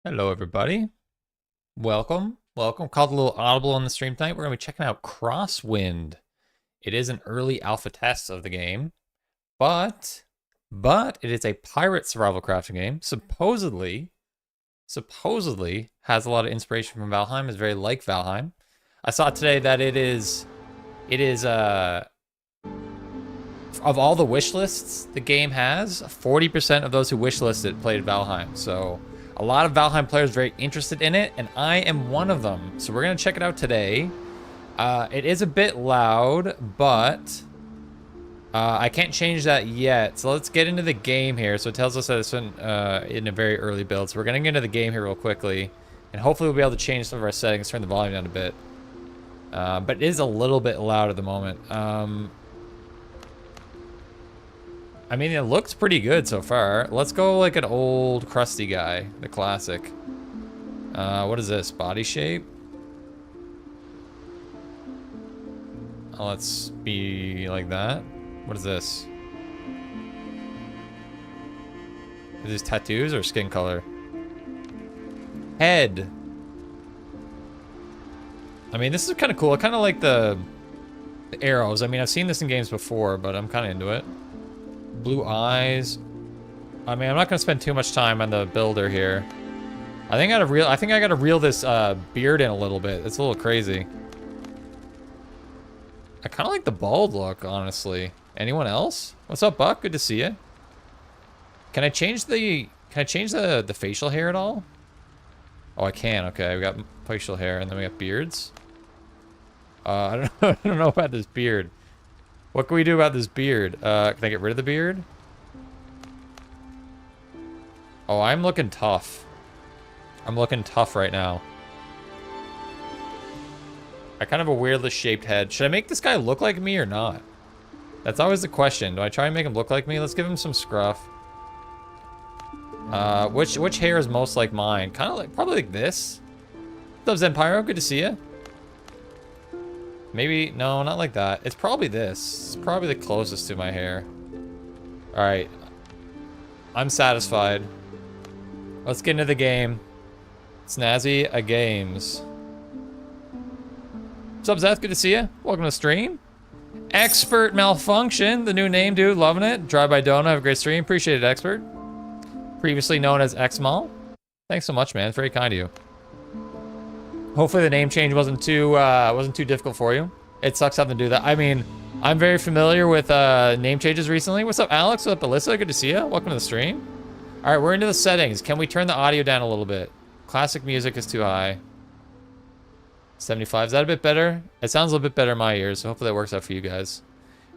Hello, everybody. Welcome. Welcome. Called a little audible on the stream tonight. We're going to be checking out Crosswind. It is an early alpha test of the game, but it is a pirate survival crafting game. Supposedly has a lot of inspiration from Valheim. Is very like Valheim. I saw today that it is of all the wish lists the game has, 40% of those who wishlist it played Valheim. So a lot of Valheim players very interested in it, and I am one of them. So we're gonna check it out today. It is a bit loud, but I can't change that yet. So let's get into the game here. So it tells us that it's in a very early build. So we're gonna get into the game here real quickly, and hopefully we'll be able to change some of our settings, turn the volume down a bit. But it is a little bit loud at the moment. I mean, it looks pretty good so far. Let's go like an old crusty guy, the classic. What is this? Body shape? Oh, let's be like that. What is this? Are these tattoos or skin color? Head. I mean, this is kind of cool. I kind of like the arrows. I mean, I've seen this in games before, but I'm kind of into it. Blue eyes. I mean, I'm not gonna spend too much time on the builder here. I think I gotta reel this beard in a little bit. It's a little crazy. I kind of like the bald look, honestly. Anyone else? What's up, Buck? Good to see you. Can I change the facial hair at all? Oh, I can. Okay, we got facial hair, and then we got beards. I don't know. I don't know about this beard. What can we do about this beard? Can I get rid of the beard? Oh, I'm looking tough. I'm looking tough right now. I kind of have a weirdly shaped head. Should I make this guy look like me or not? That's always the question. Do I try and make him look like me? Let's give him some scruff. Which hair is most like mine? Kind of like, probably like this. What's up, Zempyro? Good to see you. Maybe, no, not like that. It's probably this. It's probably the closest to my hair. Alright. I'm satisfied. Let's get into the game. Snazzy a games. What's up, Zeth? Good to see you. Welcome to the stream. Expert Malfunction, the new name, dude. Loving it. Drive by Dona, have a great stream. Appreciate it, Expert. Previously known as Xmal. Thanks so much, man. It's very kind of you. Hopefully the name change wasn't too difficult for you. It sucks having to do that. I mean, I'm very familiar with name changes recently. What's up, Alex? What's up, Alyssa? Good to see you. Welcome to the stream. All right, we're into the settings. Can we turn the audio down a little bit? Classic music is too high. 75. Is that a bit better? It sounds a little bit better in my ears, so hopefully that works out for you guys.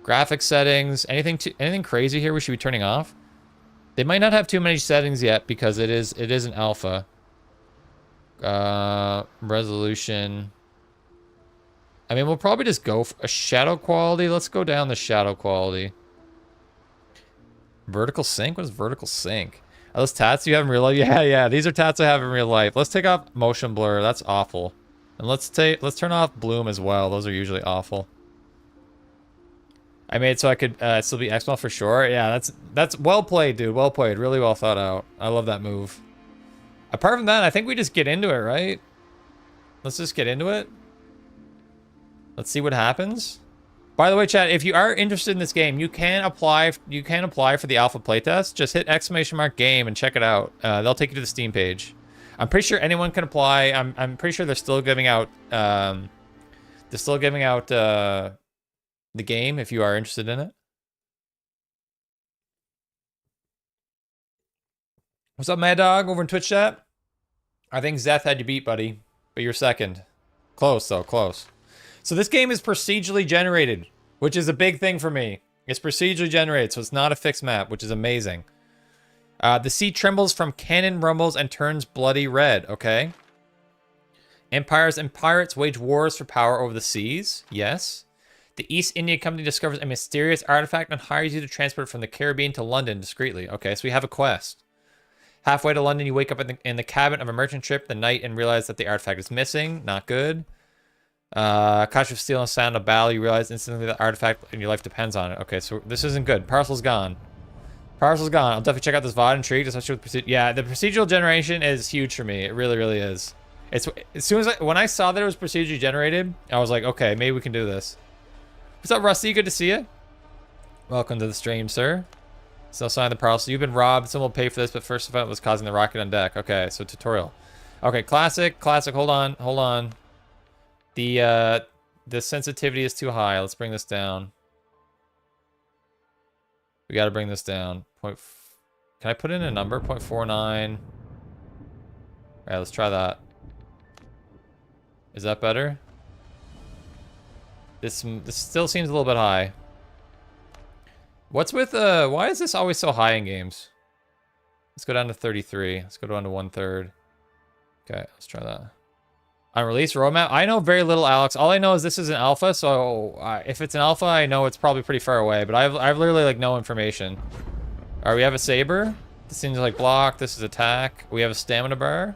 Graphics settings. Anything crazy here we should be turning off? They might not have too many settings yet because it is an alpha. Resolution. I mean, we'll probably just go for a shadow quality. Let's go down the shadow quality. Vertical sync? What is vertical sync? Are those tats you have in real life? Yeah. These are tats I have in real life. Let's take off motion blur. That's awful. And let's turn off bloom as well. Those are usually awful. I made it so I could still be XML for sure. Yeah, that's well played, dude. Well played. Really well thought out. I love that move. Apart from that, I think we just get into it, right? Let's just get into it. Let's see what happens. By the way, chat, if you are interested in this game, you can apply for the alpha playtest. Just hit _game and check it out. They'll take you to the Steam page. I'm pretty sure anyone can apply. I'm pretty sure they're still giving out the game if you are interested in it. What's up, Mad Dog, over in Twitch chat? I think Zeth had you beat, buddy, but you're second. Close, though, close. So this game is procedurally generated, which is a big thing for me. It's procedurally generated, so it's not a fixed map, which is amazing. The sea trembles from cannon rumbles and turns bloody red, okay? Empires and pirates wage wars for power over the seas, yes. The East India Company discovers a mysterious artifact and hires you to transport it from the Caribbean to London discreetly. Okay, so we have a quest. Halfway to London, you wake up in the cabin of a merchant ship the night and realize that the artifact is missing. Not good. Catch of steel and sound of battle. You realize instantly the artifact and your life depends on it. Okay, so this isn't good. Parcel's gone. Parcel's gone. I'll definitely check out this VOD intrigued, especially with yeah, the procedural generation is huge for me. It really, really is. It's as soon as when I saw that it was procedurally generated, I was like, okay, maybe we can do this. What's up, Rusty? Good to see you. Welcome to the stream, sir. Still sign the parcel. You've been robbed. Someone will pay for this, but first event was causing the rocket on deck. Okay, so tutorial. Okay, classic. Hold on. The sensitivity is too high. Let's bring this down. We got to bring this down. Can I put in a number? 0.49. All right, let's try that. Is that better? This still seems a little bit high. What's with why is this always so high in games? Let's go down to 33. Let's go down to 1/3. Okay, let's try that. On release roadmap, I know very little, Alex. All I know is this is an alpha, so if it's an alpha, I know it's probably pretty far away. But I've literally like no information. All right, we have a saber. This seems like block. This is attack. We have a stamina bar.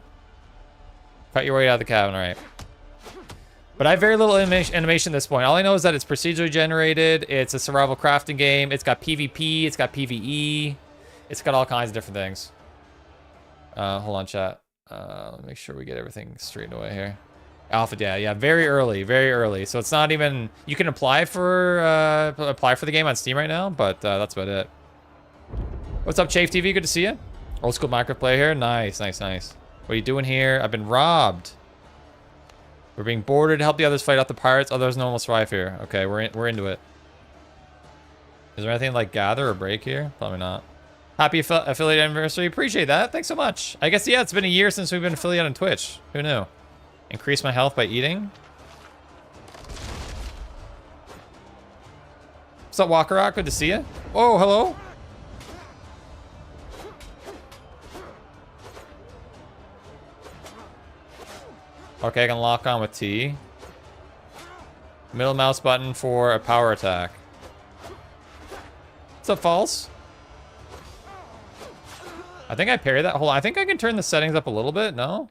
Cut your way out of the cabin. All right. But I have very little animation at this point. All I know is that it's procedurally generated. It's a survival crafting game. It's got PvP. It's got PVE. It's got all kinds of different things. Hold on, chat. Let me make sure we get everything straightened away here. Alpha, yeah, very early. So it's not even. You can apply for the game on Steam right now, but that's about it. What's up, Chafe TV? Good to see you. Old school Minecraft player here. Nice. What are you doing here? I've been robbed. We're being boarded. Help the others fight off the pirates. Others no one will survive here. Okay, we're into it. Is there anything like gather or break here? Probably not. Happy affiliate anniversary. Appreciate that. Thanks so much. I guess, yeah, it's been a year since we've been affiliate on Twitch. Who knew? Increase my health by eating. What's up, Walker Rock? Good to see you. Oh, hello. Okay, I can lock on with T. Middle mouse button for a power attack. What's up, False? I think I parried that. Hold on, I think I can turn the settings up a little bit, no?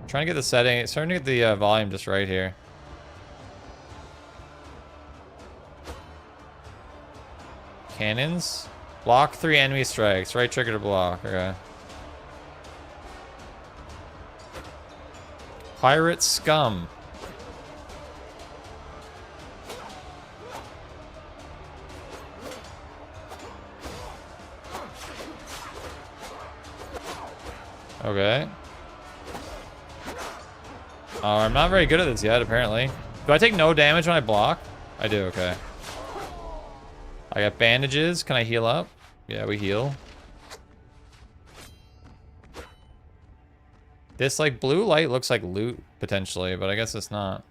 Trying to get the setting, starting to get the volume just right here. Cannons. Block 3 enemy strikes. Right trigger to block. Okay. Pirate scum. Okay. Oh, I'm not very good at this yet, apparently. Do I take no damage when I block? I do, okay. I got bandages. Can I heal up? Yeah, we heal. This, like, blue light looks like loot, potentially, but I guess it's not.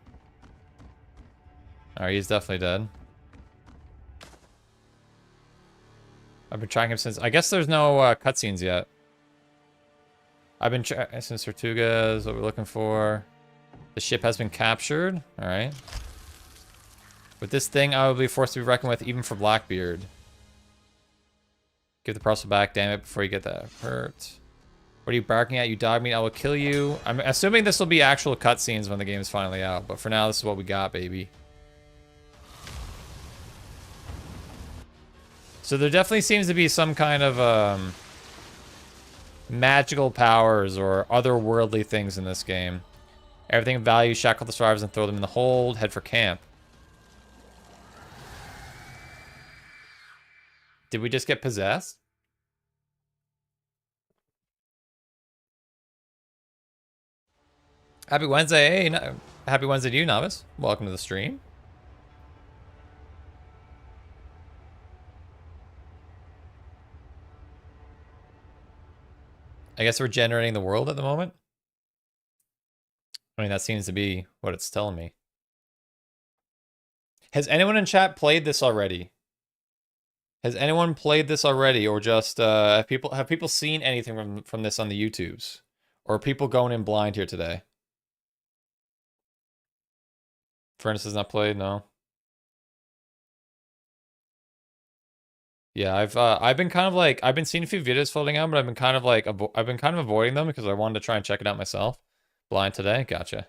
Alright, he's definitely dead. I've been tracking him since... I guess there's no cutscenes yet. I've been tracking since Tortuga is what we're looking for. The ship has been captured. Alright. With this thing, I will be forced to be reckoned with, even for Blackbeard. Give the parcel back, damn it, before you get that hurt. What are you barking at, you dog meat? I will kill you. I'm assuming this will be actual cutscenes when the game is finally out, but for now, this is what we got, baby. So there definitely seems to be some kind of magical powers or otherworldly things in this game. Everything of value, shackle the survivors and throw them in the hold. Head for camp. Did we just get possessed? Happy Wednesday. Hey, happy Wednesday to you, Novice. Welcome to the stream. I guess we're generating the world at the moment. I mean, that seems to be what it's telling me. Has anyone in chat played this already? Has anyone played this already, or just have people seen anything from this on the YouTubes, or are people going in blind here today? Furnace has not played, no. Yeah, I've been kind of like I've been seeing a few videos floating out, but I've been kind of like avoiding them because I wanted to try and check it out myself. Blind today, gotcha.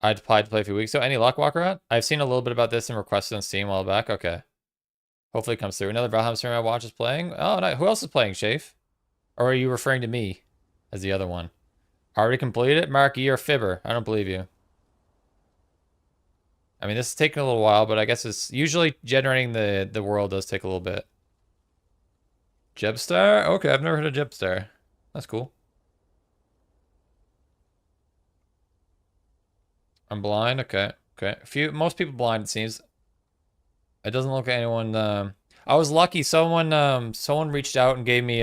I applied to play a few weeks ago. Any luck, Walker Rat? I've seen a little bit about this and requested on Steam a while back. Okay. Hopefully it comes through. Another Valheim streamer I watch is playing. Oh, no. Who else is playing, Shafe? Or are you referring to me as the other one? Already completed it? Mark, you're a fibber. I don't believe you. I mean, this is taking a little while, but I guess it's usually generating the world does take a little bit. Jebstar? Okay, I've never heard of Jebstar. That's cool. I'm blind. Okay. Okay. Most people blind, it seems. It doesn't look like anyone. I was lucky. Someone reached out and gave me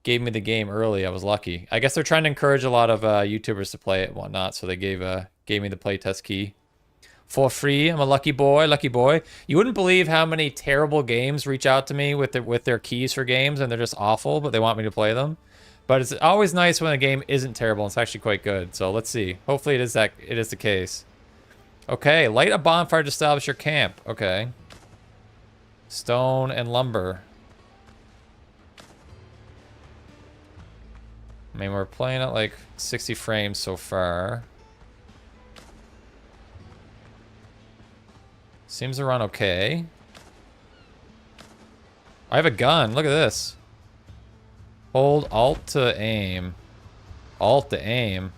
the game early. I was lucky. I guess they're trying to encourage a lot of YouTubers to play it and whatnot. So they gave me the playtest key for free. I'm a lucky boy. Lucky boy. You wouldn't believe how many terrible games reach out to me with their keys for games, and they're just awful, but they want me to play them. But it's always nice when a game isn't terrible. It's actually quite good. So let's see. Hopefully it is the case. Okay, light a bonfire to establish your camp. Okay. Stone and lumber. I mean, we're playing at like 60 frames so far. Seems to run okay. I have a gun. Look at this. Hold Alt to aim. Alt to aim.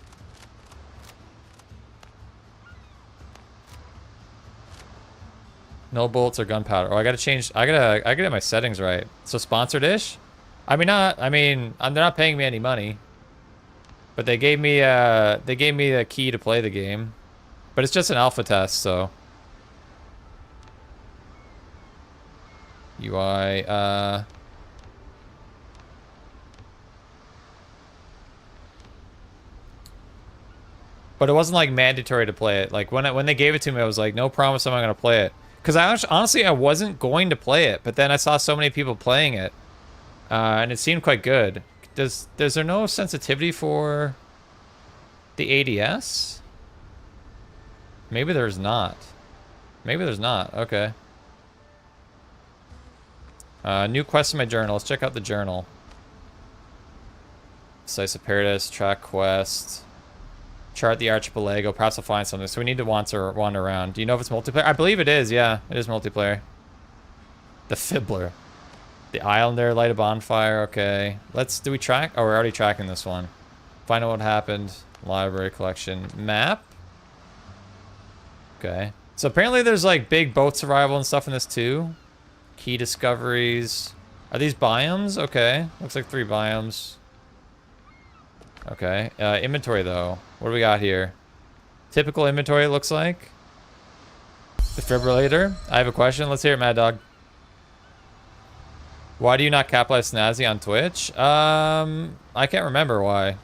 No bullets or gunpowder. Oh, I gotta get my settings right. So sponsored-ish? They're not paying me any money. But they gave me a key to play the game. But it's just an alpha test, so. UI, But it wasn't like mandatory to play it. Like when they gave it to me, I was like, no promise I'm not gonna play it. Because honestly, I wasn't going to play it, but then I saw so many people playing it, and it seemed quite good. Is there no sensitivity for the ADS? Maybe there's not. Maybe there's not. Okay. New quest in my journal. Let's check out the journal. Slice of Paradise, track quest. Chart the archipelago. Perhaps I'll find something. So we need to wander around. Do you know if it's multiplayer? I believe it is. Yeah, it is multiplayer. The Fibbler. The Islander, light a bonfire. Okay. Do we track? Oh, we're already tracking this one. Find out what happened. Library collection. Map. Okay. So apparently there's like big boat survival and stuff in this too. Key discoveries. Are these biomes? Okay. Looks like 3 biomes. Okay. Inventory though. What do we got here? Typical inventory, it looks like. Defibrillator. I have a question. Let's hear it, Mad Dog. Why do you not capitalize Snazzy on Twitch? I can't remember why.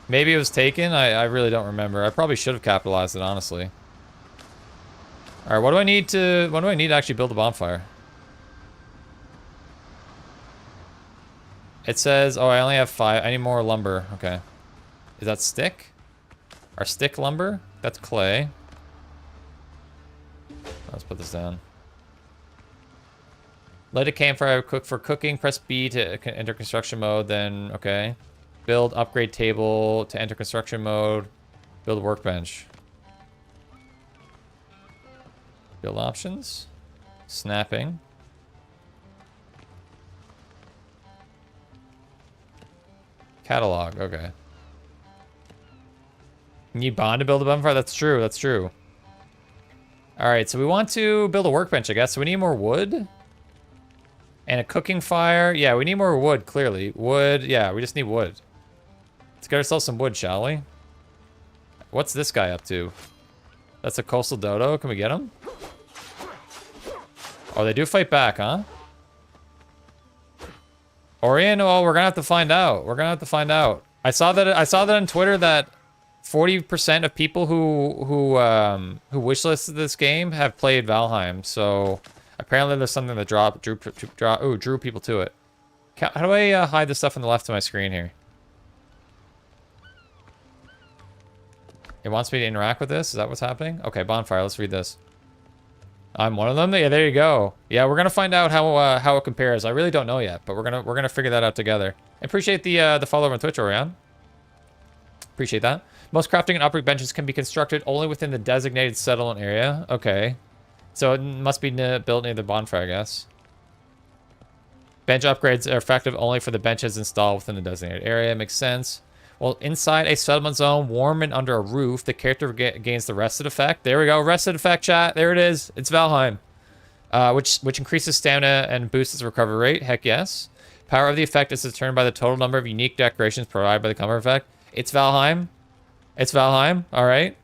Maybe it was taken. I really don't remember. I probably should have capitalized it, honestly. All right, what do I need to actually build a bonfire? It says, oh, I only have 5. I need more lumber. Okay. Is that stick? Our stick lumber? That's clay. Let's put this down. Light a campfire, cook for cooking. Press B to enter construction mode. Then, okay. Build upgrade table to enter construction mode. Build a workbench. Build options. Snapping. Catalog, okay. You need bond to build a bonfire? That's true, that's true. Alright, so we want to build a workbench, I guess. So we need more wood. And a cooking fire. Yeah, we need more wood, clearly. Wood, yeah, we just need wood. Let's get ourselves some wood, shall we? What's this guy up to? That's a coastal dodo. Can we get him? Oh, they do fight back, huh? Orion, well, we're gonna have to find out. We're gonna have to find out. I saw that on Twitter that 40% of people who wishlisted this game have played Valheim. So apparently there's something that drew people to it. How do I hide the stuff on the left of my screen here? It wants me to interact with this. Is that what's happening? Okay, bonfire. Let's read this. I'm one of them. Yeah, there you go. Yeah, we're gonna find out how it compares. I really don't know yet, but we're gonna figure that out together. I appreciate the follow on Twitch, Orion. Appreciate that. Most crafting and upgrade benches can be constructed only within the designated settlement area. Okay. So it must be built near the bonfire, I guess. Bench upgrades are effective only for the benches installed within the designated area. Makes sense. Well, inside a settlement zone, warm and under a roof, the character gains the rested effect. There we go. Rested effect, chat. There it is. It's Valheim. Which increases stamina and boosts its recovery rate. Heck yes. Power of the effect is determined by the total number of unique decorations provided by the comfort effect. It's Valheim. It's Valheim. All right.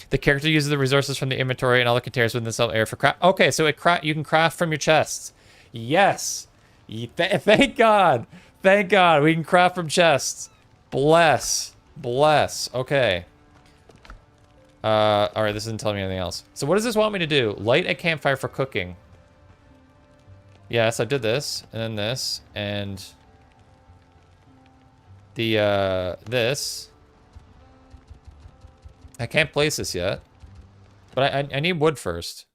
The character uses the resources from the inventory and all the containers within the cell area for craft. Okay, so you can craft from your chests. Yes. Thank God. Thank God. We can craft from chests. Bless. Bless. Okay. All right, this isn't telling me anything else. So what does this want me to do? Light a campfire for cooking. Yes, I did this, and then this, and the, this. I can't place this yet, but I need wood first.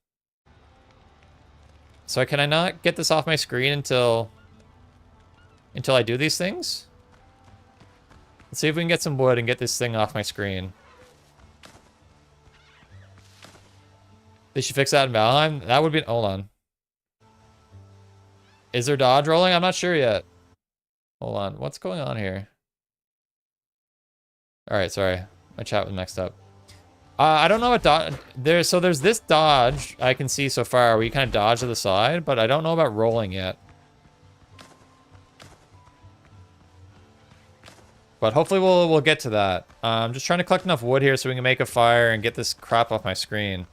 So can I not get this off my screen until I do these things? Let's see if we can get some wood and get this thing off my screen. They should fix that in Valheim. That would be... Hold on. Is there dodge rolling? I'm not sure yet. Hold on. What's going on here? Alright, sorry. My chat was mixed up. I don't know what dodge... So there's this dodge I can see so far where you kind of dodge to the side, but I don't know about rolling yet. But hopefully we'll get to that. I'm just trying to collect enough wood here so we can make a fire and get this crap off my screen.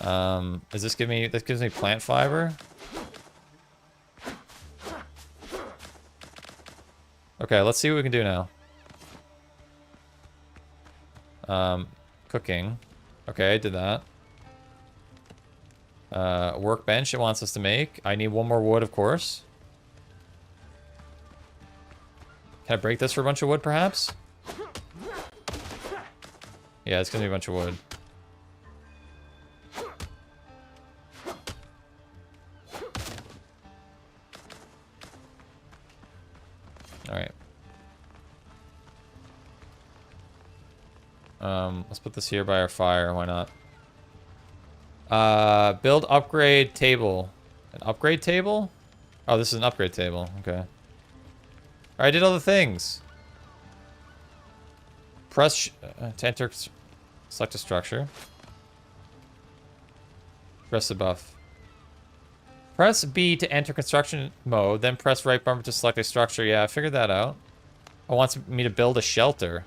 Does this give me... This gives me plant fiber? Okay, let's see what we can do now. Cooking. Okay, I did that. Workbench it wants us to make. I need one more wood, of course. Can I break this for a bunch of wood, perhaps? Yeah, it's gonna be a bunch of wood. Alright. Let's put this here by our fire, why not? Build upgrade table. An upgrade table? Oh, this is an upgrade table, okay. Alright, I did all the things. Press to enter, select a structure. Press the buff. Press B to enter construction mode, then press right bumper to select a structure. Yeah, I figured that out. It wants me to build a shelter.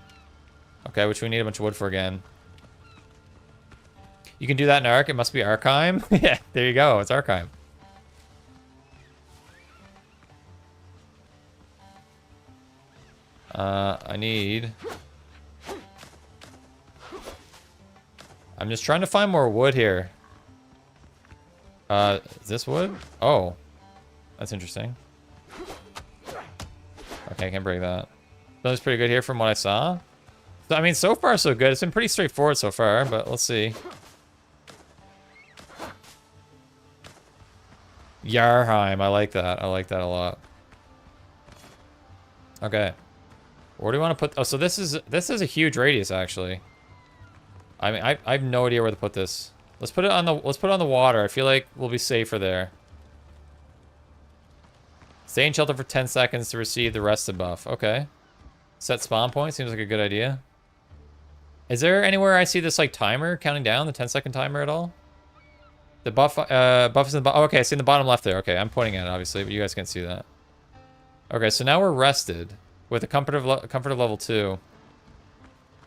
Okay, which we need a bunch of wood for again. You can do that in Ark. It must be Arkheim. Yeah, there you go. It's Arkheim. I need... I'm just trying to find more wood here. Is this wood? Oh. That's interesting. Okay, I can't break that. That was pretty good here from what I saw. So, I mean, so far so good. It's been pretty straightforward so far, but let's see. Yarheim, I like that. I like that a lot. Okay. Where do you want to put... Oh, so this is a huge radius, actually. I mean, I have no idea where to put this. Let's put it on the water. I feel like we'll be safer there. Stay in shelter for 10 seconds to receive the rested buff. Okay. Set spawn point. Seems like a good idea. Is there anywhere I see this, like, timer counting down? The 10-second timer at all? The buff is in the bottom. Oh, okay, I see in the bottom left there. Okay, I'm pointing at it, obviously, but you guys can't see that. Okay, so now we're rested. With a comfort of level 2.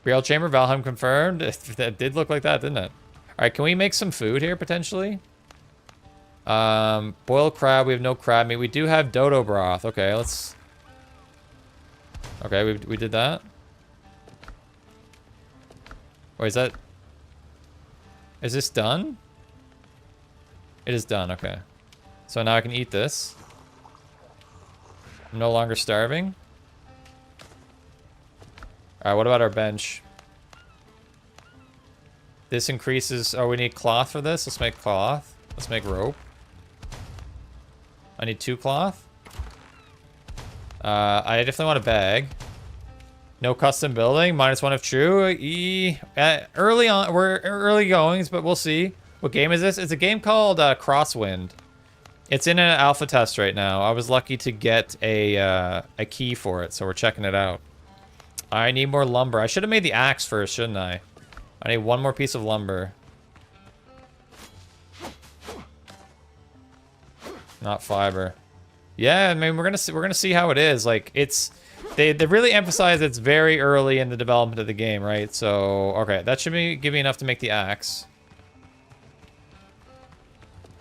Burial chamber, Valheim confirmed. That did look like that, didn't it? Alright, can we make some food here, potentially? Boiled crab, we have no crab meat. We do have dodo broth. Okay, let's... Okay, we did that. Wait, is that... Is this done? It is done, okay. So now I can eat this. I'm no longer starving. Alright, what about our bench? This increases... Oh, we need cloth for this? Let's make cloth. Let's make rope. I need 2 cloth. I definitely want a bag. No custom building, -1 if true. Early on, we're early goings, but we'll see. What game is this? It's a game called Crosswind. It's in an alpha test right now. I was lucky to get a key for it, so we're checking it out. I need more lumber. I should have made the axe first, shouldn't I? I need one more piece of lumber. Not fiber. Yeah, I mean we're gonna see how it is. Like it's they really emphasize it's very early in the development of the game, right? So okay, that should give me enough to make the axe.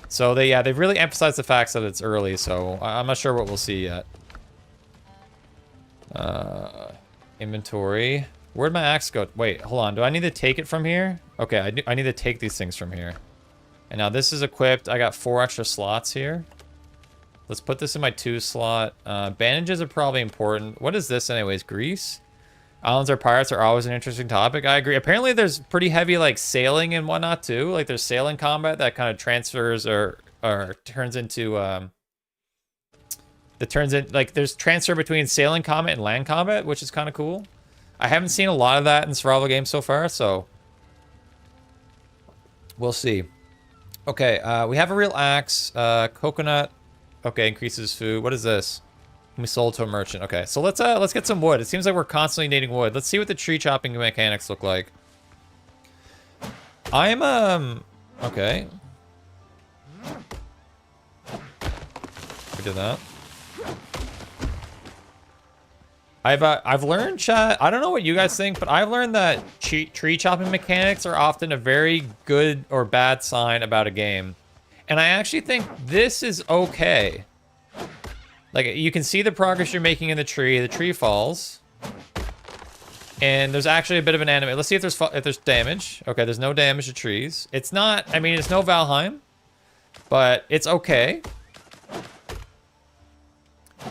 So they've really emphasized the fact that it's early, so I'm not sure what we'll see yet. Inventory. Where'd my axe go? Wait, hold on. Do I need to take it from here? Okay, I need to take these things from here. And now this is equipped. I got 4 extra slots here. Let's put this in my 2 slot. Bandages are probably important. What is this anyways? Grease? Islands or pirates are always an interesting topic. I agree. Apparently there's pretty heavy like sailing and whatnot too. Like there's sailing combat that kind of transfers or turns into there's transfer between sailing combat and land combat, which is kind of cool. I haven't seen a lot of that in survival games so far, so we'll see. Okay, we have a real axe, coconut. Okay, increases food. What is this? We sold to a merchant. Okay, so let's get some wood. It seems like we're constantly needing wood. Let's see what the tree chopping mechanics look like. I'm okay. We did that. I've learned, chat. I don't know what you guys think, but I've learned that tree chopping mechanics are often a very good or bad sign about a game, and I actually think this is okay. Like, you can see the progress you're making in the tree falls. And there's actually a bit of an animation. Let's see if there's damage. Okay, there's no damage to trees. It's not, I mean, it's no Valheim, but it's okay.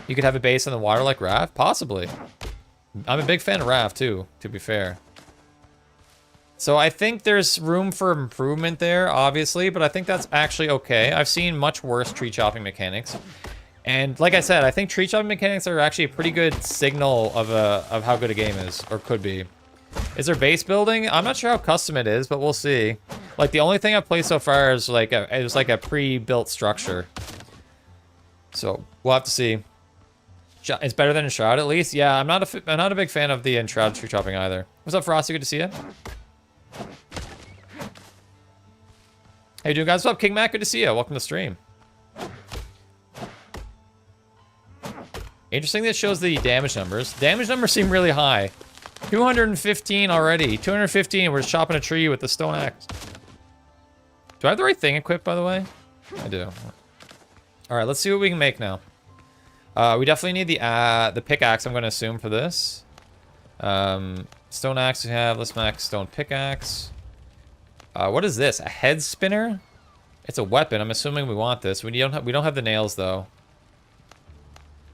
You could have a base on the water like Raft, possibly. I'm a big fan of Raft too, to be fair. So I think there's room for improvement there, obviously, but I think that's actually okay. I've seen much worse tree chopping mechanics. And like I said, I think tree chopping mechanics are actually a pretty good signal of how good a game is, or could be. Is there base building? I'm not sure how custom it is, but we'll see. Like the only thing I've played so far is like a pre-built structure. So we'll have to see. It's better than Enshroud at least. Yeah, I'm not a big fan of the Enshroud tree chopping either. What's up, Frosty? Good to see you. How you doing, guys? What's up, King Mac? Good to see you. Welcome to the stream. Interesting that it shows the damage numbers. Damage numbers seem really high. 215 already. 215. We're just chopping a tree with the stone axe. Do I have the right thing equipped, by the way? I do. All right, let's see what we can make now. We definitely need the pickaxe, I'm going to assume, for this. Stone axe we have. Let's max stone pickaxe. What is this? A head spinner? It's a weapon. I'm assuming we want this. We don't have the nails, though.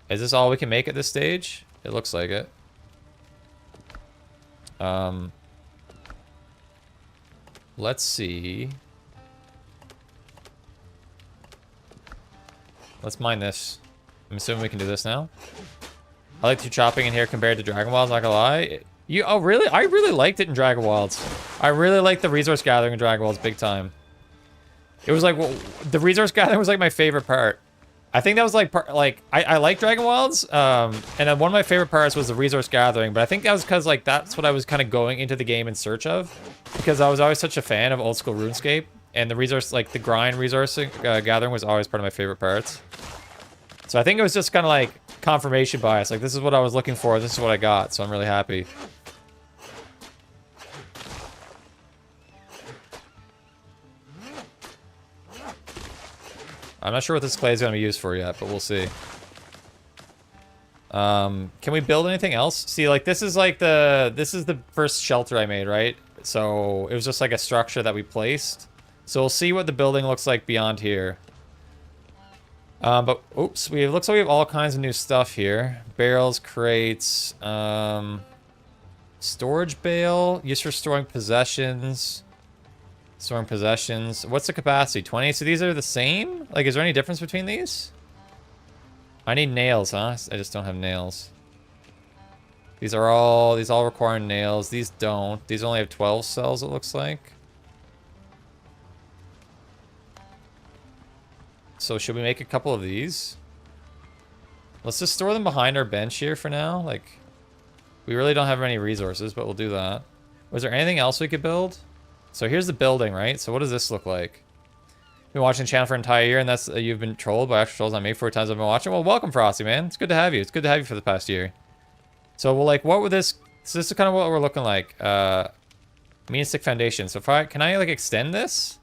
Is this all we can make at this stage? It looks like it. Let's see. Let's mine this. I'm assuming we can do this now. I like to chopping in here compared to Dragon Wilds, not gonna lie. Oh really? I really liked it in Dragon Wilds. I really liked the resource gathering in Dragon Wilds big time. It was like, well, the resource gathering was like my favorite part. I think that was like, I like Dragon Wilds, and then one of my favorite parts was the resource gathering, but I think that was because like that's what I was kind of going into the game in search of, because I was always such a fan of old school RuneScape, and the resource, like the grind resource gathering was always part of my favorite parts. So I think it was just kind of like confirmation bias, like this is what I was looking for, this is what I got, so I'm really happy. I'm not sure what this clay is going to be used for yet, but we'll see. Can we build anything else? See, like, this is the first shelter I made, right? So it was just like a structure that we placed. So we'll see what the building looks like beyond here. But, oops, it looks like we have all kinds of new stuff here. Barrels, crates, storage bale, used for storing possessions. Storing possessions. What's the capacity? 20? So these are the same? Like, is there any difference between these? I need nails, huh? I just don't have nails. These all require nails. These don't. These only have 12 cells, it looks like. So should we make a couple of these? Let's just store them behind our bench here for now. Like, we really don't have any resources, but we'll do that. Was there anything else we could build? So here's the building, right? So what does this look like? Been watching the channel for an entire year, and that's you've been trolled by extra trolls on me 4 times I've been watching. Well, welcome, Frosty, man. It's good to have you. It's good to have you for the past year. So, well, like, what would this... So this is kind of what we're looking like. Mean stick foundation. So if I... Can I, like, extend this?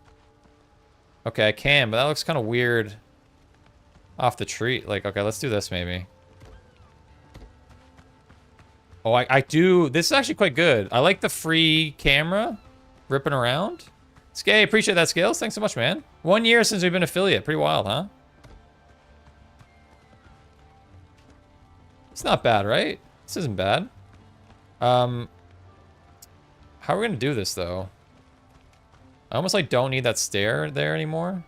Okay, I can, but that looks kind of weird off the tree. Like, okay, let's do this, maybe. Oh, I do... This is actually quite good. I like the free camera ripping around. Skay, appreciate that, Scales. Thanks so much, man. 1 year since we've been affiliate. Pretty wild, huh? It's not bad, right? This isn't bad. How are we gonna do this, though? I almost, like, don't need that stair there anymore.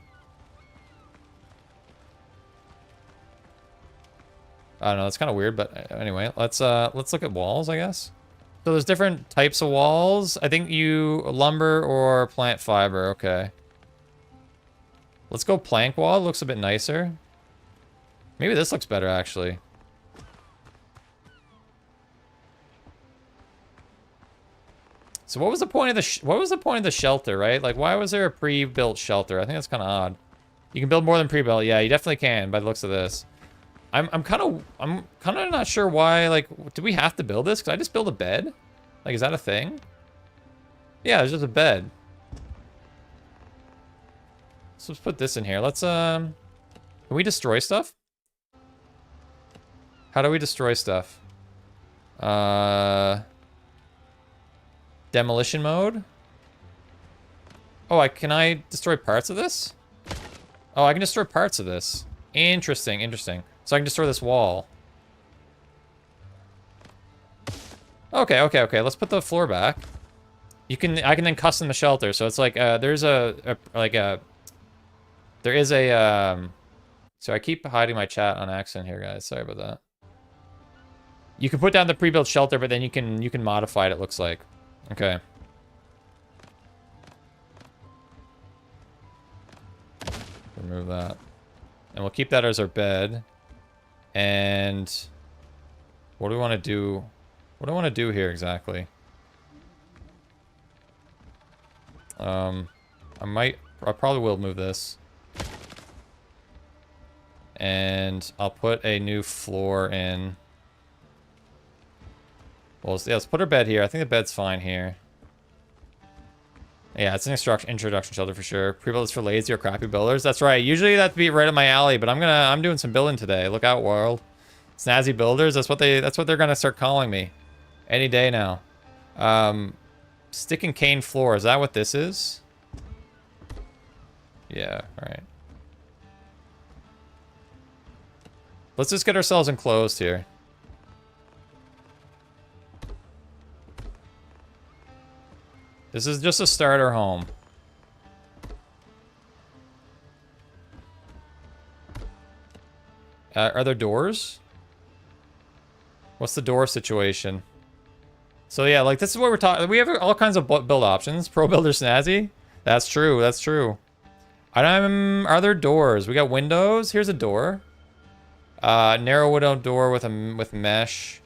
I don't know, it's kind of weird, but anyway, let's look at walls, I guess. So there's different types of walls. I think lumber or plant fiber, okay. Let's go plank wall, it looks a bit nicer. Maybe this looks better, actually. So what was the point of the shelter, right? Like, why was there a pre-built shelter? I think that's kind of odd. You can build more than pre-built. Yeah, you definitely can by the looks of this. I'm kind of not sure why, like, do we have to build this? Because I just build a bed? Like, is that a thing? Yeah, there's just a bed. So let's put this in here. Let's, can we destroy stuff? How do we destroy stuff? Demolition mode? Oh, can I destroy parts of this? Oh, I can destroy parts of this. Interesting, interesting. So I can destroy this wall. Okay, okay, okay. Let's put the floor back. I can then custom the shelter. So it's like there is a. So I keep hiding my chat on accident here, guys. Sorry about that. You can put down the pre-built shelter, but then you can modify it. It looks like. Okay. Remove that, and we'll keep that as our bed. And what do we want to do? What do I want to do here exactly? I probably will move this. And I'll put a new floor in. Well, yeah, let's put our bed here. I think the bed's fine here. Yeah, it's an introduction shelter for sure. Pre-built is for lazy or crappy builders. That's right. Usually that'd be right up my alley, but I'm doing some building today. Look out, world. Snazzy builders. That's what they're gonna start calling me. Any day now. Stick and cane floor. Is that what this is? Yeah, alright. Let's just get ourselves enclosed here. This is just a starter home. Are there doors? What's the door situation? So yeah, like this is what we're talking. We have all kinds of build options. Pro Builder Snazzy. That's true. That's true. Are there doors? We got windows. Here's a door. Narrow window door with mesh.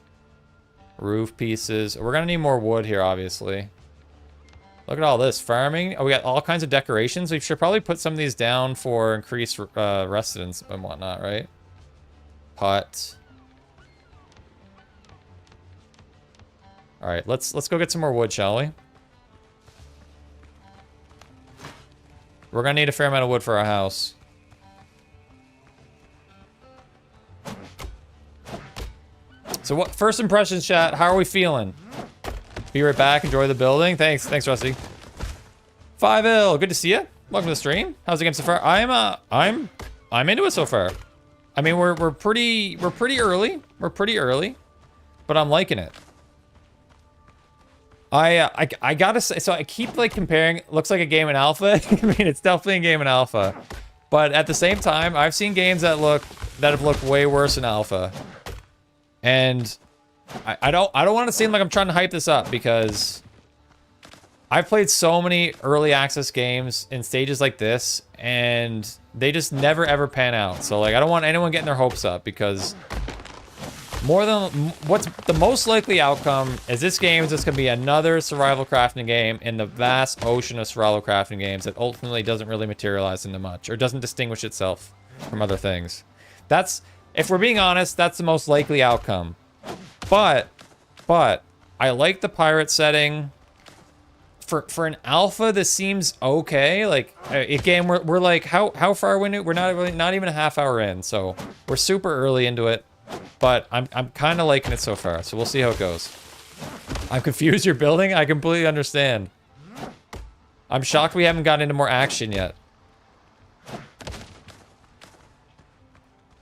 Roof pieces. We're gonna need more wood here, obviously. Look at all this farming. Oh, we got all kinds of decorations. We should probably put some of these down for increased residence and whatnot, right? Hut. All right, let's go get some more wood, shall we? We're gonna need a fair amount of wood for our house. So what? First impressions, chat. How are we feeling? Be right back. Enjoy the building. Thanks, Rusty. 5L, good to see you. Welcome to the stream. How's the game so far? I'm into it so far. I mean, we're pretty early. We're pretty early, but I'm liking it. I gotta say, so I keep like comparing. Looks like a game in alpha. I mean, it's definitely a game in alpha, but at the same time, I've seen games that have looked way worse in alpha, and I don't want to seem like I'm trying to hype this up because I've played so many early access games in stages like this and they just never ever pan out. So like I don't want anyone getting their hopes up because what's the most likely outcome is this game is just going to be another survival crafting game in the vast ocean of survival crafting games that ultimately doesn't really materialize into much or doesn't distinguish itself from other things. That's, if we're being honest, that's the most likely outcome. But I like the pirate setting. For an alpha, this seems okay. Like again, we're like how far are we? We're not even a half hour in, so we're super early into it. But I'm kind of liking it so far, so we'll see how it goes. I'm confused you're building. I completely understand. I'm shocked we haven't gotten into more action yet.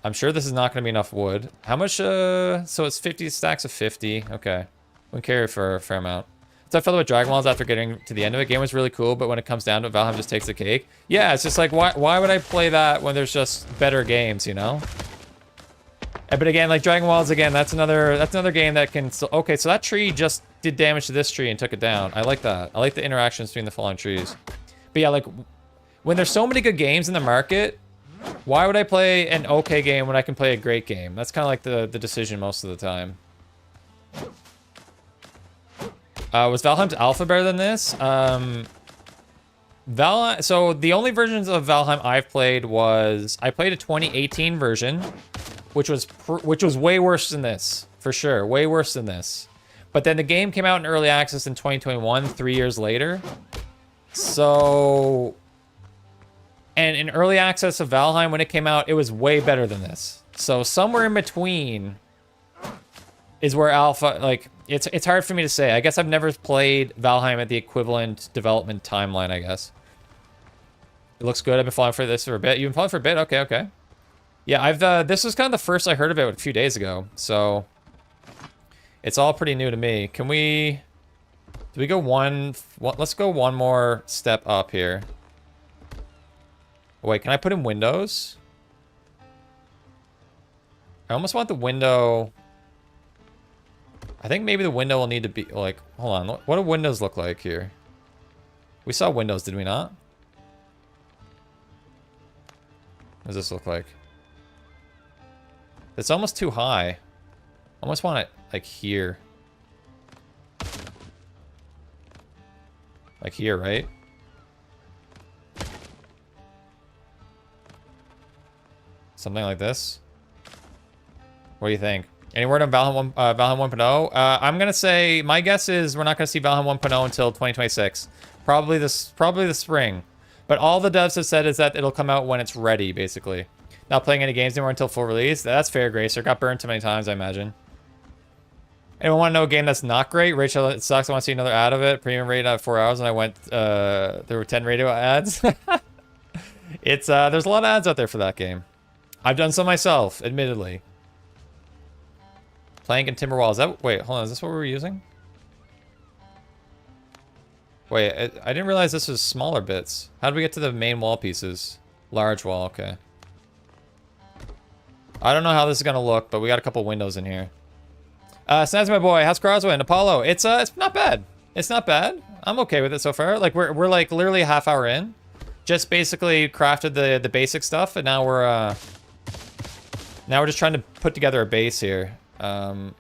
I'm sure this is not going to be enough wood. How much, so it's 50 stacks of 50. Okay. Wouldn't carry for a fair amount. So I felt about Dragon Walls after getting to the end of it. Game was really cool, but when it comes down to it, Valheim just takes the cake. Yeah, it's just like, why would I play that when there's just better games, you know? But again, like Dragon Walls, again, that's another game that can still... Okay, so that tree just did damage to this tree and took it down. I like that. I like the interactions between the fallen trees. But yeah, like, when there's so many good games in the market, why would I play an okay game when I can play a great game? That's kind of like the decision most of the time. Was Valheim's alpha better than this? So the only versions of Valheim I've played was... I played a 2018 version, which was way worse than this, for sure. Way worse than this. But then the game came out in early access in 2021, 3 years later. So... And in early access of Valheim, when it came out, it was way better than this. So somewhere in between is where alpha, like, it's hard for me to say. I guess I've never played Valheim at the equivalent development timeline, I guess. It looks good. I've been following for this for a bit. You've been following for a bit? Okay, okay. Yeah, this was kind of the first I heard of it a few days ago. So it's all pretty new to me. Can we... Do we go let's go one more step up here. Wait, can I put in windows? I almost want the window... I think maybe the window will need to be, like... Hold on, what do windows look like here? We saw windows, did we not? What does this look like? It's almost too high. I almost want it, like, here. Like here, right? Something like this. What do you think? Any word on Valheim 1.0? I'm gonna say my guess is we're not gonna see Valheim 1.0 until 2026. Probably the spring. But all the devs have said is that it'll come out when it's ready, basically. Not playing any games anymore until full release. That's fair, Gracer. Got burned too many times, I imagine. Anyone want to know a game that's not great? Rachel, it sucks. I want to see another ad of it. Premium rated at 4 hours, and I went. There were 10 radio ads. It's there's a lot of ads out there for that game. I've done some myself, admittedly. Plank and timber wall. Is that... Wait, hold on. Is this what we were using? Wait, I didn't realize this was smaller bits. How did we get to the main wall pieces? Large wall, okay. I don't know how this is going to look, but we got a couple windows in here. Snaz, my boy. How's Crosswind? Apollo. It's not bad. It's not bad. I'm okay with it so far. Like, we're like literally a half hour in. Just basically crafted the basic stuff, and now we're just trying to put together a base here. I'm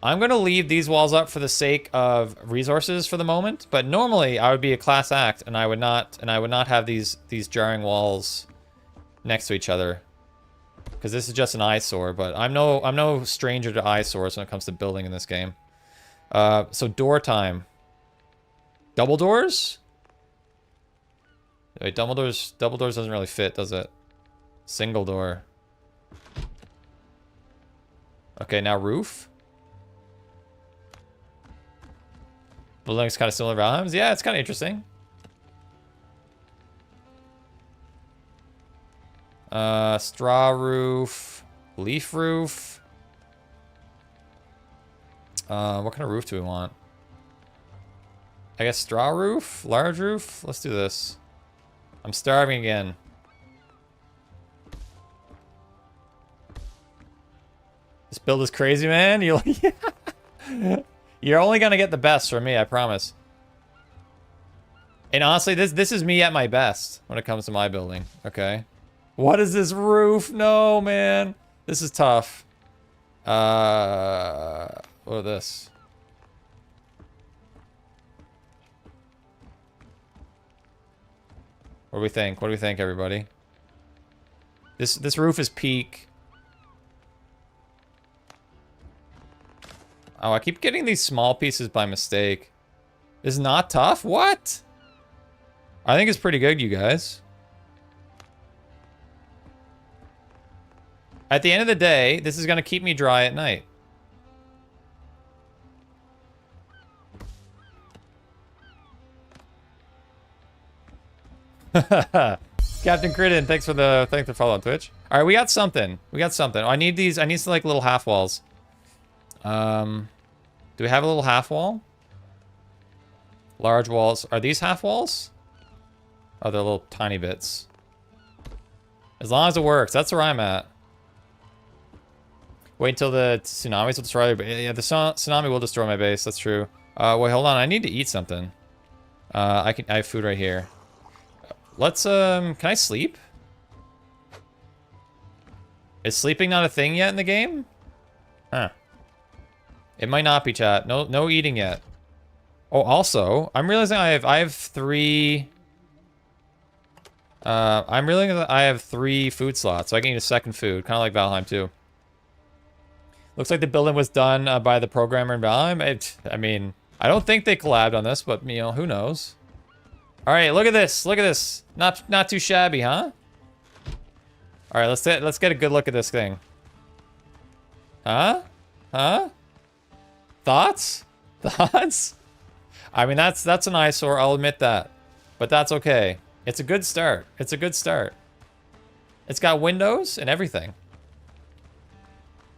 gonna leave these walls up for the sake of resources for the moment, but normally I would be a class act and I would not have these jarring walls next to each other. Because this is just an eyesore, but I'm no stranger to eyesores when it comes to building in this game. So door time. Double doors? Wait, double doors doesn't really fit, does it? Single door. Okay, now roof. Building's kind of similar to Valheim's. Yeah, it's kind of interesting. Straw roof. Leaf roof. What kind of roof do we want? I guess straw roof? Large roof? Let's do this. I'm starving again. This build is crazy, man. You're only gonna get the best from me, I promise. And honestly, this is me at my best when it comes to my building. Okay. What is this roof? No, man. This is tough. What is this? What do we think? What do we think, everybody? This roof is peak. Oh, I keep getting these small pieces by mistake. This is not tough? What? I think it's pretty good, you guys. At the end of the day, this is going to keep me dry at night. Captain Critton, thanks for the follow on Twitch. All right, we got something. We got something. Oh, I need these. I need some like little half walls. Do we have a little half wall? Large walls. Are these half walls? Oh, they're little tiny bits. As long as it works, that's where I'm at. Wait until the tsunamis will destroy your base. Yeah, the tsunami will destroy my base. That's true. Wait, hold on. I need to eat something. I have food right here. Let's, can I sleep? Is sleeping not a thing yet in the game? Huh. It might not be, chat. No eating yet. Oh, also, I'm realizing I have 3... I'm realizing that I have 3 food slots, so I can eat a second food. Kind of like Valheim, too. Looks like the building was done by the programmer in Valheim. I mean, I don't think they collabed on this, but, you know, who knows? All right, look at this. Look at this. Not too shabby, huh? All right, let's get a good look at this thing. Huh? Huh? Thoughts? Thoughts? I mean, that's an eyesore. I'll admit that, but that's okay. It's a good start. It's a good start. It's got windows and everything.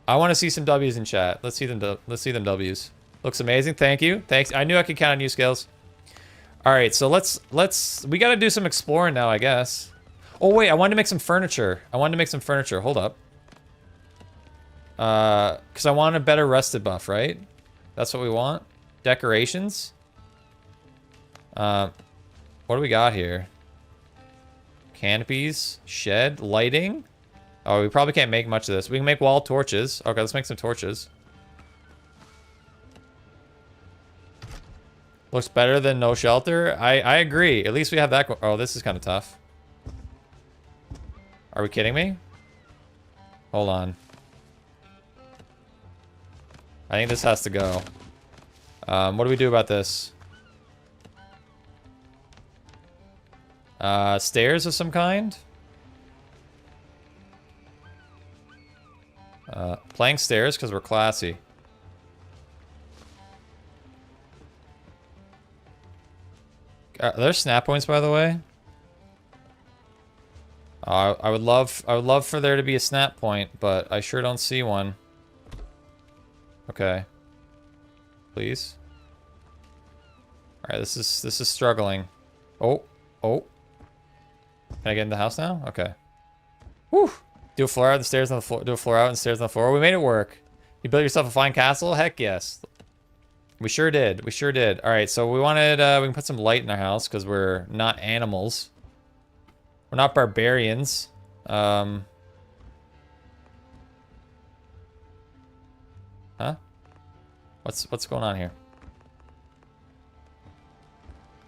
I want to see some W's in chat. Let's see them. Let's see them W's. Looks amazing. Thank you. Thanks. I knew I could count on you, Scales. All right, so we got to do some exploring now, I guess. Oh wait, I wanted to make some furniture. Hold up. Because I want a better rusted buff, right? That's what we want. Decorations. What do we got here? Canopies, shed, lighting. Oh, we probably can't make much of this. We can make wall torches. Okay, let's make some torches. Looks better than no shelter. I agree. At least we have that. Oh, this is kind of tough. Are we kidding me? Hold on. I think this has to go. What do we do about this? Stairs of some kind? Playing stairs because we're classy. Are there snap points, by the way? I would love for there to be a snap point, but I sure don't see one. Okay. Please. All right, this is struggling. Oh. Can I get in the house now? Okay. Whew. Do a floor out and stairs on the floor. Do a floor out and stairs on the floor. We made it work. You built yourself a fine castle? Heck yes. We sure did. We sure did. All right, so we wanted, we can put some light in our house because we're not animals. We're not barbarians. Huh? What's going on here?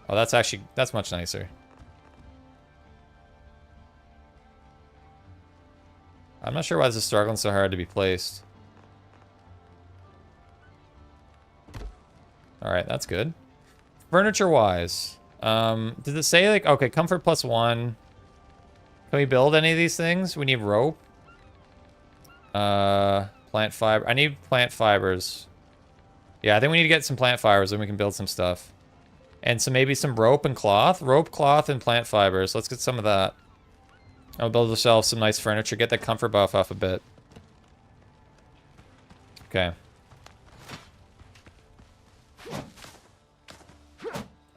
Oh, that's much nicer. I'm not sure why this is struggling so hard to be placed. All right, that's good. Furniture-wise, did it say like, okay, comfort +1. Can we build any of these things? We need rope. Plant fiber. I need plant fibers. Yeah, I think we need to get some plant fibers and we can build some stuff. And maybe some rope and cloth. Rope, cloth, and plant fibers. Let's get some of that. I'll build ourselves some nice furniture. Get that comfort buff off a bit. Okay.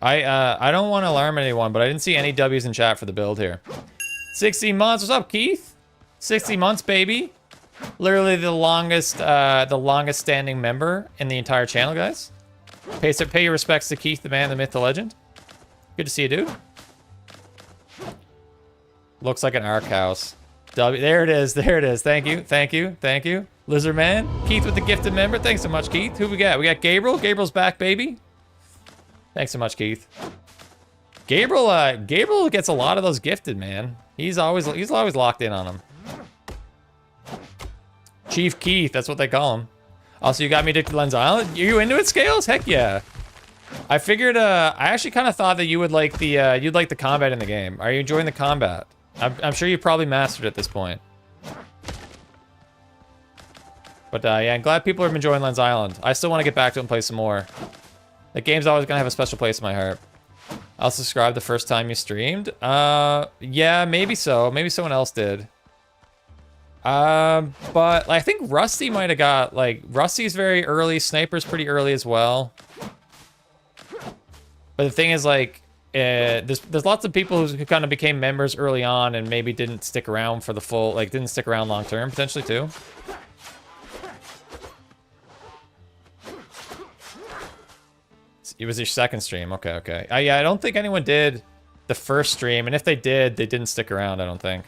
I don't want to alarm anyone, but I didn't see any W's in chat for the build here. 60 months. What's up, Keith? 60 months, baby. Literally the longest standing member in the entire channel, guys. Pay your respects to Keith, the man, the myth, the legend. Good to see you, dude. Looks like an Ark house. There it is. There it is. Thank you. Thank you. Thank you. Lizard Man. Keith with the gifted member. Thanks so much, Keith. Who we got? We got Gabriel. Gabriel's back, baby. Thanks so much, Keith. Gabriel gets a lot of those gifted, man. He's always locked in on them. Chief Keith, that's what they call him. Also, you got me addicted to Lens Island. Are you into it, Scales? Heck yeah. I figured. I actually kind of thought that you would like the you'd like the combat in the game. Are you enjoying the combat? I'm sure you probably mastered it at this point. But yeah, I'm glad people are enjoying Lens Island. I still want to get back to it and play some more. The game's always gonna have a special place in my heart. I'll subscribe the first time you streamed. Yeah, maybe so. Maybe someone else did. But I think Rusty might have got, like, Rusty's very early, Sniper's pretty early as well. But the thing is, like, there's lots of people who kind of became members early on and maybe didn't stick around for the full, like, didn't stick around long term, potentially, too. It was your second stream. Okay, okay. Yeah, I don't think anyone did the first stream, and if they did, they didn't stick around, I don't think.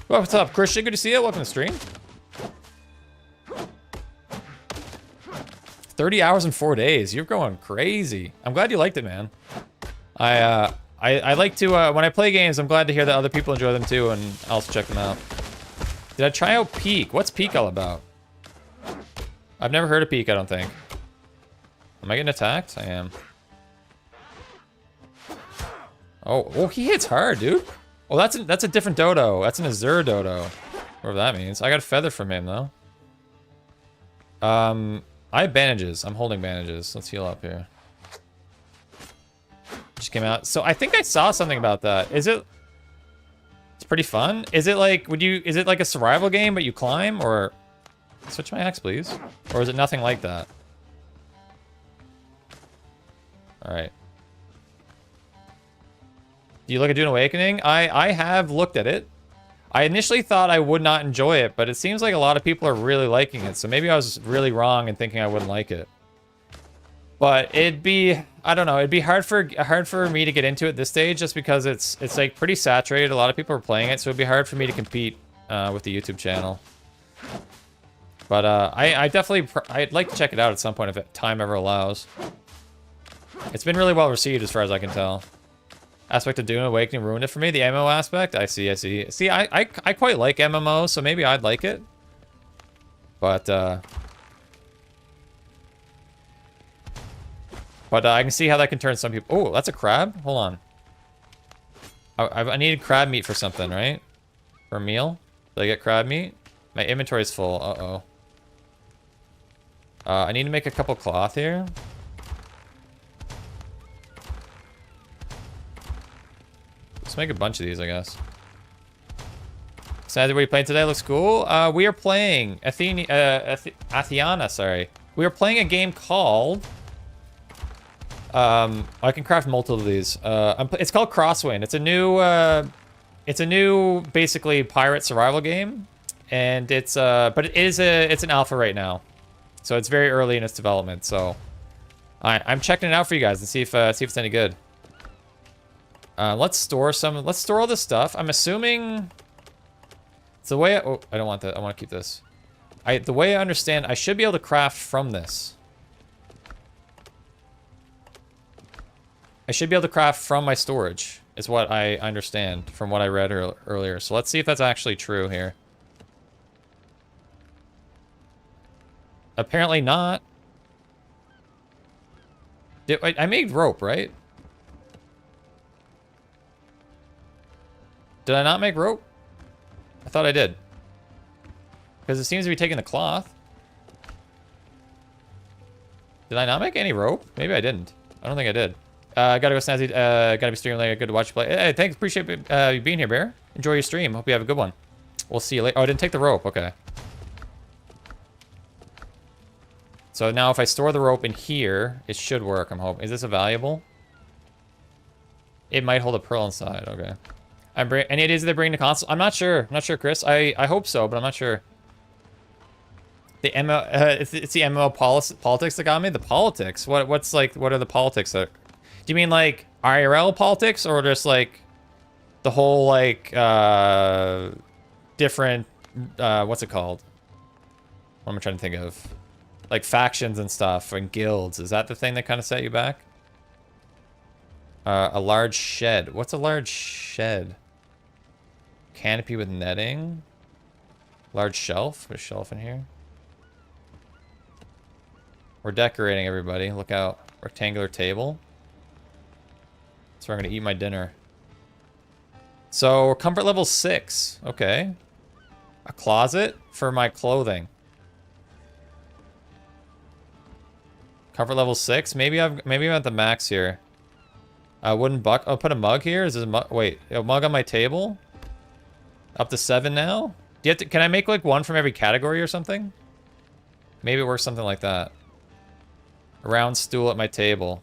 Well, what's up, Christian? Good to see you. Welcome to the stream. 30 hours in 4 days. You're going crazy. I'm glad you liked it, man. I like to, when I play games, I'm glad to hear that other people enjoy them too, and I'll also check them out. Did I try out Peak? What's Peak all about? I've never heard of Peak, I don't think. Am I getting attacked? I am. Oh, he hits hard, dude. Oh, that's a different dodo. That's an Azure dodo. Whatever that means. I got a feather from him, though. I have bandages. I'm holding bandages. Let's heal up here. Just came out. So I think I saw something about that. Is it... It's pretty fun. Is it like... Is it like a survival game, but you climb? Or... Switch my axe, please. Or is it nothing like that? Alright. Do you look at Dune Awakening? I have looked at it. I initially thought I would not enjoy it, but it seems like a lot of people are really liking it, so maybe I was really wrong in thinking I wouldn't like it. But it'd be, I don't know, it'd be hard for me to get into it at this stage just because it's like pretty saturated. A lot of people are playing it, so it'd be hard for me to compete with the YouTube channel. But I'd like to check it out at some point if time ever allows. It's been really well received as far as I can tell. Aspect of Dune Awakening ruined it for me. The MMO aspect? I see. See, I quite like MMO, so maybe I'd like it. But I can see how that can turn some people... Oh, that's a crab? Hold on. I needed crab meat for something, right? For a meal? Did I get crab meat? My inventory's full. Uh-oh. I need to make a couple cloth here. Let's make a bunch of these, I guess. Sandy, what are you playing today? Looks cool. We are playing Athena, sorry. We are playing a game called... I can craft multiple of these. It's called Crosswind. It's a new, basically, pirate survival game. And it's, but it's an alpha right now. So it's very early in its development, so... I'm checking it out for you guys and see if it's any good. Let's store all this stuff. I'm assuming it's the way oh, I don't want that. I want to keep this. The way I understand, I should be able to craft from this. I should be able to craft from my storage, is what I understand from what I read earlier. So let's see if that's actually true here. Apparently not. I made rope, right? Did I not make rope? I thought I did. Because it seems to be taking the cloth. Did I not make any rope? Maybe I didn't. I don't think I did. Gotta go, Snazzy. Gotta be streaming later. Good to watch you play. Hey, thanks. Appreciate you being here, Bear. Enjoy your stream. Hope you have a good one. We'll see you later. Oh, I didn't take the rope. Okay. So now if I store the rope in here, it should work, I'm hoping. Is this a valuable? It might hold a pearl inside. Okay. Any ideas they bring to console? I'm not sure. I'm not sure, Chris. I hope so, but I'm not sure. The ML, it's the ML politics that got me. The politics. What's like? What are the politics that? Do you mean like IRL politics or just like the whole like different what's it called? What am I trying to think of? Like factions and stuff and guilds. Is that the thing that kind of set you back? A large shed. What's a large shed? Canopy with netting. Large shelf. There's a shelf in here. We're decorating, everybody. Look out. Rectangular table. That's where I'm going to eat my dinner. So, comfort level 6. Okay. A closet for my clothing. Comfort level 6. Maybe I'm at the max here. Wooden buck. I'll put a mug here. Is this a mug? Wait, a mug on my table? Up to 7 now? Do you have to, can I make like one from every category or something? Maybe it works something like that. A round stool at my table.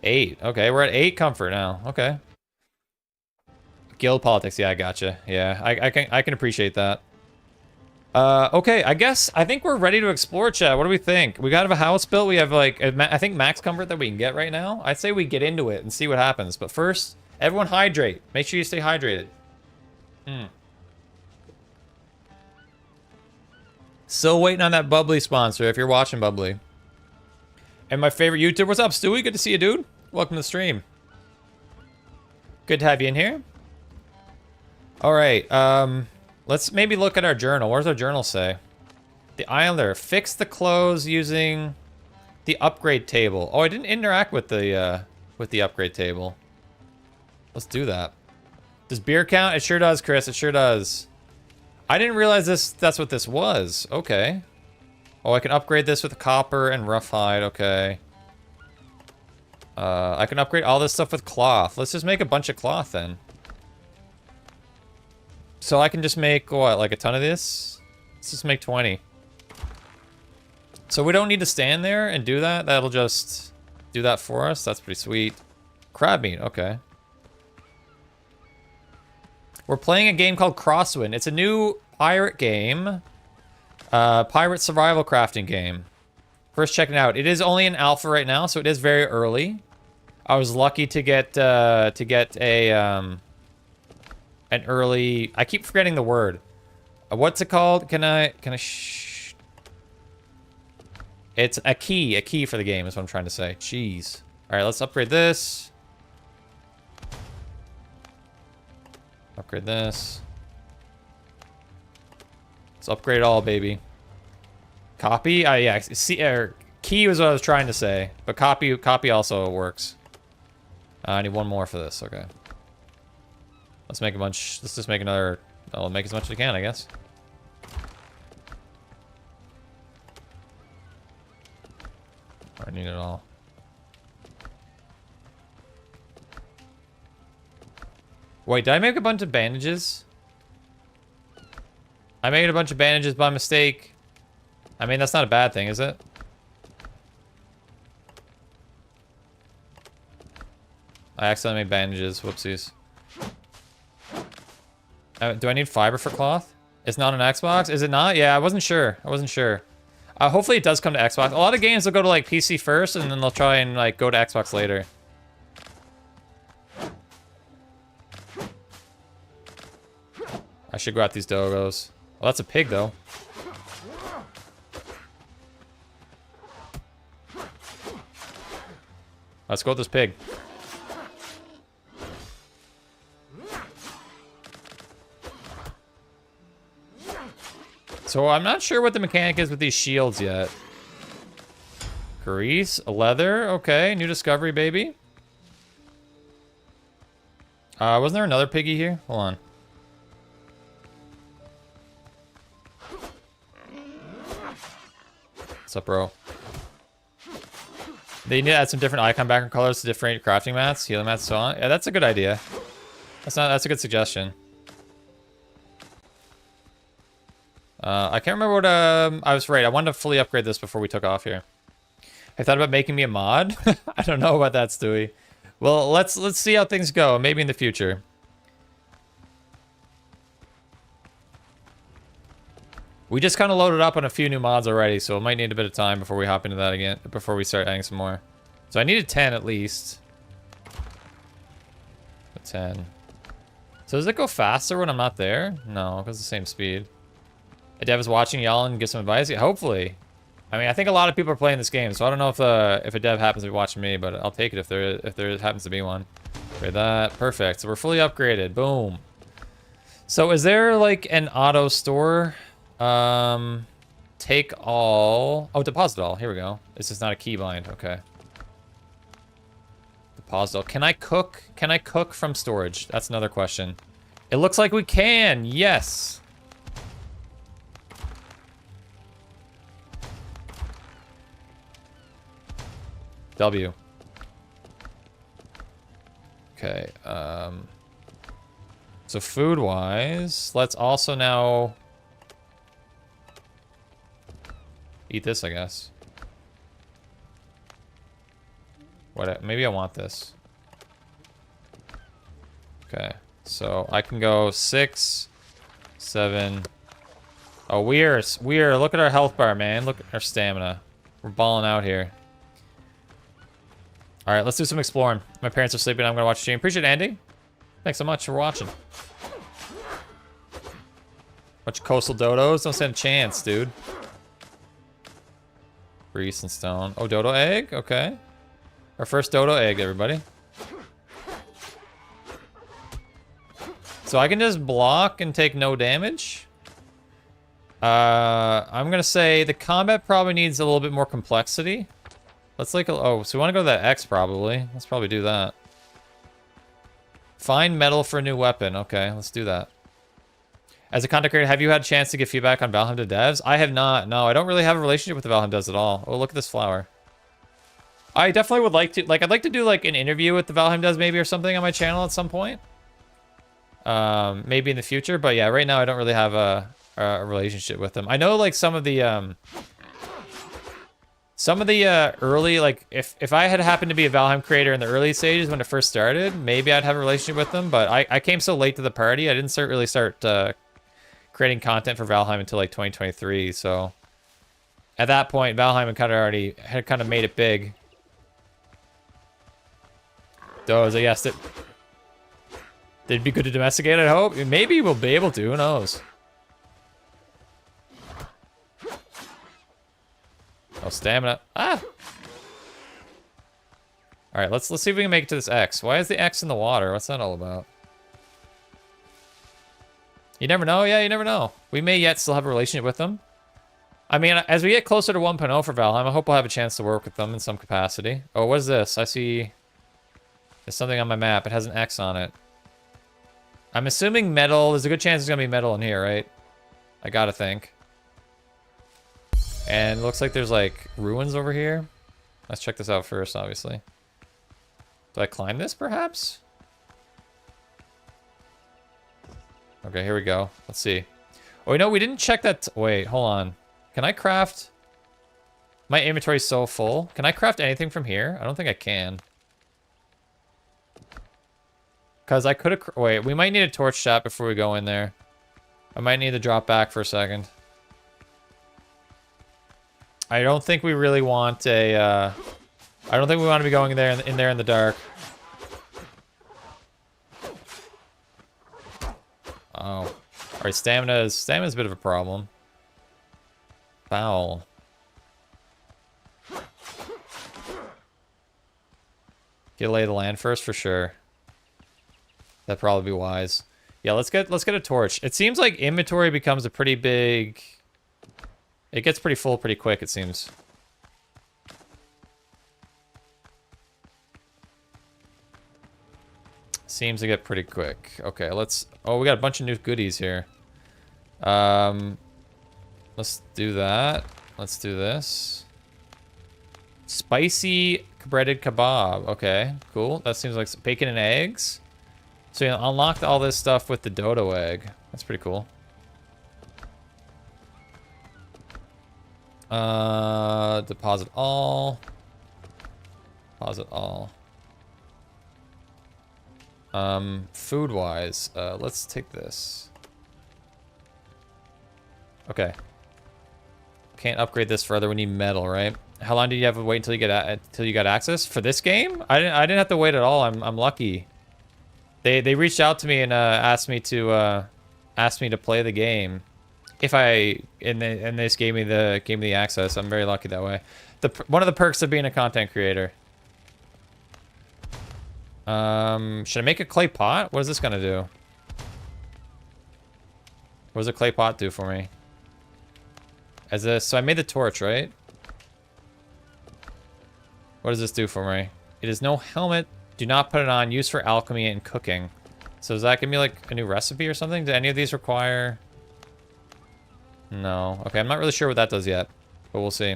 8. Okay, we're at 8 comfort now. Okay. Guild politics. Yeah, I gotcha. Yeah, I can appreciate that. Okay, I think we're ready to explore, chat. What do we think? We got a house built. We have like, I think max comfort that we can get right now. I'd say we get into it and see what happens. But first, everyone hydrate. Make sure you stay hydrated. Still waiting on that Bubbly sponsor if you're watching Bubbly. And my favorite YouTuber. What's up, Stewie? Good to see you, dude. Welcome to the stream. Good to have you in here. All right, let's maybe look at our journal. What does our journal say? The Islander. Fix the clothes using the upgrade table. Oh, I didn't interact with the upgrade table. Let's do that. Does beer count? It sure does, Chris. It sure does. I didn't realize that's what this was. Okay. Oh, I can upgrade this with copper and rough hide. Okay. I can upgrade all this stuff with cloth. Let's just make a bunch of cloth then. So I can just make, what, like a ton of this? Let's just make 20. So we don't need to stand there and do that. That'll just do that for us. That's pretty sweet. Crab meat, okay. We're playing a game called Crosswind. It's a new pirate game. Pirate survival crafting game. First checking it out. It is only in alpha right now, so it is very early. I was lucky to get an early. I keep forgetting the word. What's it called? Can I? It's a key. A key for the game is what I'm trying to say. Jeez. All right, let's upgrade this. Upgrade this. Let's upgrade it all, baby. Copy? Yeah. See, key was what I was trying to say, but copy also works. I need one more for this. Okay. Let's make a bunch. Let's just make another. I'll make as much as we can, I guess. I need it all. Wait, did I make a bunch of bandages? I made a bunch of bandages by mistake. I mean, that's not a bad thing, is it? I accidentally made bandages. Whoopsies. Do I need fiber for cloth? It's not an Xbox? Is it not? Yeah, I wasn't sure. Hopefully it does come to Xbox. A lot of games will go to like PC first and then they'll try and like go to Xbox later. I should go at these doggos. Well, that's a pig though. Let's go with this pig. So I'm not sure what the mechanic is with these shields yet. Grease, leather, okay, new discovery, baby. Wasn't there another piggy here? Hold on. What's up, bro? They need to add some different icon background colors to different crafting mats, healing mats, so on. Yeah, that's a good idea. That's a good suggestion. I can't remember what, I was right. I wanted to fully upgrade this before we took off here. I thought about making me a mod. I don't know about that, Stewie. Well, let's see how things go. Maybe in the future. We just kind of loaded up on a few new mods already, so it might need a bit of time before we hop into that again, before we start adding some more. So I needed 10 at least. 10. So does it go faster when I'm not there? No, it goes the same speed. A dev is watching y'all and give some advice? Yeah, hopefully. I mean, I think a lot of people are playing this game, so I don't know if a dev happens to be watching me, but I'll take it if there happens to be one. Okay, that, perfect. So we're fully upgraded, boom. So is there like an auto store? Take all, oh, deposit all, here we go. This is not a keybind, okay. Deposit all, can I cook from storage? That's another question. It looks like we can, yes. W. Okay, so food-wise, let's also now eat this, I guess. What? Maybe I want this. Okay, so I can go 6, 7. Oh, we are. Look at our health bar, man. Look at our stamina. We're balling out here. All right, let's do some exploring. My parents are sleeping. I'm gonna watch the stream. Appreciate it, Andy. Thanks so much for watching. Bunch of coastal dodos. Don't stand a chance, dude. Grease and stone. Oh, dodo egg. Okay. Our first dodo egg, everybody. So I can just block and take no damage. I'm gonna say the combat probably needs a little bit more complexity. Let's like, oh, so we want to go to that X probably. Let's probably do that. Find metal for a new weapon. Okay, let's do that. As a content creator, have you had a chance to give feedback on Valheim to devs? I have not. No, I don't really have a relationship with the Valheim devs at all. Oh, look at this flower. I definitely would like to, like, I'd like to do like an interview with the Valheim devs maybe or something on my channel at some point. Maybe in the future, but yeah, right now I don't really have a relationship with them. I know like some of the early, like, if I had happened to be a Valheim creator in the early stages when it first started, maybe I'd have a relationship with them, but I came so late to the party, I didn't really start creating content for Valheim until, like, 2023, so... At that point, Valheim had kind of made it big. Those, yes, they'd be good to domesticate, I hope. Maybe we'll be able to, who knows? Oh, stamina. Ah! Alright, let's see if we can make it to this X. Why is the X in the water? What's that all about? You never know. Yeah, you never know. We may yet still have a relationship with them. I mean, as we get closer to 1.0 for Valheim, I hope we'll have a chance to work with them in some capacity. Oh, what is this? I see... There's something on my map. It has an X on it. I'm assuming metal. There's a good chance there's going to be metal in here, right? I gotta think. And it looks like there's like ruins over here. Let's check this out first, obviously. Do I climb this, perhaps? Okay, here we go. Let's see. Oh, you know, we didn't check that. Wait, hold on. Can I craft? My inventory's so full. Can I craft anything from here? I don't think I can. Because I could have... Wait, we might need a torch shot before we go in there. I might need to drop back for a second. I don't think we really want a, I don't think we want to be going there in the dark. Oh. Alright, stamina's a bit of a problem. Foul. Get lay of the land first for sure. That'd probably be wise. Yeah, let's get a torch. It seems like inventory becomes a pretty big... It gets pretty full pretty quick, it seems. Seems to get pretty quick. Okay, let's... Oh, we got a bunch of new goodies here. Let's do that. Let's do this. Spicy breaded kebab. Okay, cool. That seems like some bacon and eggs. So you unlocked all this stuff with the dodo egg. That's pretty cool. Deposit all. Deposit all. Food-wise, let's take this. Okay. Can't upgrade this further. We need metal, right? How long did you have to wait until you got access for this game? I didn't have to wait at all. I'm lucky. They reached out to me and asked me to play the game. And they just gave me the access. I'm very lucky that way. One of the perks of being a content creator. Should I make a clay pot? What is this gonna do? What does a clay pot do for me? So I made the torch, right? What does this do for me? It is no helmet. Do not put it on. Used for alchemy and cooking. So does that give me like a new recipe or something? Do any of these require? No. Okay, I'm not really sure what that does yet, but we'll see.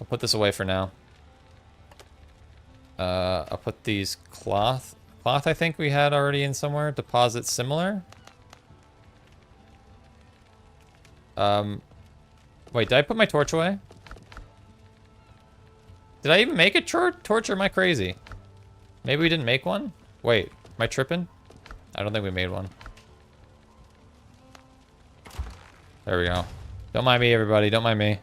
I'll put this away for now. I'll put these cloth I think we had already in somewhere. Deposit similar. Wait, did I put my torch away? Did I even make a torch or am I crazy? Maybe we didn't make one? Wait, am I tripping? I don't think we made one. There we go. Don't mind me, everybody. Don't mind me.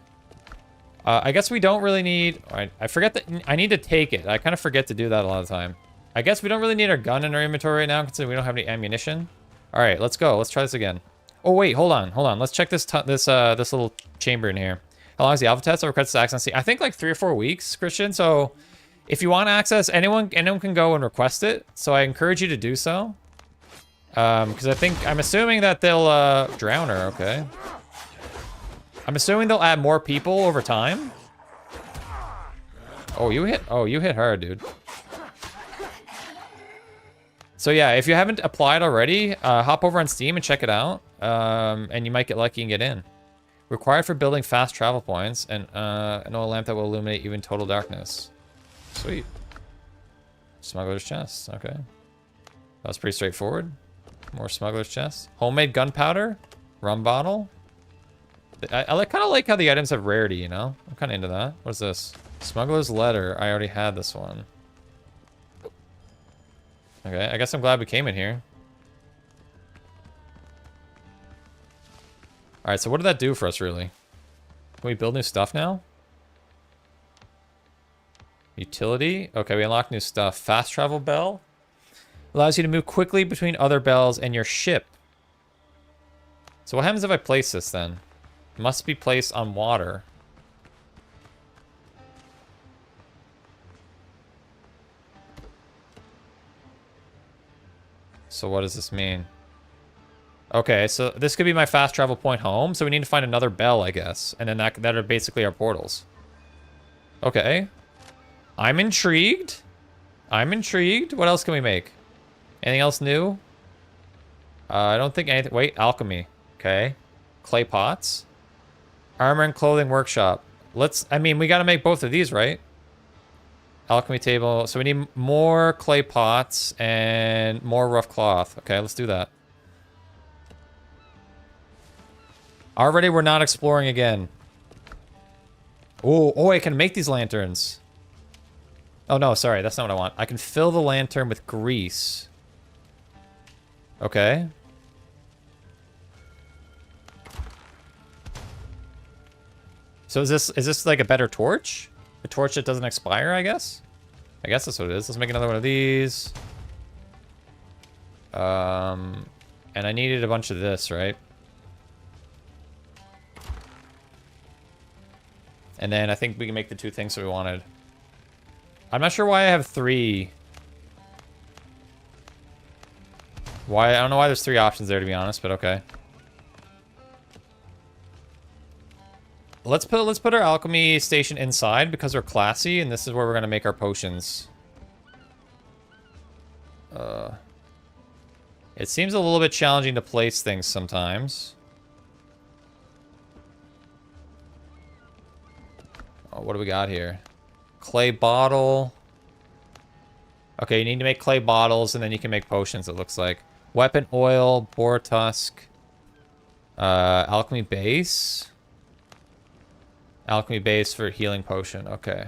I guess we don't really need... I forget that... I need to take it. I kind of forget to do that a lot of the time. I guess we don't really need our gun in our inventory right now, considering we don't have any ammunition. All right, let's go. Let's try this again. Oh, wait. Hold on. Hold on. Let's check this little chamber in here. How long is the alpha test? Or request access? I think like 3 or 4 weeks, Christian. So if you want access, anyone can go and request it. So I encourage you to do so. Because I'm assuming that they'll... drown her. Okay. I'm assuming they'll add more people over time. Oh, you hit hard, dude. So yeah, if you haven't applied already, hop over on Steam and check it out. And you might get lucky and get in. Required for building fast travel points and an oil lamp that will illuminate even total darkness. Sweet. Smuggler's chest. Okay. That was pretty straightforward. More smuggler's chest. Homemade gunpowder. Rum bottle. I kind of like how the items have rarity, you know? I'm kind of into that. What's this? Smuggler's letter. I already had this one. Okay, I guess I'm glad we came in here. Alright, so what did that do for us, really? Can we build new stuff now? Utility. Okay, we unlocked new stuff. Fast travel bell. Allows you to move quickly between other bells and your ship. So what happens if I place this, then? Must be placed on water. So what does this mean? Okay, so this could be my fast travel point home. So we need to find another bell, I guess. And then that are basically our portals. Okay. I'm intrigued. I'm intrigued. What else can we make? Anything else new? I don't think anything. Wait, alchemy. Okay. Clay pots. Armor and clothing workshop. I mean, we got to make both of these, right? Alchemy table. So we need more clay pots and more rough cloth. Okay, let's do that. Already we're not exploring again. Oh, I can make these lanterns. Oh, no, sorry. That's not what I want. I can fill the lantern with grease. Okay. So is this like a better torch? A torch that doesn't expire, I guess? I guess that's what it is. Let's make another one of these. And I needed a bunch of this, right? And then I think we can make the 2 things that we wanted. I'm not sure why I have 3. I don't know why there's 3 options there, to be honest, but okay. Let's put our alchemy station inside because we're classy, and this is where we're gonna make our potions. It seems a little bit challenging to place things sometimes. Oh, what do we got here? Clay bottle. Okay, you need to make clay bottles, and then you can make potions, it looks like. Weapon oil, boar tusk. Alchemy base. Alchemy base for healing potion. Okay.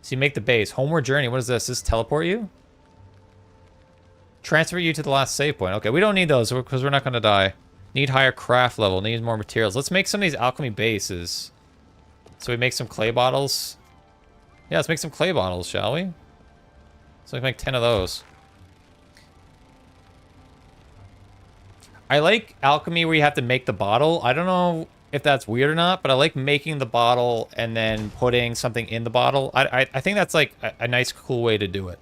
So you make the base. Homeward journey. What is this? Does this teleport you? Transfer you to the last save point. Okay, we don't need those because we're not going to die. Need higher craft level. Need more materials. Let's make some of these alchemy bases. So we make some clay bottles. Yeah, let's make some clay bottles, shall we? So we can make 10 of those. I like alchemy where you have to make the bottle. I don't know if that's weird or not, but I like making the bottle and then putting something in the bottle. I think that's like a nice, cool way to do it.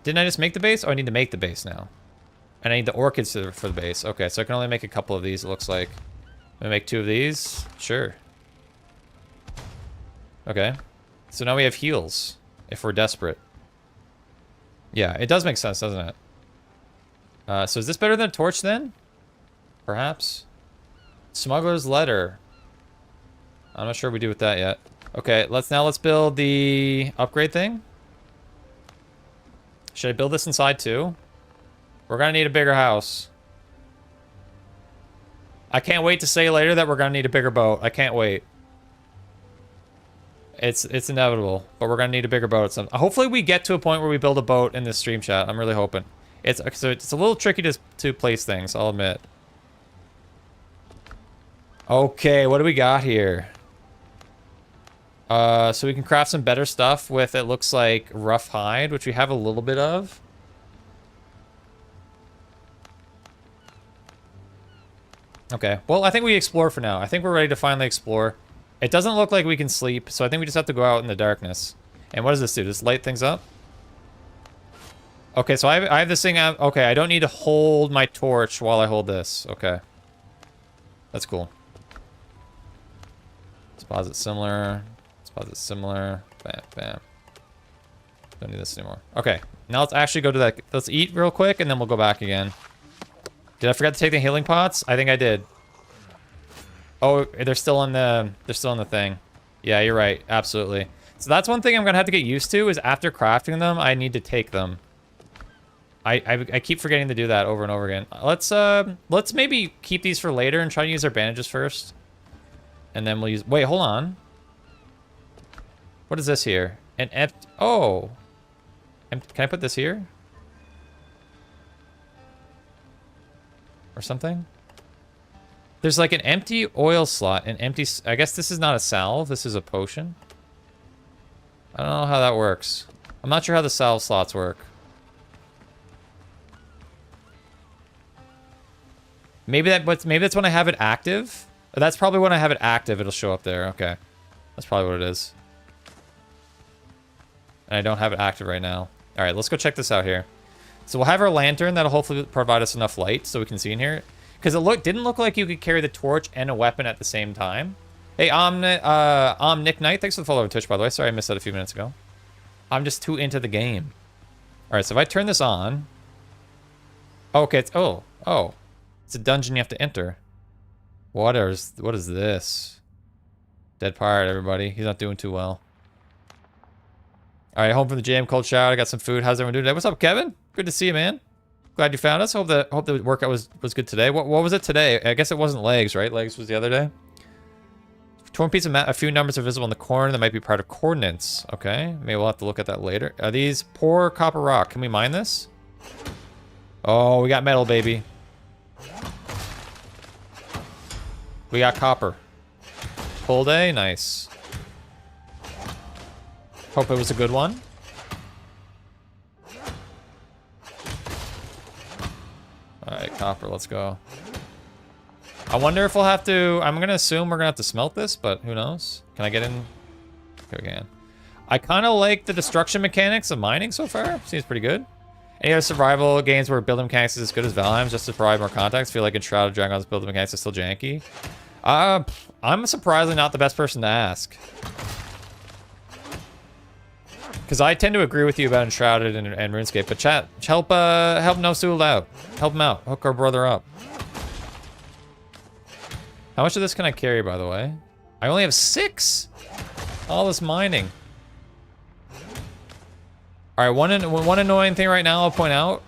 Didn't I just make the base? Oh, I need to make the base now. And I need the orchids for the base. Okay, so I can only make a couple of these, it looks like. Let me make 2 of these. Sure. Okay. So now we have heals, if we're desperate. Yeah, it does make sense, doesn't it? So is this better than a torch then? Perhaps? Smuggler's letter. I'm not sure what we do with that yet. Okay, let's build the upgrade thing. Should I build this inside too? We're gonna need a bigger house. I can't wait to say later that we're gonna need a bigger boat. I can't wait. It's inevitable, but we're gonna need a bigger boat at some. Hopefully we get to a point where we build a boat in this stream chat. I'm really hoping. It's a little tricky to place things, I'll admit. Okay, what do we got here? So we can craft some better stuff with, it looks like, rough hide, which we have a little bit of. Okay, well, I think we explore for now. I think we're ready to finally explore. It doesn't look like we can sleep, so I think we just have to go out in the darkness. And what does this do? Does this light things up? Okay, so I have this thing out. Okay, I don't need to hold my torch while I hold this. Okay. That's cool. Deposit similar. Deposit similar. Bam, bam. Don't need this anymore. Okay, now let's actually go to that. Let's eat real quick, and then we'll go back again. Did I forget to take the healing pots? I think I did. Oh, they're still in the thing. Yeah, you're right. Absolutely. So that's one thing I'm gonna have to get used to is after crafting them, I need to take them. I keep forgetting to do that over and over again. Let's maybe keep these for later and try to use our bandages first. And then we'll use, wait, hold on. What is this here? An empty, oh. Can I put this here? Or something? There's like an empty oil slot, an empty... I guess this is not a salve. This is a potion. I don't know how that works. I'm not sure how the salve slots work. Maybe that's when I have it active. That's probably when I have it active. It'll show up there. Okay, that's probably what it is. And I don't have it active right now. All right, let's go check this out here. So we'll have our lantern that'll hopefully provide us enough light so we can see in here. Because it didn't look like you could carry the torch and a weapon at the same time. Hey, Nick Knight, thanks for the follow on Twitch, by the way. Sorry I missed that a few minutes ago. I'm just too into the game. All right, so if I turn this on. Okay, it's, oh. It's a dungeon you have to enter. What is this? Dead pirate, everybody. He's not doing too well. All right, home from the jam, cold shower. I got some food. How's everyone doing today? What's up, Kevin? Good to see you, man. Glad you found us. Hope the workout was good today. What was it today? I guess it wasn't legs, right? Legs was the other day. Torn piece of map. A few numbers are visible in the corner that might be part of coordinates. Okay, maybe we'll have to look at that later. Are these poor copper rock? Can we mine this? Oh, we got metal, baby. We got copper. Full day, nice. Hope it was a good one. Alright, copper, let's go. I wonder if we'll have to... I'm gonna assume we're gonna have to smelt this, but who knows? Can I get in? Okay, we can. I kind of like the destruction mechanics of mining so far. Seems pretty good. Any other survival games where building mechanics is as good as Valheim, just to provide more context? Feel like in Shroud of Dragon's building mechanics are still janky. I'm surprisingly not the best person to ask. Because I tend to agree with you about Enshrouded and RuneScape, but chat, help Nosul out. Help him out. Hook our brother up. How much of this can I carry, by the way? I only have 6? All this mining. Alright, one annoying thing right now I'll point out.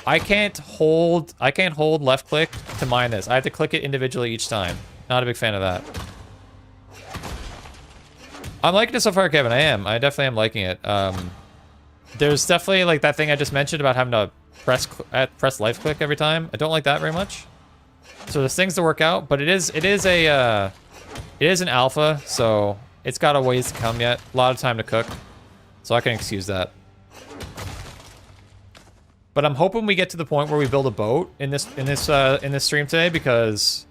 I can't hold left click to mine this. I have to click it individually each time. Not a big fan of that. I'm liking it so far, Kevin. I definitely am liking it. There's definitely like that thing I just mentioned about having to press life click every time. I don't like that very much. So there's things to work out, but it is an alpha, so it's got a ways to come yet. A lot of time to cook, so I can excuse that. But I'm hoping we get to the point where we build a boat in this stream today, because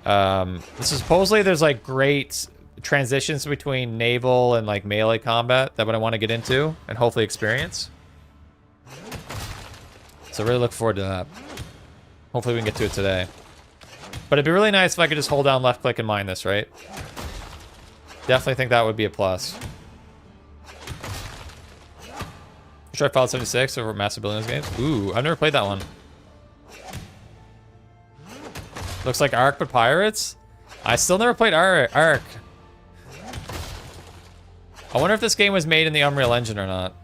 this is supposedly there's like great transitions between naval and like melee combat that I want to get into and hopefully experience. So really look forward to that. Hopefully we can get to it today. But it'd be really nice if I could just hold down left click and mine this, right? Definitely think that would be a plus. Try Fallout 76 over Massive Billions games. Ooh, I've never played that one. Looks like Ark but pirates. I still never played Ark. I wonder if this game was made in the Unreal Engine or not.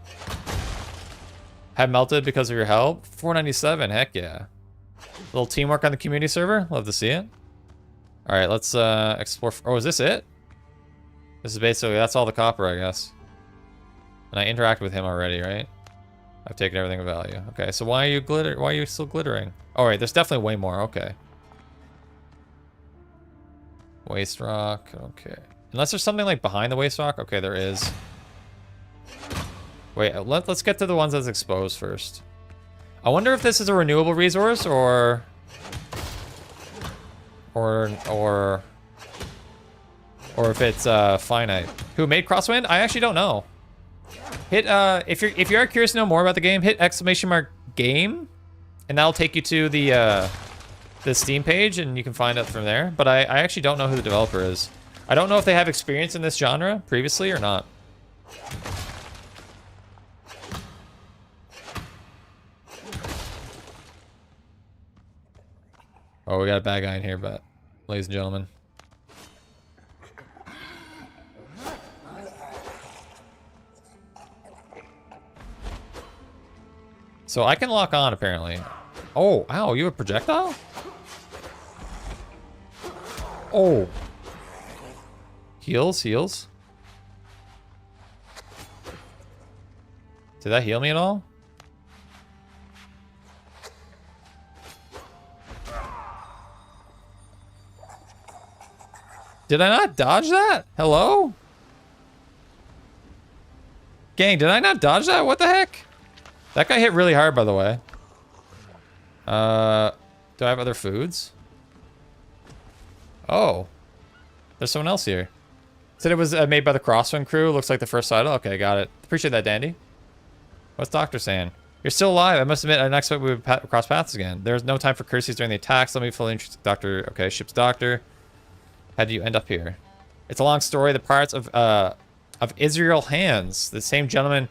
Have melted because of your help? 497, heck yeah. A little teamwork on the community server. Love to see it. All right, let's explore. Oh, is this it? This is basically, that's all the copper, I guess. And I interacted with him already, right? I've taken everything of value. Okay, so why are you still glittering? Oh, right, there's definitely way more. Okay. Waste rock. Okay. Unless there's something like behind the waste rock. Okay, there is. Wait, let's get to the ones that's exposed first. I wonder if this is a renewable resource or if it's finite. Who made Crosswind? I actually don't know. Hit if you are curious to know more about the game, hit !game, and that'll take you to the Steam page, and you can find it from there. But I actually don't know who the developer is. I don't know if they have experience in this genre previously or not. Oh, we got a bad guy in here, but ladies and gentlemen. So I can lock on, apparently. Oh, ow, you have a projectile? Oh. Heals. Did that heal me at all? Did I not dodge that? Hello? Gang, did I not dodge that? What the heck? That guy hit really hard, by the way. Do I have other foods? Oh. There's someone else here. Said it was made by the Crosswind crew. Looks like the first title. Okay, got it. Appreciate that, Dandy. What's Doctor saying? You're still alive. I must admit, I didn't expect we would cross paths again. There's no time for courtesies during the attacks. Let me fully introduce Doctor. Okay, ship's doctor. How do you end up here? It's a long story. The pirates of Israel Hands, the same gentleman.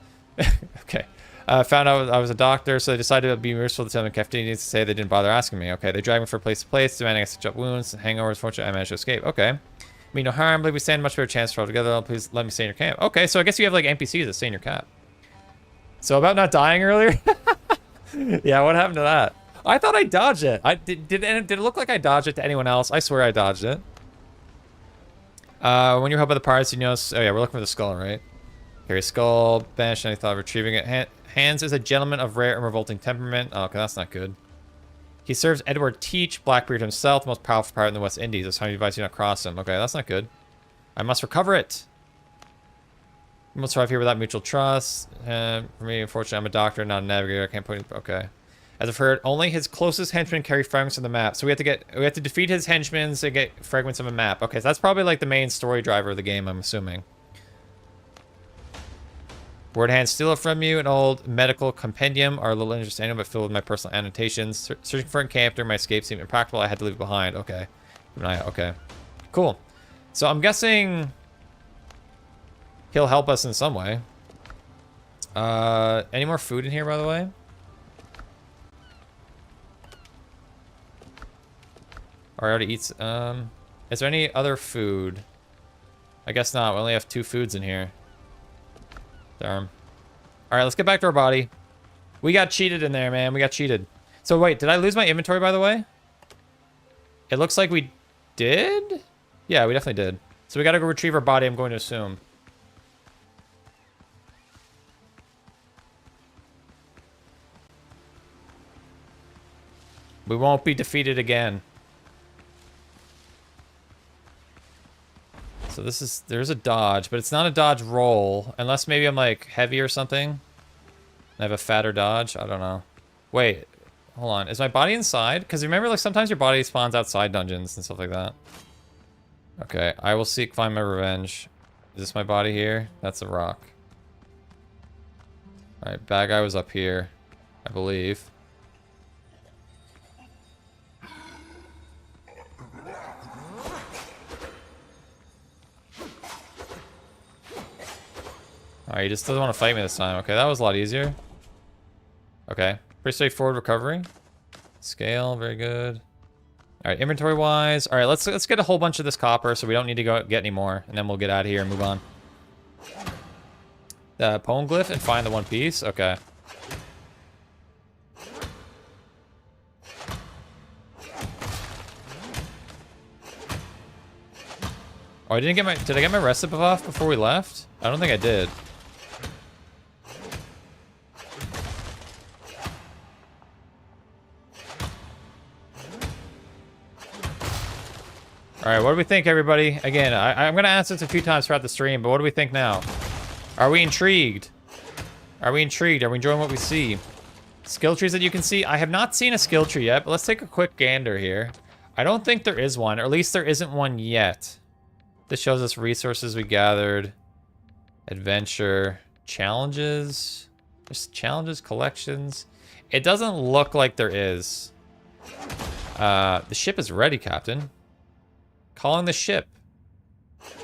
Okay. Found out I was a doctor, so they decided to be merciful to tell me Captain needs to say they didn't bother asking me. Okay, they dragged me from place to place, demanding I stitch up wounds, hangovers. Fortunately, I managed to escape. Okay. Mean no harm, believe we stand much better chance for all together. Please let me stay in your camp. Okay, so I guess you have like NPCs that stay in your camp. So about not dying earlier? Yeah, what happened to that? I thought I dodged it. Did it look like I dodged it to anyone else? I swear I dodged it. When you're helped by the pirates, you know. Oh yeah, we're looking for the skull, right? Carry skull, banish any thought of retrieving it. Hands is a gentleman of rare and revolting temperament. Oh, okay, that's not good. He serves Edward Teach, Blackbeard himself, the most powerful pirate in the West Indies. That's how he advised you not cross him. Okay, that's not good. I must recover it. We must survive here without mutual trust. For me, unfortunately, I'm a doctor, not a navigator. I can't put. Okay. As I've heard, only his closest henchmen carry fragments of the map. So we have to defeat his henchmen to get fragments of a map. Okay, so that's probably like the main story driver of the game, I'm assuming. Word hand steal it from you, an old medical compendium, are a little interesting, but filled with my personal annotations. Searching for a camp during my escape seemed impractical. I had to leave it behind. Okay. Keep an eye out. Okay. Cool. So I'm guessing he'll help us in some way. Any more food in here, by the way? Or I already eat. Is there any other food? I guess not. We only have 2 foods in here. Darn. Alright, let's get back to our body. We got cheated in there, man. We got cheated. So wait, did I lose my inventory, by the way? It looks like we did? Yeah, we definitely did. So we gotta go retrieve our body, I'm going to assume. We won't be defeated again. So this is, there's a dodge, but it's not a dodge roll. Unless maybe I'm like heavy or something. I have a fatter dodge. I don't know. Wait, hold on. Is my body inside? Because remember, like sometimes your body spawns outside dungeons and stuff like that. Okay, I will find my revenge. Is this my body here? That's a rock. Alright, bad guy was up here, I believe. Alright, he just doesn't want to fight me this time. Okay, that was a lot easier. Okay, pretty straightforward recovery. Scale, very good. All right, inventory-wise. All right, let's get a whole bunch of this copper so we don't need to go get any more, and then we'll get out of here and move on. The poem glyph and find the one piece. Okay. Oh, I didn't get my. Did I get my recipe off before we left? I don't think I did. All right, what do we think, everybody? Again, I'm going to ask this a few times throughout the stream, but what do we think now? Are we intrigued? Are we intrigued? Are we enjoying what we see? Skill trees that you can see? I have not seen a skill tree yet, but let's take a quick gander here. I don't think there is one, or at least there isn't one yet. This shows us resources we gathered. Adventure. Challenges. There's challenges, collections. It doesn't look like there is. The ship is ready, Captain. Calling the ship.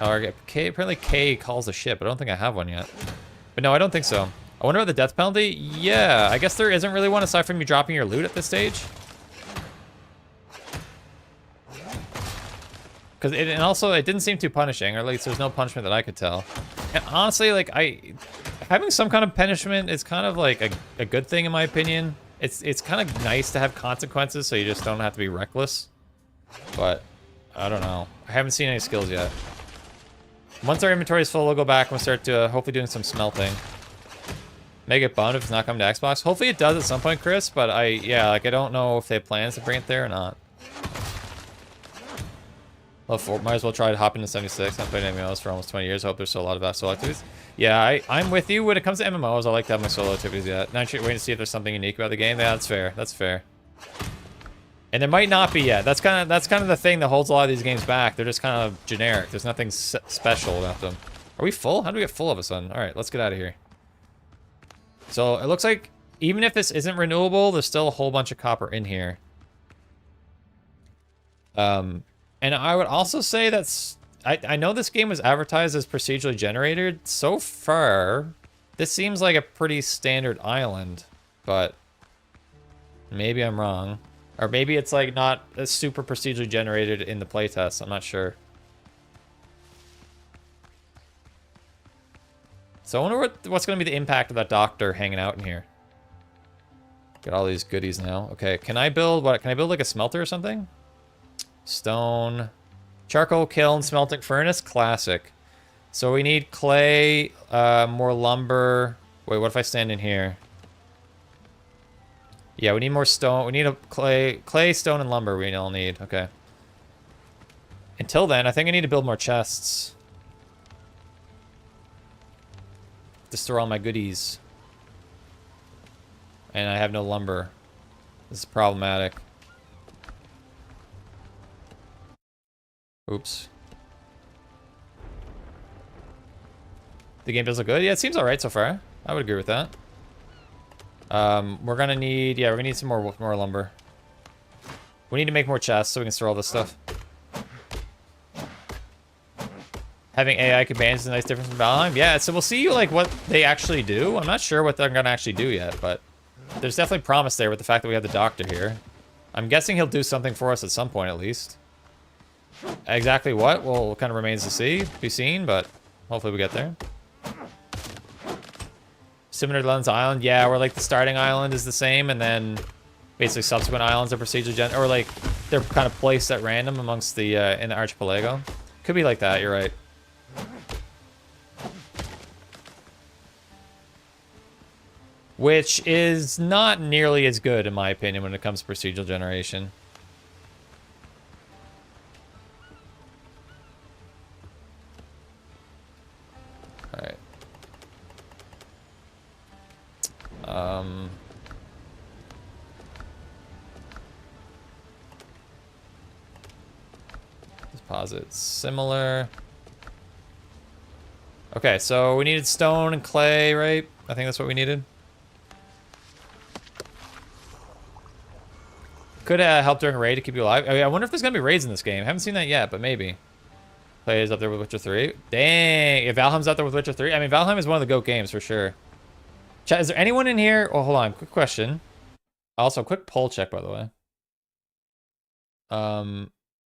Oh, K, apparently K calls the ship. I don't think I have one yet. But no, I don't think so. I wonder about the death penalty. Yeah, I guess there isn't really one aside from you dropping your loot at this stage. Because and also it didn't seem too punishing, or at least there's no punishment that I could tell. And honestly, like having some kind of punishment is kind of like a good thing in my opinion. It's kind of nice to have consequences so you just don't have to be reckless. But I don't know. I haven't seen any skills yet. Once our inventory is full, we'll go back and we'll start to hopefully doing some smelting. May get bummed if it's not coming to Xbox. Hopefully it does at some point, Chris, but yeah, like I don't know if they have plans to bring it there or not. Well, might as well try to hop into 76. I've played MMOs for almost 20 years. I hope there's still a lot of solo activities. Yeah, I'm with you when it comes to MMOs. I like to have my solo activities yet. Now I'm waiting to see if there's something unique about the game. Yeah, that's fair. That's fair. And there might not be yet. That's kind of the thing that holds a lot of these games back. They're just kind of generic. There's nothing special about them. Are we full? How do we get full all of a sudden? All right, let's get out of here. So it looks like even if this isn't renewable, there's still a whole bunch of copper in here. And I would also say that's... I know this game was advertised as procedurally generated. So far, this seems like a pretty standard island, but maybe I'm wrong. Or maybe it's like not as super procedurally generated in the playtest. I'm not sure. So I wonder what's going to be the impact of that doctor hanging out in here. Got all these goodies now. Okay, can I build what? Can I build like a smelter or something? Stone, charcoal, kiln, smelting furnace, classic. So we need clay, more lumber. Wait, what if I stand in here? Yeah, we need more stone. We need a clay, stone, and lumber we all need. Okay. Until then, I think I need to build more chests. To store all my goodies. And I have no lumber. This is problematic. Oops. The game does look good. Yeah, it seems alright so far. I would agree with that. We're gonna need, yeah, we're gonna need some more lumber. We need to make more chests so we can store all this stuff. Having AI companions is a nice difference from Valheim. Yeah, so we'll see like what they actually do. I'm not sure what they're gonna actually do yet, but there's definitely promise there with the fact that we have the doctor here. I'm guessing he'll do something for us at some point at least. Exactly what? Well, kind of remains to be seen, but hopefully we get there. Similar to Lens Island, yeah, where like the starting island is the same, and then basically subsequent islands are procedurally or like they're kind of placed at random amongst the in the archipelago. Could be like that. You're right. which is not nearly as good, in my opinion, when it comes to procedural generation. All right. Deposit similar. Okay, so we needed stone and clay, right? I think that's what we needed. Could help during a raid to keep you alive. I mean, I wonder if there's gonna be raids in this game. I haven't seen that yet, but maybe. Clay is up there with Witcher 3. Dang, if Valheim's up there with Witcher 3. I mean, Valheim is one of the GOAT games for sure. Chat, is there anyone in here? Oh, hold on. Quick question. Also, quick poll check, by the way.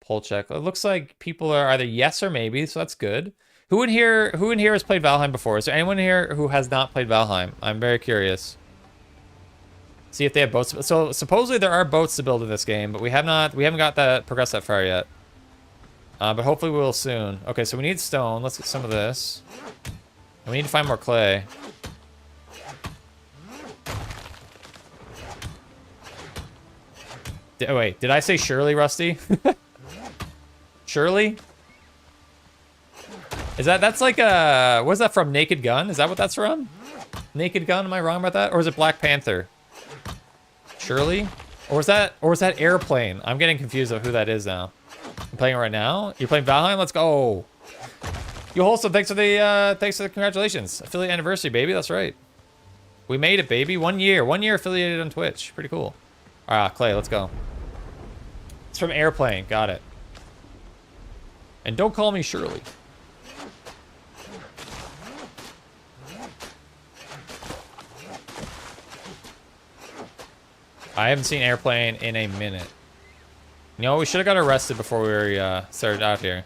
Poll check. It looks like people are either yes or maybe, so that's good. Who in here has played Valheim before? Is there anyone here who has not played Valheim? I'm very curious. See if they have boats. So supposedly there are boats to build in this game, but we haven't got that progressed that far yet. But hopefully we will soon. Okay, so we need stone. Let's get some of this. And we need to find more clay. Oh, wait, did I say Shirley, Rusty? Shirley? That's like a, what's that from, Naked Gun? Is that what that's from? Naked Gun, am I wrong about that? Or is it Black Panther? Shirley? Or was that Airplane? I'm getting confused of who that is now. I'm playing it right now? You're playing Valheim? Let's go. You Wholesome, thanks for the congratulations. Affiliate anniversary, baby, that's right. We made it, baby. 1 year. 1 year affiliated on Twitch. Pretty cool. Alright, Clay, let's go. It's from Airplane, got it. And don't call me Shirley. I haven't seen Airplane in a minute. You know, we should have got arrested before we started out here.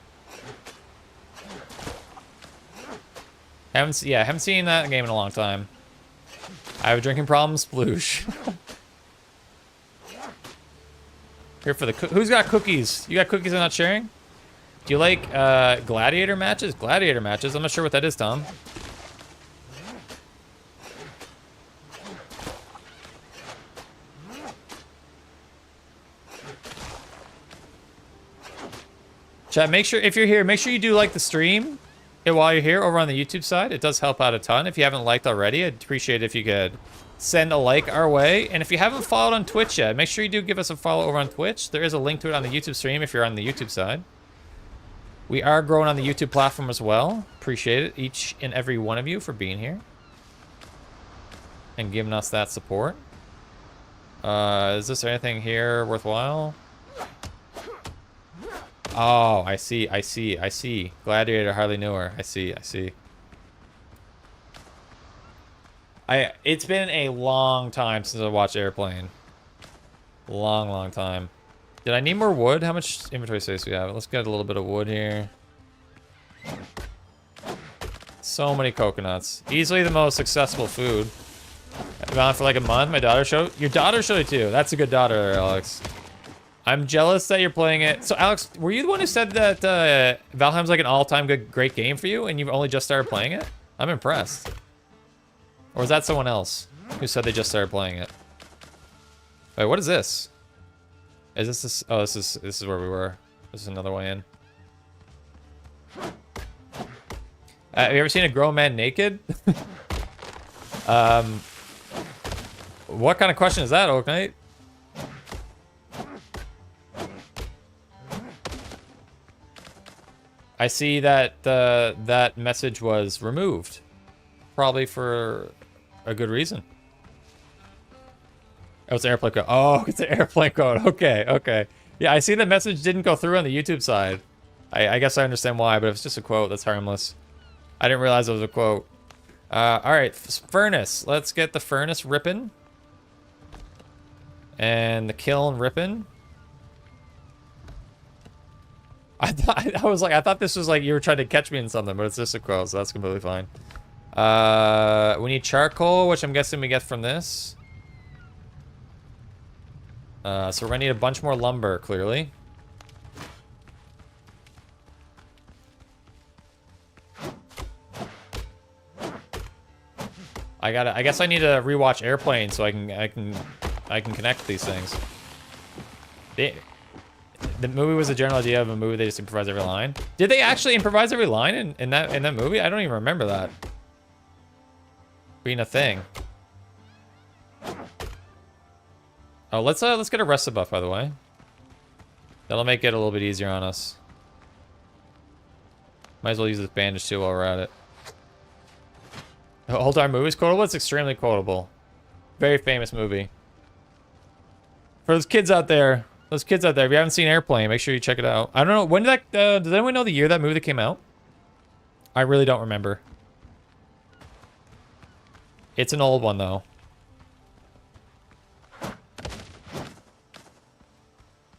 Haven't seen that game in a long time. I have a drinking problem, sploosh. Here for the who's got cookies? You got cookies and not sharing? Do you like gladiator matches? Gladiator matches? I'm not sure what that is, Tom. Chat, make sure, if you're here, make sure you do like the stream while you're here over on the YouTube side. It does help out a ton. If you haven't liked already, I'd appreciate it if you could send a like our way. And if you haven't followed on Twitch yet, make sure you do give us a follow over on Twitch. There is a link to it on the YouTube stream if you're on the YouTube side. We are growing on the YouTube platform as well. Appreciate it, each and every one of you, for being here and giving us that support. Is this anything here worthwhile? Oh, I see. Gladiator, hardly knew her. I see. It's been a long time since I watched Airplane. Long time. Did I need more wood? How much inventory space do we have? Let's get a little bit of wood here. So many coconuts. Easily the most accessible food. I've been on for like a month. My daughter showed... Your daughter showed it too. That's a good daughter, Alex. I'm jealous that you're playing it. So, Alex, were you the one who said that Valheim's like an all-time great game for you, and you've only just started playing it? I'm impressed. Or was that someone else who said they just started playing it? Wait, what is this? Is this? Oh, this is where we were. This is another way in. Have you ever seen a grown man naked? What kind of question is that, Oak Knight? I see that that message was removed, probably for a good reason. Oh, it's an airplane code. Oh, it's an airplane code. Okay. Yeah, I see the message didn't go through on the YouTube side. I guess I understand why, but if it's just a quote, that's harmless. I didn't realize it was a quote. All right, furnace. Let's get the furnace ripping. And the kiln ripping. I thought this was like you were trying to catch me in something, but it's just a quote, so that's completely fine. We need charcoal, which I'm guessing we get from this. So we're gonna need a bunch more lumber, clearly. I guess I need to rewatch Airplane so I can connect these things. The movie was a general idea of a movie. They just improvise every line. Did they actually improvise every line in that movie? I don't even remember that being a thing. Oh, let's get a rest buff, by the way. That'll make it a little bit easier on us. Might as well use this bandage too while we're at it. The Old Time movie's quotable? It's extremely quotable. Very famous movie. For those kids out there, if you haven't seen Airplane, make sure you check it out. I don't know, when did that, does anyone know the year that movie came out? I really don't remember. It's an old one, though.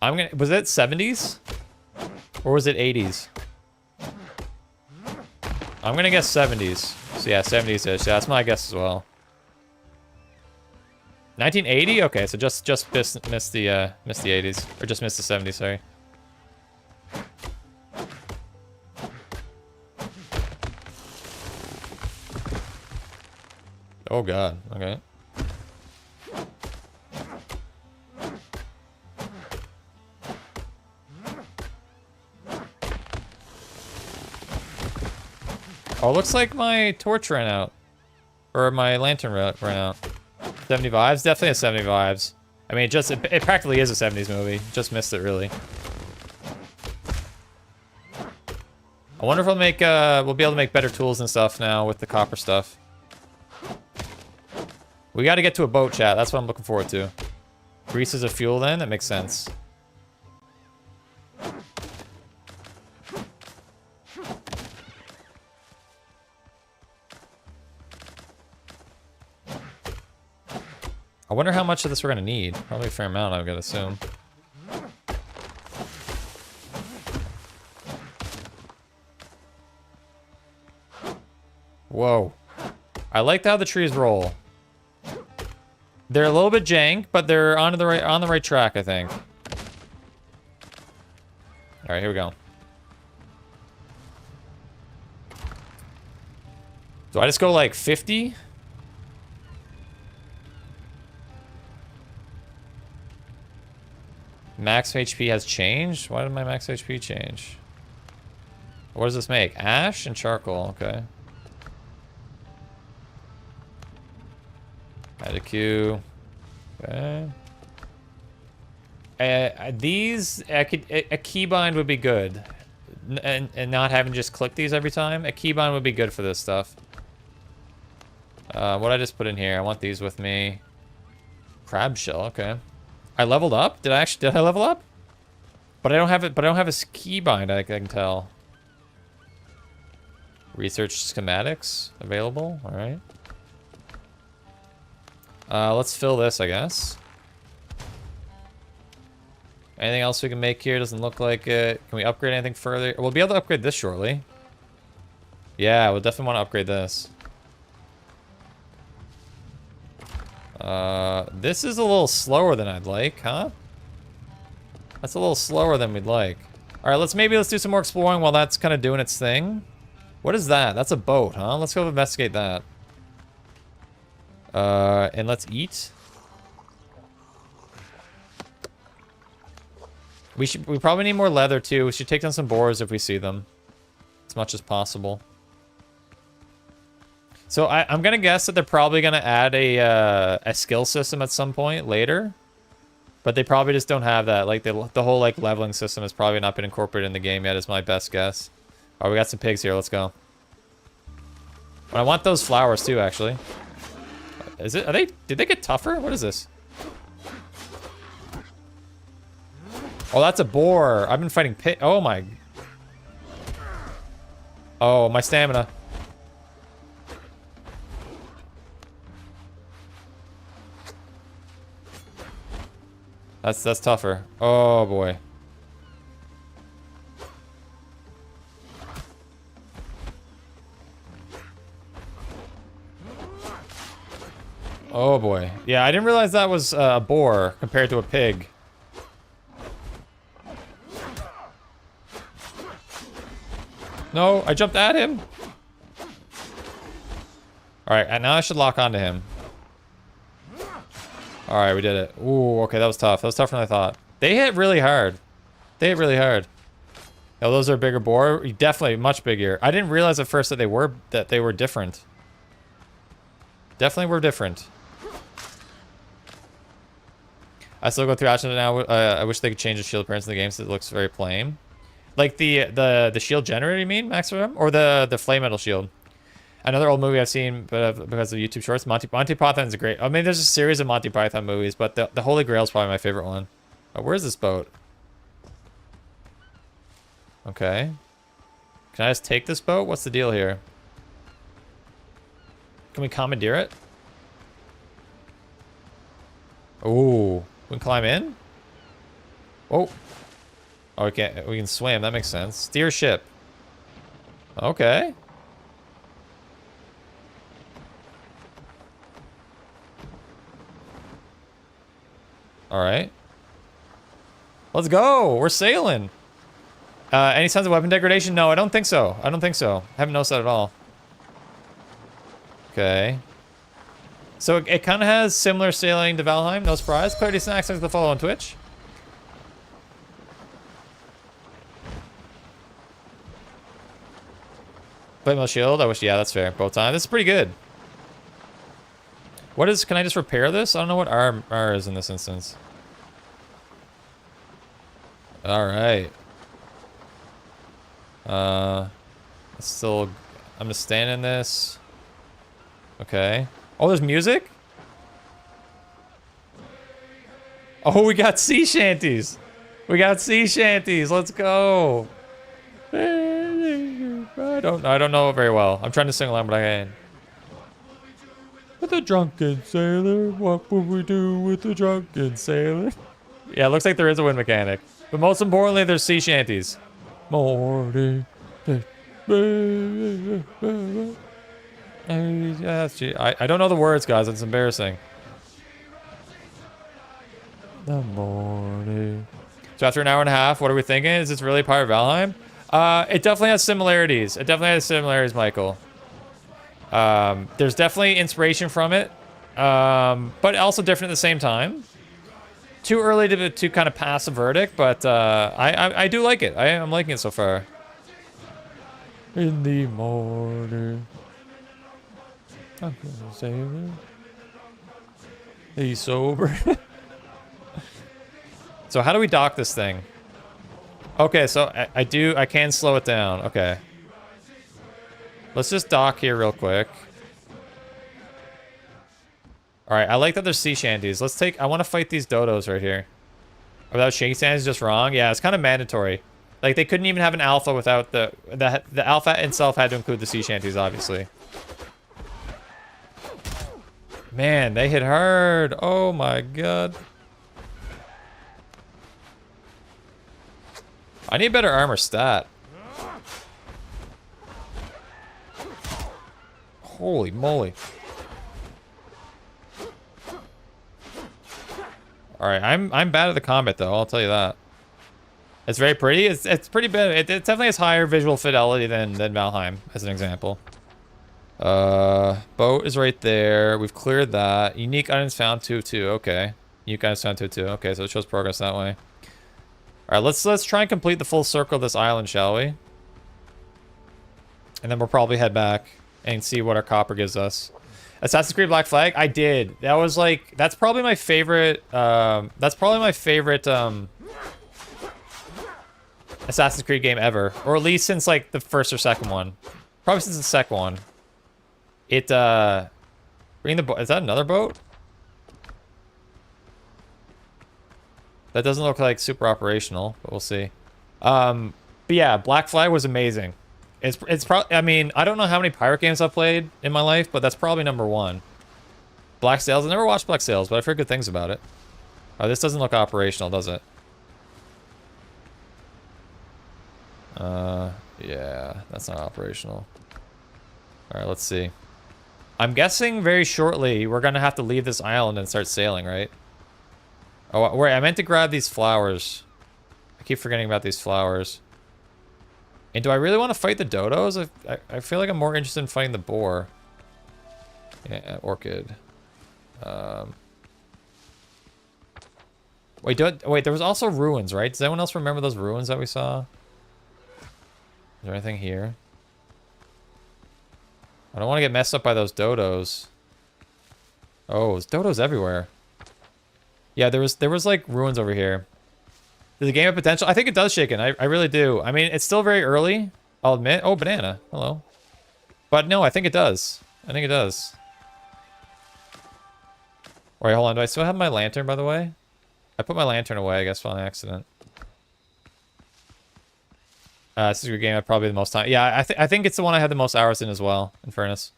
Was it 70s? Or was it 80s? I'm gonna guess 70s. So yeah, 70s-ish. Yeah, that's my guess as well. 1980? Okay, so just missed the 80s. Or just missed the 70s, sorry. Oh god, okay. Oh, looks like my torch ran out. Or my lantern ran out. 70 vibes? Definitely a 70 vibes. I mean, it practically is a 70s movie. Just missed it, really. I wonder if we'll be able to make better tools and stuff now with the copper stuff. We got to get to a boat, chat. That's what I'm looking forward to. Grease is a fuel then? That makes sense. I wonder how much of this we're gonna need. Probably a fair amount, I'm gonna assume. Whoa. I like how the trees roll. They're a little bit jank, but they're on the right track, I think. Alright, here we go. Do I just go like 50? Max HP has changed? Why did my max HP change? What does this make? Ash and charcoal, okay. Add a queue. Okay. A keybind would be good. And not having to just click these every time. A keybind would be good for this stuff. What I just put in here? I want these with me. Crab shell, okay. I leveled up? Did I level up? But I don't have it, but I don't have a keybind, I can tell. Research schematics available, alright. Let's fill this, I guess. Anything else we can make here? Doesn't look like it. Can we upgrade anything further? We'll be able to upgrade this shortly. Yeah, we'll definitely want to upgrade this. This is a little slower than I'd like, huh? That's a little slower than we'd like. Alright, let's do some more exploring while that's kind of doing its thing. What is that? That's a boat, huh? Let's go investigate that. And let's eat. We probably need more leather too. We should take down some boars if we see them. As much as possible. So I'm gonna guess that they're probably gonna add a skill system at some point later, but they probably just don't have that. Like the whole like leveling system has probably not been incorporated in the game yet. Is my best guess. Oh, we got some pigs here. Let's go. But I want those flowers too, actually. Did they get tougher? What is this? Oh, that's a boar. I've been fighting pig. Oh my. Oh, my stamina. That's tougher. Oh boy. Oh boy. Yeah, I didn't realize that was a boar compared to a pig. No, I jumped at him. Alright, and now I should lock onto him. Alright, we did it. Ooh, okay, that was tough. That was tougher than I thought. They hit really hard. They hit really hard. Oh, those are bigger boar. Definitely much bigger. I didn't realize at first that they were different. Definitely were different. I still go through options now. I wish they could change the shield appearance in the game so it looks very plain. Like the shield generator, you mean, Max or the flame metal shield? Another old movie I've seen, but because of YouTube Shorts, Monty Python's a great. I mean, there's a series of Monty Python movies, but the Holy Grail is probably my favorite one. Where's this boat? Okay. Can I just take this boat? What's the deal here? Can we commandeer it? Ooh, we can climb in? Oh. Oh, we can swim. That makes sense. Steer ship. Okay. All right. Let's go. We're sailing. Any signs of weapon degradation? No, I don't think so. I don't think so. I haven't noticed that at all. Okay. So it kind of has similar sailing to Valheim. No surprise. Clarity Snacks, thanks for the follow on Twitch. Flame metal shield. I wish. Yeah, that's fair. Both times. This is pretty good. What is? Can I just repair this? I don't know what R is in this instance. All right. Still, I'm just staying in this. Okay. Oh, there's music? Oh, we got sea shanties. We got sea shanties. Let's go. I don't know it very well. I'm trying to sing along, but I can't. With a drunken sailor, what would we do with a drunken sailor? Yeah, it looks like there is a wind mechanic. But most importantly, there's sea shanties. Morty. I don't know the words, guys. It's embarrassing. The morning. So after an hour and a half, what are we thinking? Is this really part of Valheim? It definitely has similarities. It definitely has similarities, Michael. There's definitely inspiration from it, but also different at the same time. Too early to kind of pass a verdict, but I do like it. I'm liking it so far. In the morning, I'm gonna sailor. He's sober. So how do we dock this thing? Okay, so I can slow it down. Okay. Let's just dock here real quick. All right, I like that there's sea shanties. Let's take, I want to fight these dodos right here. Without shaking sands is just wrong. Yeah, it's kind of mandatory. Like they couldn't even have an alpha without the alpha itself had to include the sea shanties, obviously. Man, they hit hard. Oh my god. I need better armor stat. Holy moly. Alright, I'm bad at the combat though, I'll tell you that. It's very pretty. It's pretty bad. It definitely has higher visual fidelity than Valheim, as an example. Boat is right there. We've cleared that. Unique items found 2-2. Okay. Unique items found 2-2. Okay, so it shows progress that way. All right, let's try and complete the full circle of this island, shall we? And then we'll probably head back and see what our copper gives us. Assassin's Creed Black Flag? I did. That was like, that's probably my favorite, Assassin's Creed game ever. Or at least since like the first or second one. Probably since the second one. It, bring the boat. Is that another boat? That doesn't look like super operational, but we'll see. But yeah, Black Flag was amazing. It's probably, I mean, I don't know how many pirate games I've played in my life, but that's probably #1. Black Sails, I never watched Black Sails, but I've heard good things about it. Oh, this doesn't look operational, does it? Yeah, that's not operational. All right, let's see. I'm guessing very shortly we're gonna have to leave this island and start sailing, right? Oh, wait, I meant to grab these flowers. I keep forgetting about these flowers. And do I really want to fight the dodos? I feel like I'm more interested in fighting the boar. Yeah, orchid. Wait, there was also ruins, right? Does anyone else remember those ruins that we saw? Is there anything here? I don't want to get messed up by those dodos. Oh, there's dodos everywhere. Yeah, there was like ruins over here. Does the game have potential? I think it does, Shaken. I really do. I mean, it's still very early, I'll admit. Oh, banana. Hello. But no, I think it does. I think it does. Wait, hold on. Do I still have my lantern, by the way? I put my lantern away, I guess, on accident. This is a game I've probably the most time. Yeah, I think it's the one I had the most hours in as well, in fairness.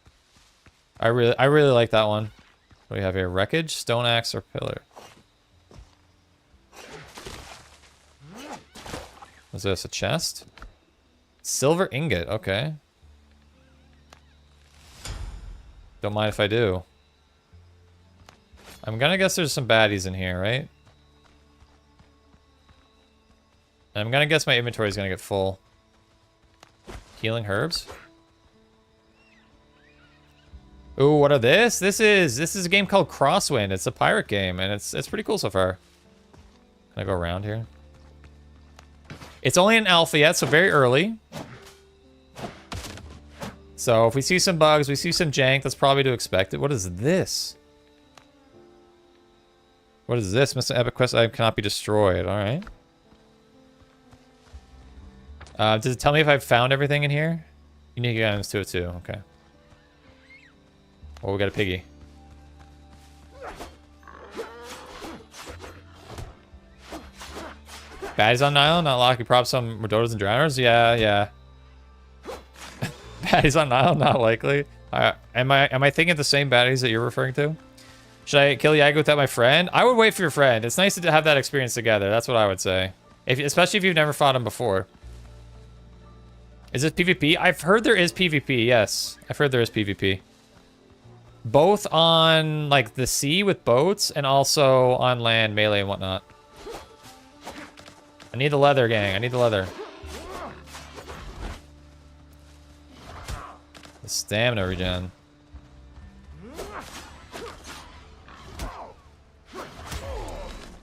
I really like that one. What do we have here? Wreckage, stone axe, or pillar? What's this? A chest? Silver ingot, okay. Don't mind if I do. I'm gonna guess there's some baddies in here, right? I'm gonna guess my inventory is gonna get full. Healing herbs. Ooh, what are this? This is a game called Crosswind. It's a pirate game, and it's pretty cool so far. Can I go around here? It's only an alpha yet, so very early. So if we see some bugs, we see some jank, that's probably to expect it. What is this? What is this? Mr. Epic Quest item cannot be destroyed. Alright. Does it tell me if I've found everything in here? Unique items to it too. Okay. Oh, we got a piggy. Baddies on Nile, not lucky. Props on Mordotas and Drowners. Yeah. Baddies on Nile, not likely. Am I thinking of the same baddies that you're referring to? Should I kill Yago without my friend? I would wait for your friend. It's nice to have that experience together. That's what I would say. Especially if you've never fought him before. Is it PvP? I've heard there is PvP, yes. I've heard there is PvP. Both on, like, the sea with boats and also on land, melee and whatnot. I need the leather, gang. I need the leather. The stamina regen.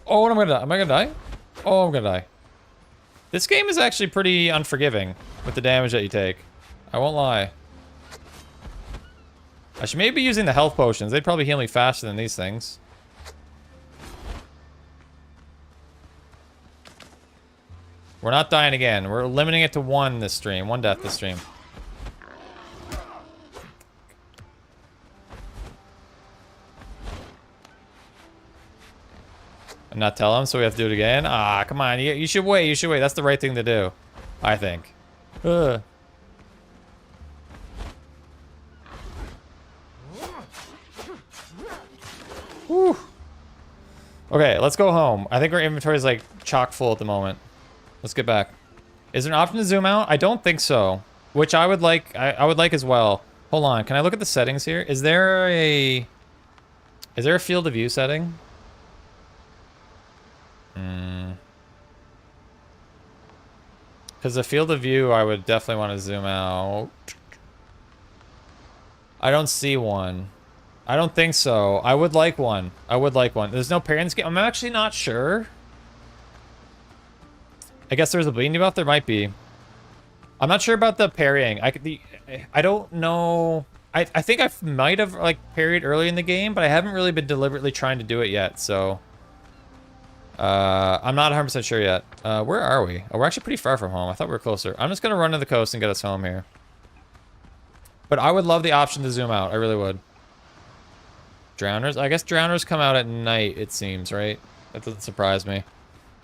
Oh, am I gonna die? Oh, I'm gonna die. This game is actually pretty unforgiving with the damage that you take. I won't lie. I should maybe be using the health potions. They'd probably heal me faster than these things. We're not dying again. We're limiting it to one this stream. One death this stream. And not tell him, so we have to do it again? Ah, come on. You should wait. You should wait. That's the right thing to do. I think. Ugh. Whew. Okay, let's go home. I think our inventory is like chock full at the moment. Let's get back. Is there an option to zoom out? I don't think so. Which I would like. I would like as well. Hold on. Can I look at the settings here? Is there a field of view setting? Because the field of view, I would definitely want to zoom out. I don't see one. I don't think so. I would like one. I would like one. There's no parry in this game. I'm actually not sure. I guess there's a bleeding debuff. There might be. I'm not sure about the parrying. I don't know. I think I might have like parried early in the game, but I haven't really been deliberately trying to do it yet. So I'm not 100% sure yet. Where are we? Oh, we're actually pretty far from home. I thought we were closer. I'm just gonna run to the coast and get us home here. But I would love the option to zoom out. I really would. Drowners? I guess drowners come out at night, it seems, right? That doesn't surprise me.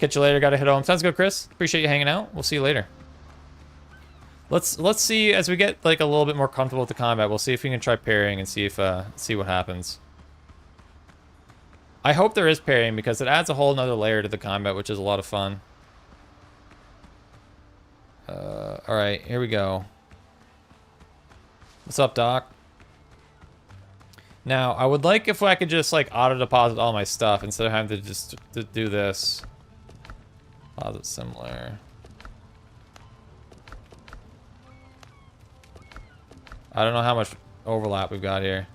Catch you later. Gotta head home. Sounds good, Chris. Appreciate you hanging out. We'll see you later. Let's see as we get like a little bit more comfortable with the combat. We'll see if we can try parrying and see what happens. I hope there is parrying because it adds a whole nother layer to the combat, which is a lot of fun. All right, here we go. What's up, Doc? Now, I would like if I could just like auto deposit all my stuff instead of having to just do this. Deposit similar. I don't know how much overlap we've got here.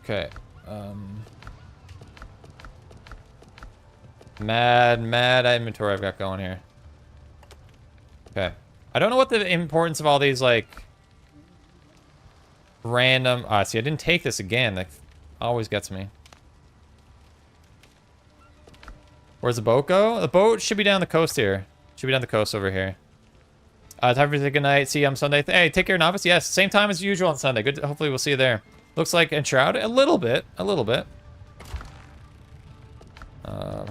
Okay. Mad inventory I've got going here. Okay. I don't know what the importance of all these, like, random... Ah, see, I didn't take this again. That always gets me. Where's the boat go? The boat should be down the coast here. Should be down the coast over here. Time for a good night. See you on Sunday. Hey, take care, Novice. Yes, same time as usual on Sunday. Good. Hopefully we'll see you there. Looks like enshrouded. A little bit. A little bit.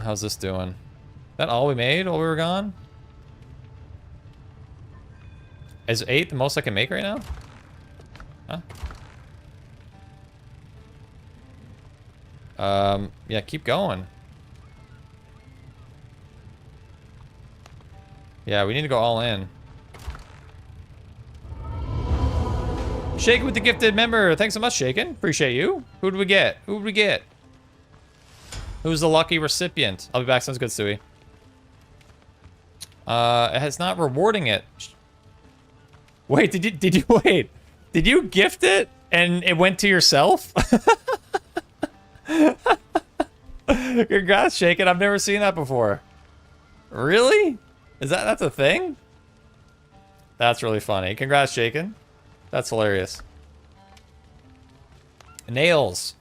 How's this doing? Is that all we made while we were gone? Is 8 the most I can make right now? Huh? Yeah, keep going. Yeah, we need to go all in. Shaken with the gifted member. Thanks so much, Shaken. Appreciate you. Who did we get? Who did we get? Who's the lucky recipient? I'll be back. Sounds good, Stewie. It's not rewarding it. Wait, did you wait? Did you gift it and it went to yourself? Congrats, Shaken. I've never seen that before. Really? That's a thing? That's really funny. Congrats, Shaken. That's hilarious. Nails.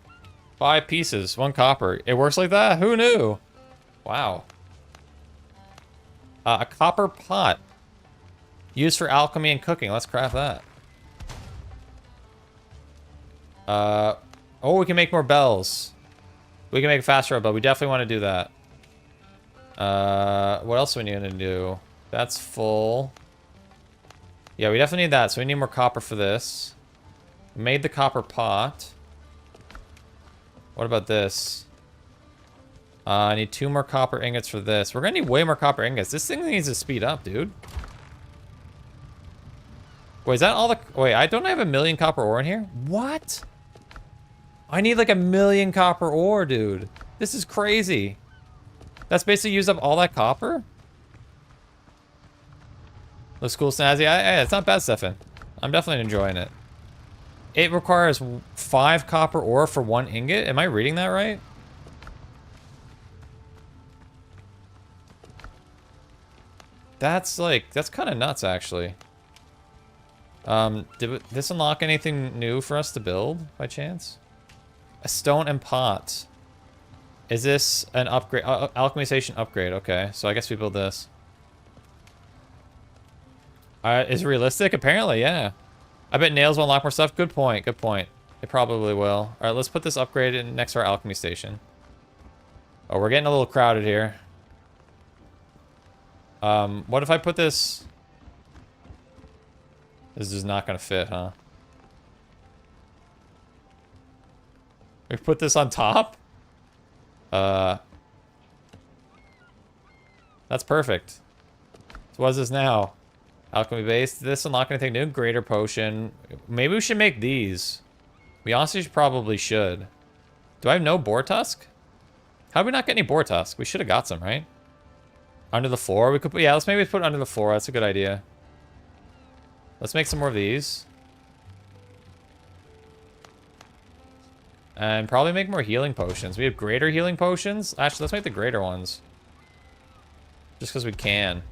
5 pieces, 1 copper. It works like that? Who knew? Wow. A copper pot. Used for alchemy and cooking. Let's craft that. Oh, we can make more bells. We can make a faster bell. We definitely want to do that. What else do we need to do? That's full. Yeah, we definitely need that. So we need more copper for this. We made the copper pot. What about this? I need 2 more copper ingots for this. We're gonna need way more copper ingots. This thing needs to speed up, dude. Wait, is that all the... Wait, I don't have 1,000,000 copper ore in here? What? I need like 1,000,000 copper ore, dude. This is crazy. That's basically used up all that copper? Looks cool, snazzy. It's not bad, Stefan. I'm definitely enjoying it. It requires 5 copper ore for 1 ingot. Am I reading that right? That's kind of nuts, actually. Did this unlock anything new for us to build, by chance? A stone and pot. Is this an upgrade? Alchemization upgrade, okay. So I guess we build this. Is it realistic? Apparently, yeah. I bet nails will unlock more stuff. Good point, good point. It probably will. Alright, let's put this upgrade in next to our alchemy station. Oh, we're getting a little crowded here. What if I put this... This is not gonna fit, huh? We put this on top? That's perfect. So what is this now? Alchemy base. Did this unlock anything new? Greater potion. Maybe we should make these. We honestly probably should. Do I have no boar tusk? How did we not get any boar tusk? We should have got some, right? Under the floor? We could put... Yeah, let's maybe put it under the floor. That's a good idea. Let's make some more of these. And probably make more healing potions. We have greater healing potions. Actually, let's make the greater ones. Just because we can.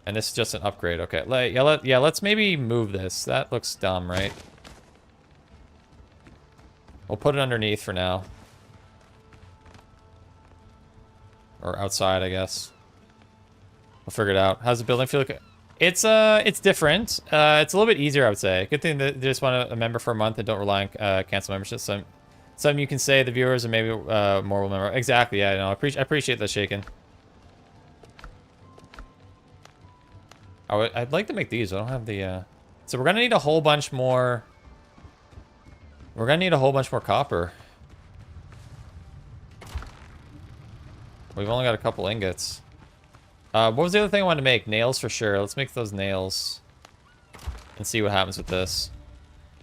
And this is just an upgrade. Okay. Let's maybe move this. That looks dumb, right? We'll put it underneath for now. Or outside, I guess. We'll figure it out. How's the building feel like? It's different. It's a little bit easier, I would say. Good thing that they just want a member for a month and don't rely on cancel memberships. Some you can say the viewers and maybe more will remember. Exactly. Yeah. No, I appreciate that, Shaken. I'd like to make these. I don't have the. So we're gonna need a whole bunch more. We're gonna need a whole bunch more copper. We've only got a couple ingots. What was the other thing I wanted to make? Nails for sure. Let's make those nails. And see what happens with this.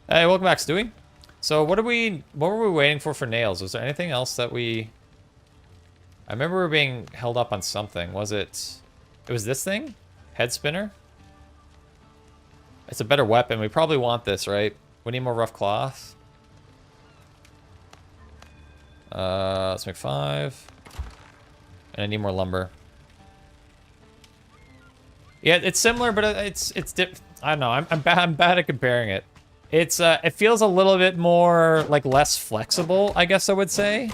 Hey, welcome back, Stewie. So what were we waiting for nails? Was there anything else that we... I remember we were being held up on something. Was it... It was this thing? Head spinner? It's a better weapon. We probably want this, right? We need more rough cloth. Let's make 5. And I need more lumber. Yeah, it's similar, but it's I don't know. I'm bad at comparing it. It's it feels a little bit more like less flexible, I guess I would say.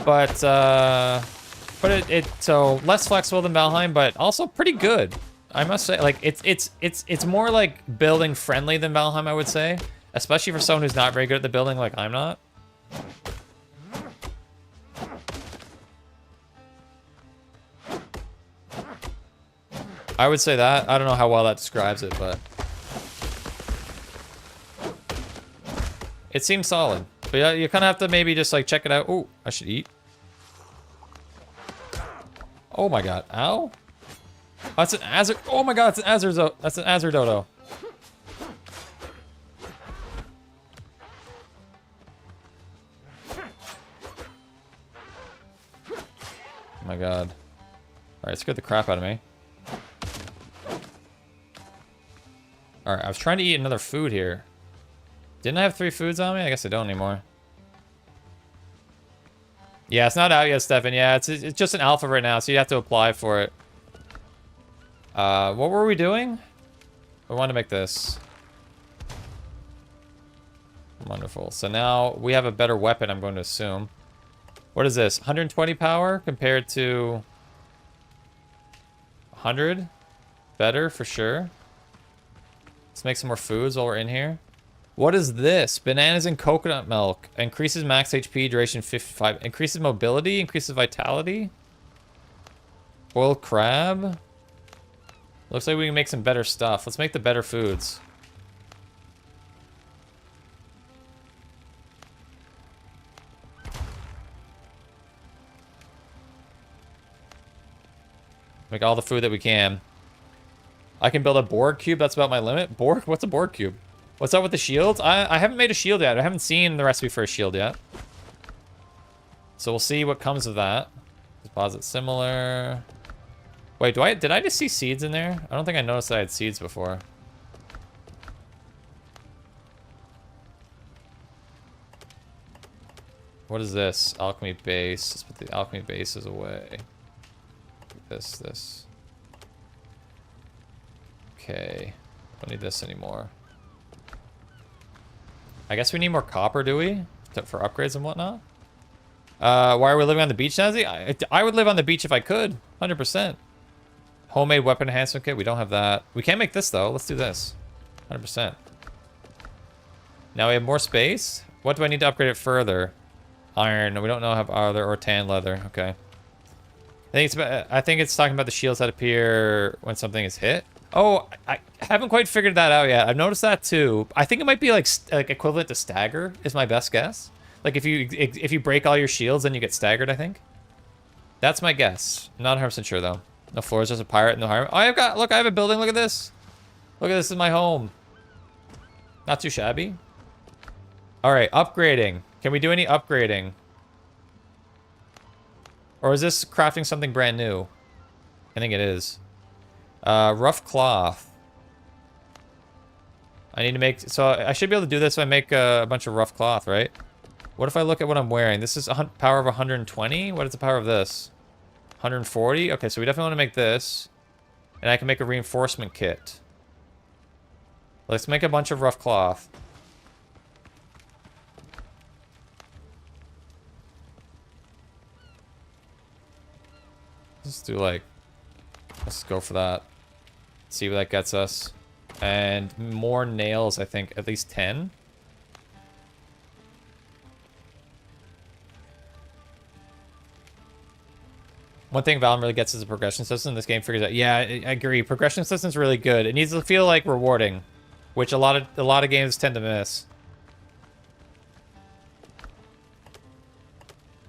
But so less flexible than Valheim, but also pretty good. I must say, like it's more like building friendly than Valheim, I would say, especially for someone who's not very good at the building like I'm not. I would say that. I don't know how well that describes it, but it seems solid. But yeah, you kind of have to maybe just like check it out. Oh, I should eat. Oh my god. Ow. That's an Azure. Oh my god, it's an Azure. That's an Azure dodo. Oh my god. Alright, it scared the crap out of me. Alright, I was trying to eat another food here. Didn't I have 3 foods on me? I guess I don't anymore. Yeah, it's not out yet, Stefan. Yeah, it's just an alpha right now, so you have to apply for it. What were we doing? We wanted to make this. Wonderful. So now we have a better weapon, I'm going to assume. What is this? 120 power compared to 100? Better, for sure. Let's make some more foods while we're in here. What is this? Bananas and coconut milk. Increases max HP, duration 55. Increases mobility, increases vitality. Boiled crab. Looks like we can make some better stuff. Let's make the better foods. Make all the food that we can. I can build a Borg cube. That's about my limit. Borg? What's a Borg cube? What's up with the shields? I haven't made a shield yet. I haven't seen the recipe for a shield yet. So we'll see what comes of that. Deposit similar. Wait, did I just see seeds in there? I don't think I noticed I had seeds before. What is this? Alchemy base. Let's put the alchemy bases away. This. Okay. Don't need this anymore. I guess we need more copper, do we? For upgrades and whatnot? Why are we living on the beach, Nazi? I would live on the beach if I could. 100%. Homemade weapon enhancement kit. We don't have that. We can make this, though. Let's do this. 100%. Now we have more space. What do I need to upgrade it further? Iron. We don't know have other or tan leather. Okay. I think it's talking about the shields that appear when something is hit. Oh, I haven't quite figured that out yet. I've noticed that too. I think it might be like equivalent to stagger is my best guess. Like if you break all your shields, then you get staggered, I think. That's my guess. I'm not 100% sure though. No floors, just a pirate, no harm. Oh, look, I have a building. Look at this. Look at this is my home. Not too shabby. All right, upgrading. Can we do any upgrading? Or is this crafting something brand new? I think it is. Rough cloth. I need to make... So I should be able to do this if I make a bunch of rough cloth, right? What if I look at what I'm wearing? This is a power of 120. What is the power of this? 140? Okay, so we definitely want to make this. And I can make a reinforcement kit. Let's make a bunch of rough cloth. Let's do like... Let's go for that. See what that gets us. And more nails, I think. At least 10. One thing Valheim really gets is the progression system. This game figures out. Yeah, I agree. Progression system's really good. It needs to feel like rewarding, which a lot of games tend to miss.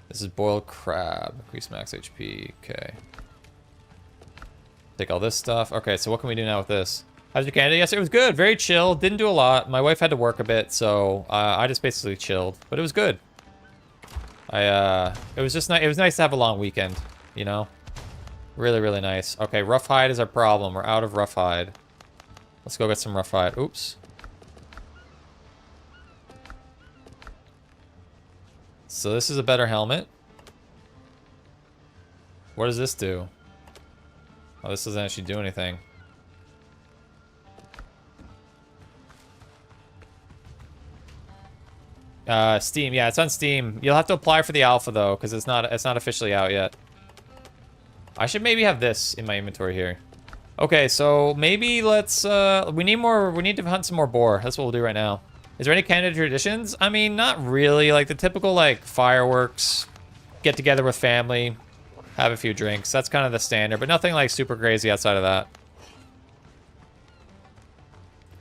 This is boiled crab. Increase max HP. Okay. Take all this stuff. Okay, so what can we do now with this? How's your Canada? Yes, it was good. Very chill. Didn't do a lot. My wife had to work a bit, so I just basically chilled. But it was good. It was just nice. It was nice to have a long weekend, you know? Really, really nice. Okay, rough hide is our problem. We're out of rough hide. Let's go get some rough hide. Oops. So this is a better helmet. What does this do? Oh, this doesn't actually do anything. Steam. Yeah, it's on Steam. You'll have to apply for the alpha though, because it's not officially out yet. I should maybe have this in my inventory here. Okay, so maybe let's we need to hunt some more boar. That's what we'll do right now. Is there any Canada traditions? I mean, not really. Like the typical like fireworks, get together with family, have a few drinks. That's kind of the standard, but nothing like super crazy outside of that.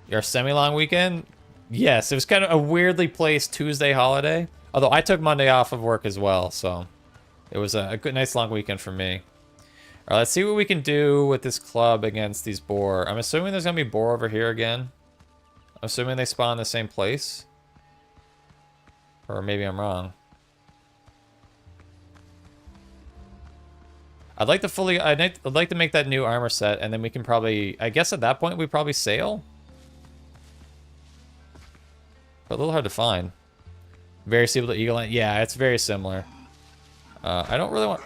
Your semi-long weekend? Yes, it was kind of a weirdly placed Tuesday holiday. Although I took Monday off of work as well, so it was a good, nice long weekend for me. All right, let's see what we can do with this club against these boar. I'm assuming there's gonna be boar over here again. I'm assuming they spawn in the same place. Or maybe I'm wrong. I'd like to make that new armor set, and then we can probably, I guess at that point we probably sail. But a little hard to find. Very similar to Eagle Eye. Yeah, it's very similar. I don't really want.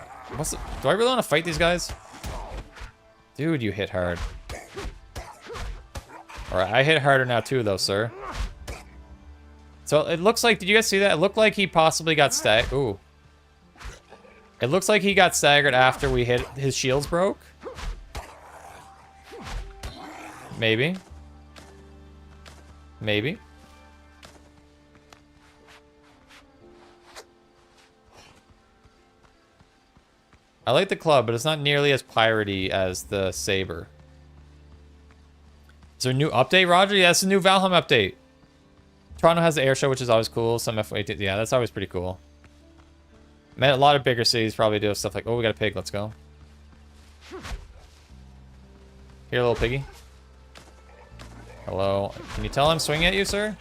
Do I really want to fight these guys? Dude, you hit hard. All right, I hit harder now too, though, sir. So it looks like. Did you guys see that? It looked like he possibly got staggered. Ooh. It looks like he got staggered after we hit. His shields broke. Maybe. Maybe. I like the club, but it's not nearly as piratey as the saber. Is there a new update, Roger? Yeah, it's a new Valheim update. Toronto has the air show, which is always cool. Some F8, yeah, that's always pretty cool. Man, a lot of bigger cities probably do stuff like, oh, we got a pig, let's go. Here, little piggy. Hello. Can you tell I'm swinging at you, sir?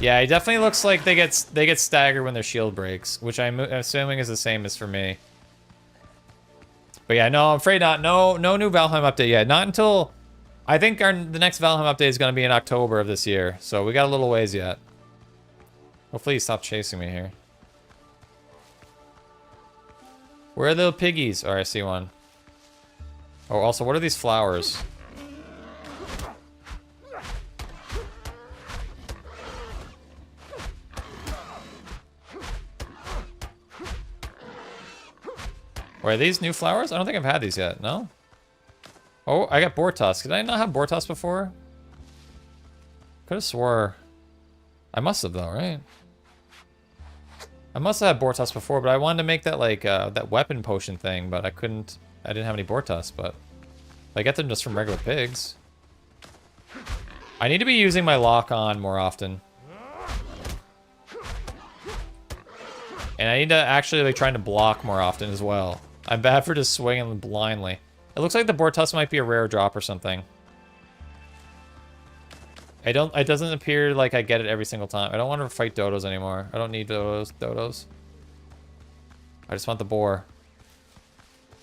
Yeah, it definitely looks like they get staggered when their shield breaks, which I'm assuming is the same as for me. But yeah, no, I'm afraid not. No new Valheim update yet. Not until, I think the next Valheim update is going to be in October of this year. So we got a little ways yet. Hopefully you stop chasing me here. Where are the little piggies? Oh, I see one. Oh, also, what are these flowers? Wait, are these new flowers? I don't think I've had these yet, no? Oh, I got boar tusk. Did I not have boar tusk before? Could have swore. I must have though, right? I must have had boar tusk before, but I wanted to make that like, that weapon potion thing, but I couldn't, I didn't have any boar tusk, but I get them just from regular pigs. I need to be using my lock on more often. And I need to actually like trying to block more often as well. I'm bad for just swinging blindly. It looks like the boar tusk might be a rare drop or something. It doesn't appear like I get it every single time. I don't want to fight dodos anymore. I don't need dodos. I just want the boar.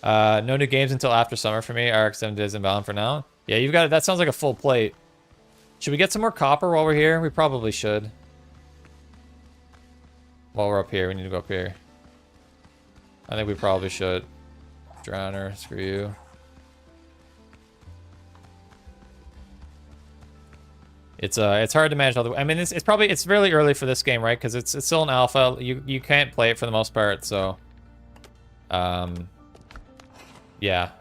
No new games until after summer for me. RX7 days inbound for now. Yeah, you've got it. That sounds like a full plate. Should we get some more copper while we're here? We probably should. While we're up here, we need to go up here. I think we probably should. Drowner, screw you. It's hard to manage all the. I mean, it's really early for this game, right? Because it's still an alpha. You can't play it for the most part, so. Yeah,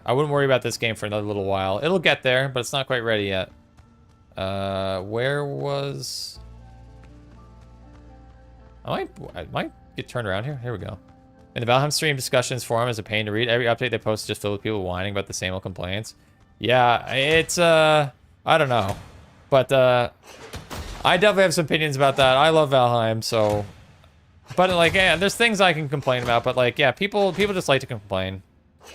I wouldn't worry about this game for another little while. It'll get there, but it's not quite ready yet. Where was? I might get turned around here. Here we go. In the Valheim stream discussions forum is a pain to read. Every update they post is just filled with people whining about the same old complaints. Yeah, it's I don't know. But I definitely have some opinions about that. I love Valheim, so but like yeah, there's things I can complain about, but like yeah, people just like to complain.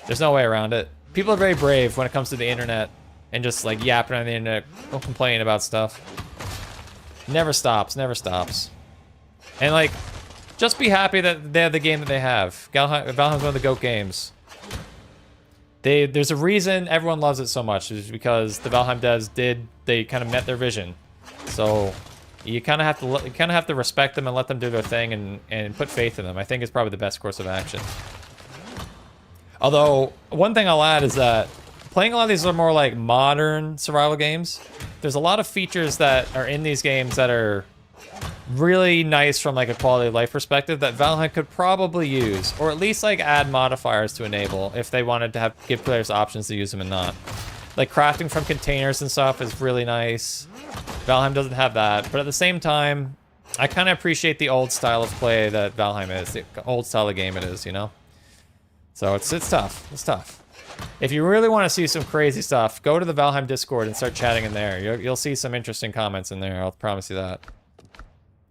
There's no way around it. People are very brave when it comes to the internet and just like yapping on the internet, complaining about stuff. Never stops, never stops. And like, just be happy that they have the game that they have. Valheim's one of the GOAT games. There's a reason everyone loves it so much. Is because the Valheim devs they kind of met their vision. So you kind of have to respect them and let them do their thing and put faith in them. I think it's probably the best course of action. Although one thing I'll add is that playing a lot of these are more like modern survival games. There's a lot of features that are in these games that are really nice from like a quality of life perspective that Valheim could probably use, or at least like add modifiers to enable if they wanted to give players options to use them and not. Like crafting from containers and stuff is really nice. Valheim doesn't have that, but at the same time, I kind of appreciate the old style of play that Valheim is, the old style of game it is, you know? So it's tough. It's tough. If you really want to see some crazy stuff, go to the Valheim Discord and start chatting in there. You'll see some interesting comments in there, I'll promise you that.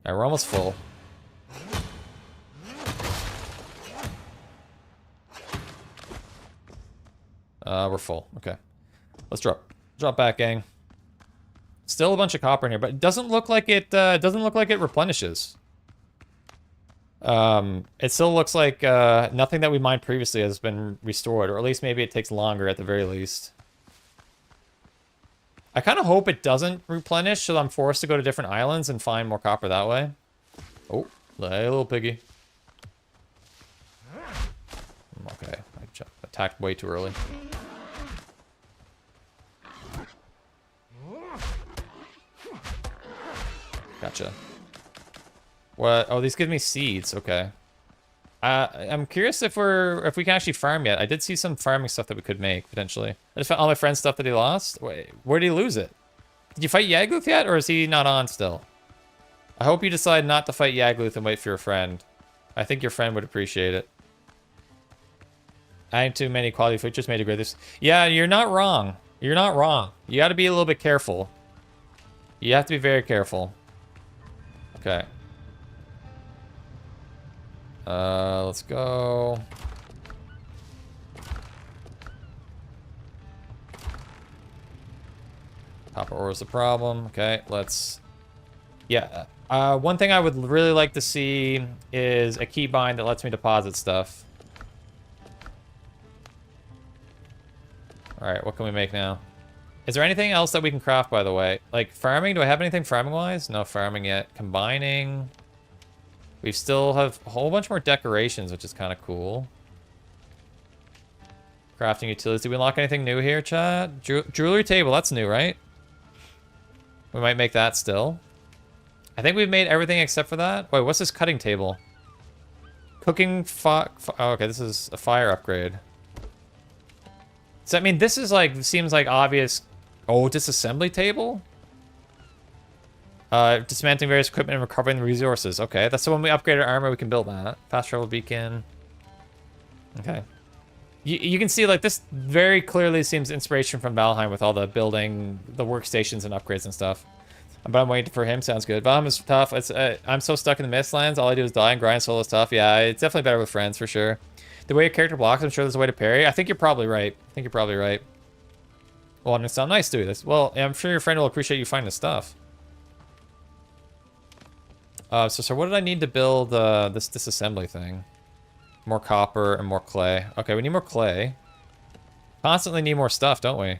Alright, we're almost full. We're full. Okay. Let's drop back, gang. Still a bunch of copper in here, but it doesn't look like it replenishes. It still looks like nothing that we mined previously has been restored, or at least maybe it takes longer at the very least. I kind of hope it doesn't replenish, so I'm forced to go to different islands and find more copper that way. Oh, hey, little piggy. Okay, I attacked way too early. Gotcha. What? Oh, these give me seeds. Okay. I'm curious if we can actually farm yet. I did see some farming stuff that we could make potentially. I just found all my friend's stuff that he lost. Wait, where did he lose it? Did you fight Yagluth yet, or is he not on still? I hope you decide not to fight Yagluth and wait for your friend. I think your friend would appreciate it. Adding too many quality features made a great this. Yeah, you're not wrong. You're not wrong. You got to be a little bit careful. You have to be very careful. Okay. Let's go. Copper ore is the problem. Okay, let's... Yeah. One thing I would really like to see is a keybind that lets me deposit stuff. Alright, what can we make now? Is there anything else that we can craft, by the way? Like, farming? Do I have anything farming-wise? No farming yet. Combining. We still have a whole bunch more decorations, which is kind of cool. Crafting utilities. Did we unlock anything new here, chat? Jewelry table. That's new, right? We might make that still. I think we've made everything except for that. Wait, what's this cutting table? Cooking oh, okay, this is a fire upgrade. So, I mean, this is like, seems like obvious. Oh, disassembly table? Dismantling various equipment and recovering the resources. Okay, that's so when we upgrade our armor, we can build that. Fast travel beacon. Okay. You can see, like, this very clearly seems inspiration from Valheim with all the building, the workstations and upgrades and stuff. But I'm waiting for him. Sounds good. Valheim is tough. It's, I'm so stuck in the Mistlands. All I do is die and grind solo stuff. Yeah, it's definitely better with friends, for sure. The way your character blocks, I'm sure there's a way to parry. I think you're probably right. I think you're probably right. Well, and it sounds nice to do this. Well, I'm sure your friend will appreciate you finding the stuff. So what did I need to build this disassembly thing? More copper and more clay. Okay, we need more clay. Constantly need more stuff, don't we?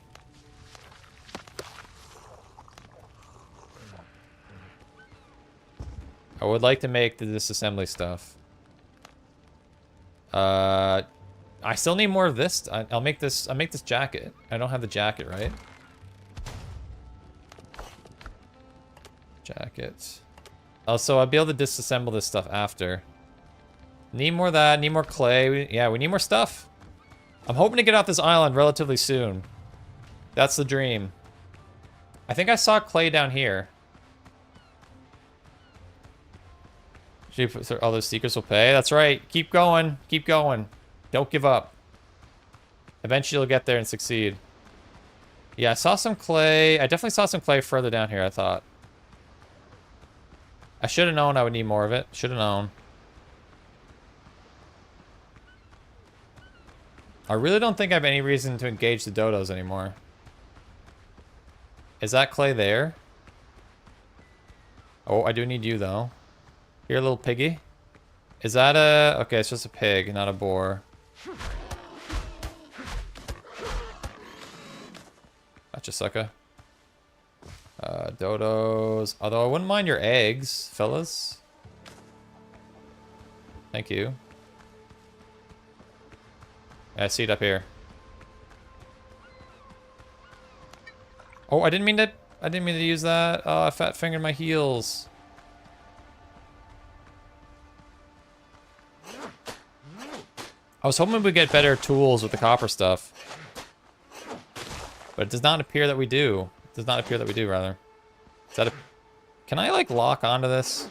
I would like to make the disassembly stuff. I still need more of this. I'll make this jacket. I don't have the jacket, right? Jacket. Oh, so I'll be able to disassemble this stuff after. Need more of that. Need more clay. Yeah, we need more stuff. I'm hoping to get off this island relatively soon. That's the dream. I think I saw clay down here. All those seekers will pay. That's right. Keep going. Keep going. Don't give up. Eventually you'll get there and succeed. Yeah, I saw some clay. I definitely saw some clay further down here, I thought. I should have known I would need more of it. Should have known. I really don't think I have any reason to engage the dodos anymore. Is that clay there? Oh, I do need you, though. Here, little piggy. Is that a... Okay, it's just a pig, not a boar. Gotcha, sucker. Dodos. Although I wouldn't mind your eggs, fellas. Thank you. Yeah, I see it up here. Oh, I didn't mean to use that. Oh, I fat fingered my heels. I was hoping we'd get better tools with the copper stuff. But it does not appear that we do. It does not appear that we do, rather. Is that a... Can I, like, lock onto this?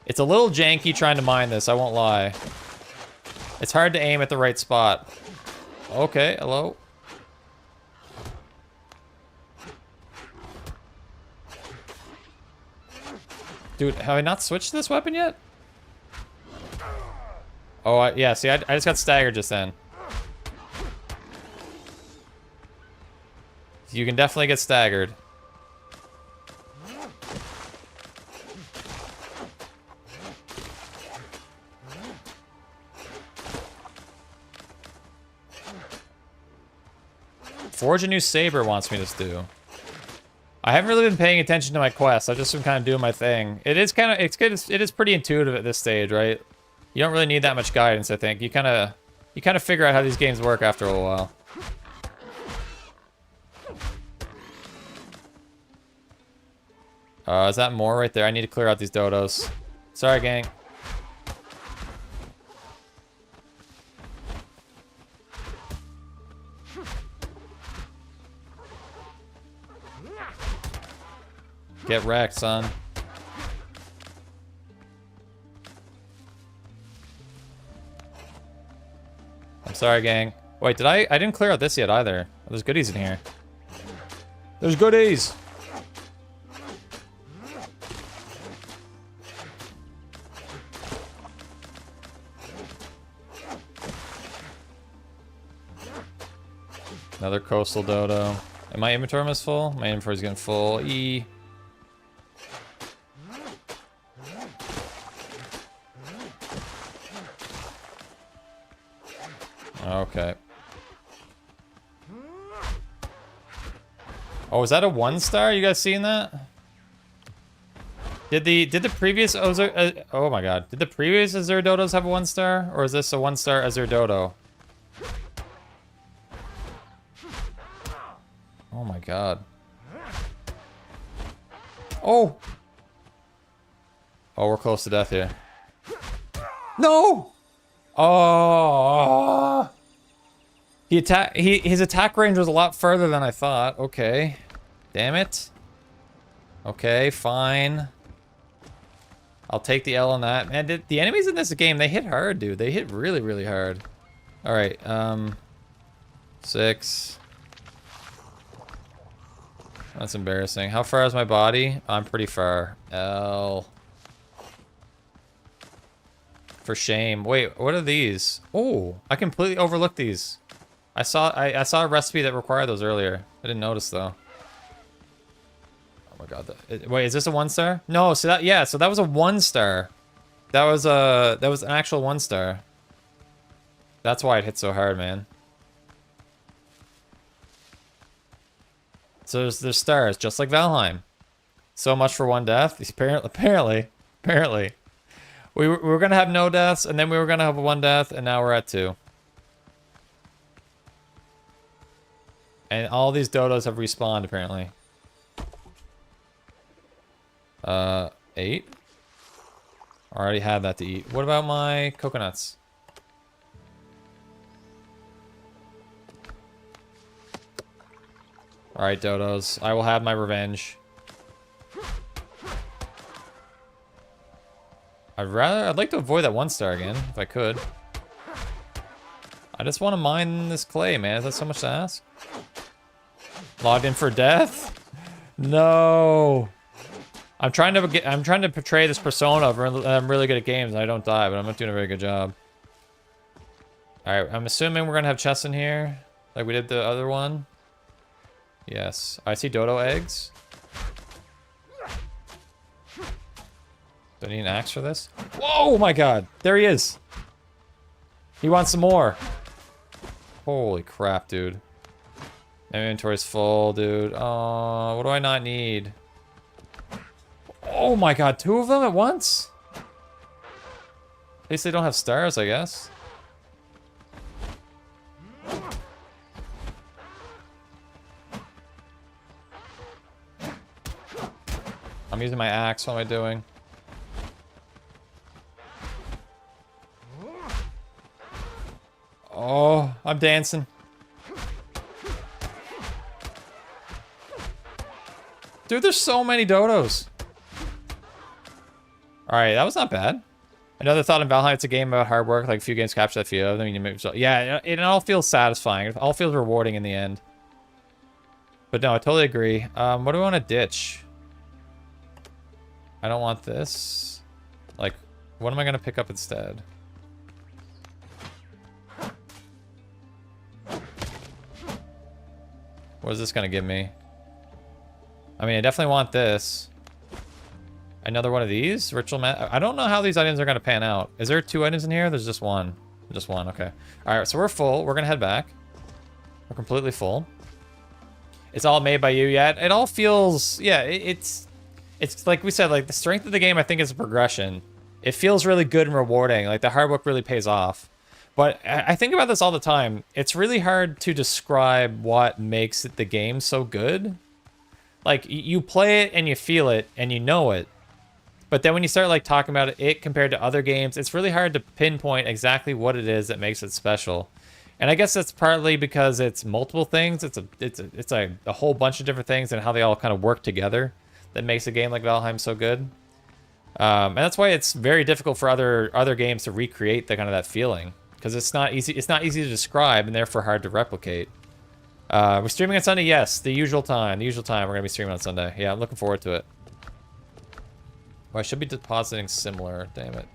It's a little janky trying to mine this, I won't lie. It's hard to aim at the right spot. Okay, hello. Dude, have I not switched this weapon yet? Oh, yeah, see, I just got staggered just then. You can definitely get staggered. Forge a new saber wants me to do. I haven't really been paying attention to my quests. I've just been kind of doing my thing. It is kind of, it's good. It is pretty intuitive at this stage, right? You don't really need that much guidance, I think. You kind of figure out how these games work after a while. Is that more right there? I need to clear out these dodos. Sorry, gang. Get wrecked, son. I'm sorry, gang. Wait, I didn't clear out this yet either. There's goodies in here. There's goodies! Another coastal dodo. And my inventory almost full? My inventory's getting full. E. Okay. Oh, is that a 1-star? You guys seeing that? Did the previous oh my god. Did the previous Azure Dodos have a 1-star? Or is this a 1-star Azure Dodo? Oh my god. Oh! Oh, we're close to death here. No! Oh! His attack range was a lot further than I thought. Okay. Damn it. Okay, fine. I'll take the L on that. Man, the enemies in this game, they hit hard, dude. They hit really, really hard. Alright, 6. That's embarrassing. How far is my body? I'm pretty far. L. For shame. Wait, what are these? Oh, I completely overlooked these. I saw a recipe that required those earlier. I didn't notice though. Oh my god. Wait, is this a 1-star? No, so that was a 1-star. That was an actual 1-star. That's why it hit so hard, man. So there's stars, just like Valheim. So much for 1 death. Apparently. We were gonna have no deaths, and then we were gonna have 1 death, and now we're at 2. And all these dodos have respawned, apparently. 8? I already had that to eat. What about my coconuts? Alright, dodos. I will have my revenge. I'd like to avoid that 1-star again, if I could. I just want to mine this clay, man. Is that so much to ask? Logged in for death? No. I'm trying to portray this persona of I'm really good at games and I don't die, but I'm not doing a very good job. Alright, I'm assuming we're gonna have chests in here, like we did the other one. Yes. I see dodo eggs. Do I need an axe for this? Whoa, my god. There he is. He wants some more. Holy crap, dude. My inventory's full, dude. Oh, what do I not need? Oh my god, 2 of them at once? At least they don't have stars, I guess. I'm using my axe. What am I doing? Oh, I'm dancing. Dude, there's so many dodos. Alright, that was not bad. Another thought in Valheim, it's a game about hard work. Like, a few games capture that feel. I mean, yeah, it all feels satisfying. It all feels rewarding in the end. But no, I totally agree. What do I want to ditch? I don't want this. Like, what am I going to pick up instead? What is this going to give me? I mean, I definitely want this. Another one of these? Ritual mat. I don't know how these items are going to pan out. Is there 2 items in here? There's just one. Just one, okay. Alright, so we're full. We're going to head back. We're completely full. It's all made by you yet. It all feels... Yeah, it's like we said, like, the strength of the game, I think, is a progression. It feels really good and rewarding. Like, the hard work really pays off. But I think about this all the time. It's really hard to describe what makes the game so good. Like, you play it and you feel it and you know it. But then when you start, like, talking about it compared to other games, it's really hard to pinpoint exactly what it is that makes it special. And I guess that's partly because it's multiple things. It's a whole bunch of different things and how they all kind of work together that makes a game like Valheim so good. And that's why it's very difficult for other games to recreate the kind of that feeling, because it's not easy to describe and therefore hard to replicate. We're streaming on Sunday, yes, the usual time. We're gonna be streaming on Sunday. Yeah, I'm looking forward to it. Well, I should be depositing similar, damn it.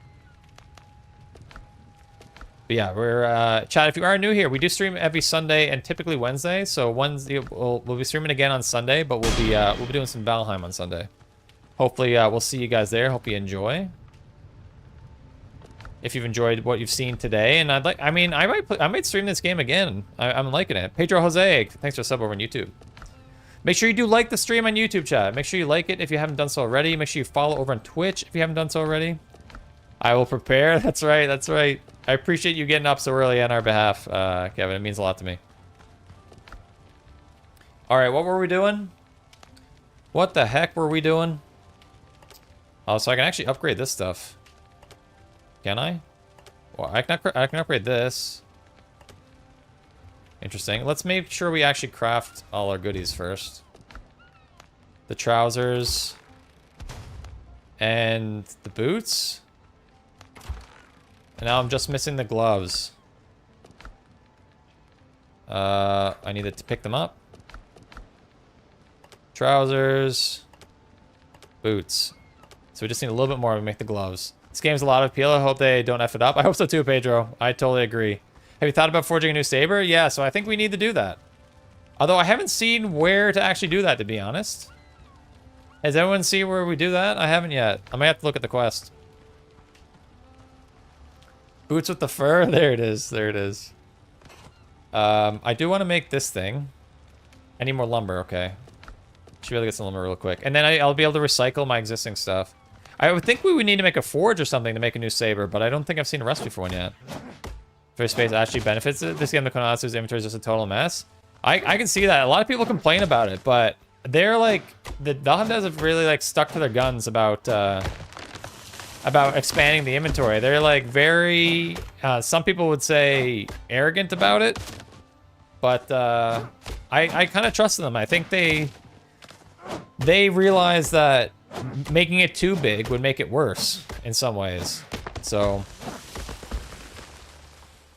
But yeah, we're chat. If you are new here, we do stream every Sunday and typically Wednesday. So we'll be streaming again on Sunday, but we'll be doing some Valheim on Sunday. Hopefully, we'll see you guys there. Hope you enjoy. If you've enjoyed what you've seen today, and I might stream this game again. I'm liking it. Pedro Jose, thanks for the sub over on YouTube. Make sure you do like the stream on YouTube, chat. Make sure you like it if you haven't done so already. Make sure you follow over on Twitch if you haven't done so already. I will prepare. That's right. That's right. I appreciate you getting up so early on our behalf, Kevin. It means a lot to me. All right, what were we doing? What the heck were we doing? Oh, so I can actually upgrade this stuff. Can I? Well, I can upgrade this. Interesting. Let's make sure we actually craft all our goodies first. The trousers. And the boots. And now I'm just missing the gloves. I need to pick them up. Trousers. Boots. So we just need a little bit more to make the gloves. This game's a lot of appeal. I hope they don't F it up. I hope so too, Pedro. I totally agree. Have you thought about forging a new saber? Yeah, so I think we need to do that. Although I haven't seen where to actually do that, to be honest. Has anyone seen where we do that? I haven't yet. I might have to look at the quest. Boots with the fur? There it is. There it is. I do want to make this thing. I need more lumber. Okay. Should be able to get some lumber real quick. And then I'll be able to recycle my existing stuff. I would think we would need to make a forge or something to make a new saber, but I don't think I've seen a recipe for one yet. First space actually benefits it. This game, the Konatsu's inventory is just a total mess. I can see that. A lot of people complain about it, but they're like, the Valheim devs have really like stuck to their guns about expanding the inventory. They're like very, some people would say arrogant about it, but I kind of trust them. I think they realize that making it too big would make it worse in some ways. So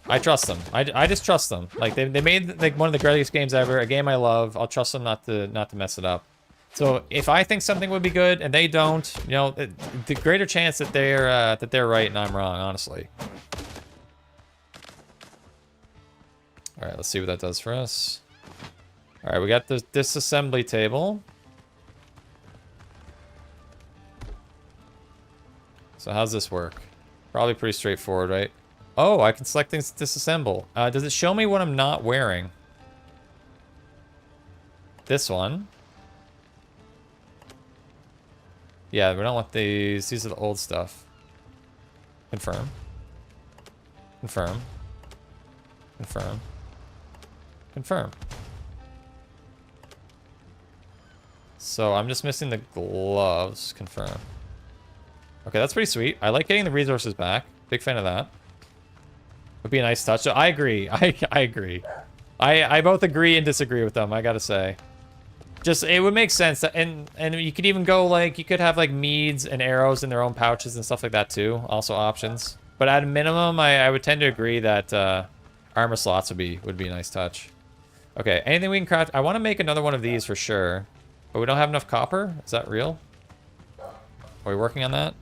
I trust them. I just trust them. Like they made like one of the greatest games ever, a game I love. I'll trust them not to mess it up. So if I think something would be good and they don't, you know, the greater chance that they're right and I'm wrong, honestly. All right, let's see what that does for us. All right, we got this disassembly table. So how's this work? Probably pretty straightforward, right? Oh, I can select things to disassemble. Does it show me what I'm not wearing? this one. Yeah, we don't want these. These are the old stuff. Confirm. Confirm. Confirm. Confirm. So I'm just missing the gloves. Confirm. Okay, that's pretty sweet. I like getting the resources back. Big fan of that. Would be a nice touch. So I agree. I agree. I both agree and disagree with them, I gotta say. Just, it would make sense. And you could even go, like, you could have, like, meads and arrows in their own pouches and stuff like that, too. Also options. But at a minimum, I would tend to agree that armor slots would be a nice touch. Okay, anything we can craft. I want to make another one of these for sure. But we don't have enough copper? Is that real? Are we working on that?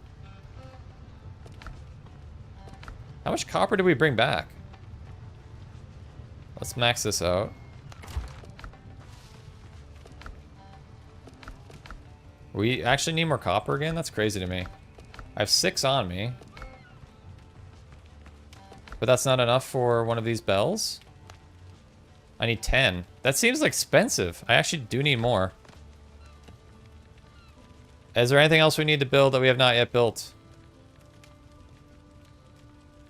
How much copper did we bring back? Let's max this out. We actually need more copper again? That's crazy to me. I have 6 on me. But that's not enough for one of these bells? I need 10. That seems like expensive. I actually do need more. Is there anything else we need to build that we have not yet built?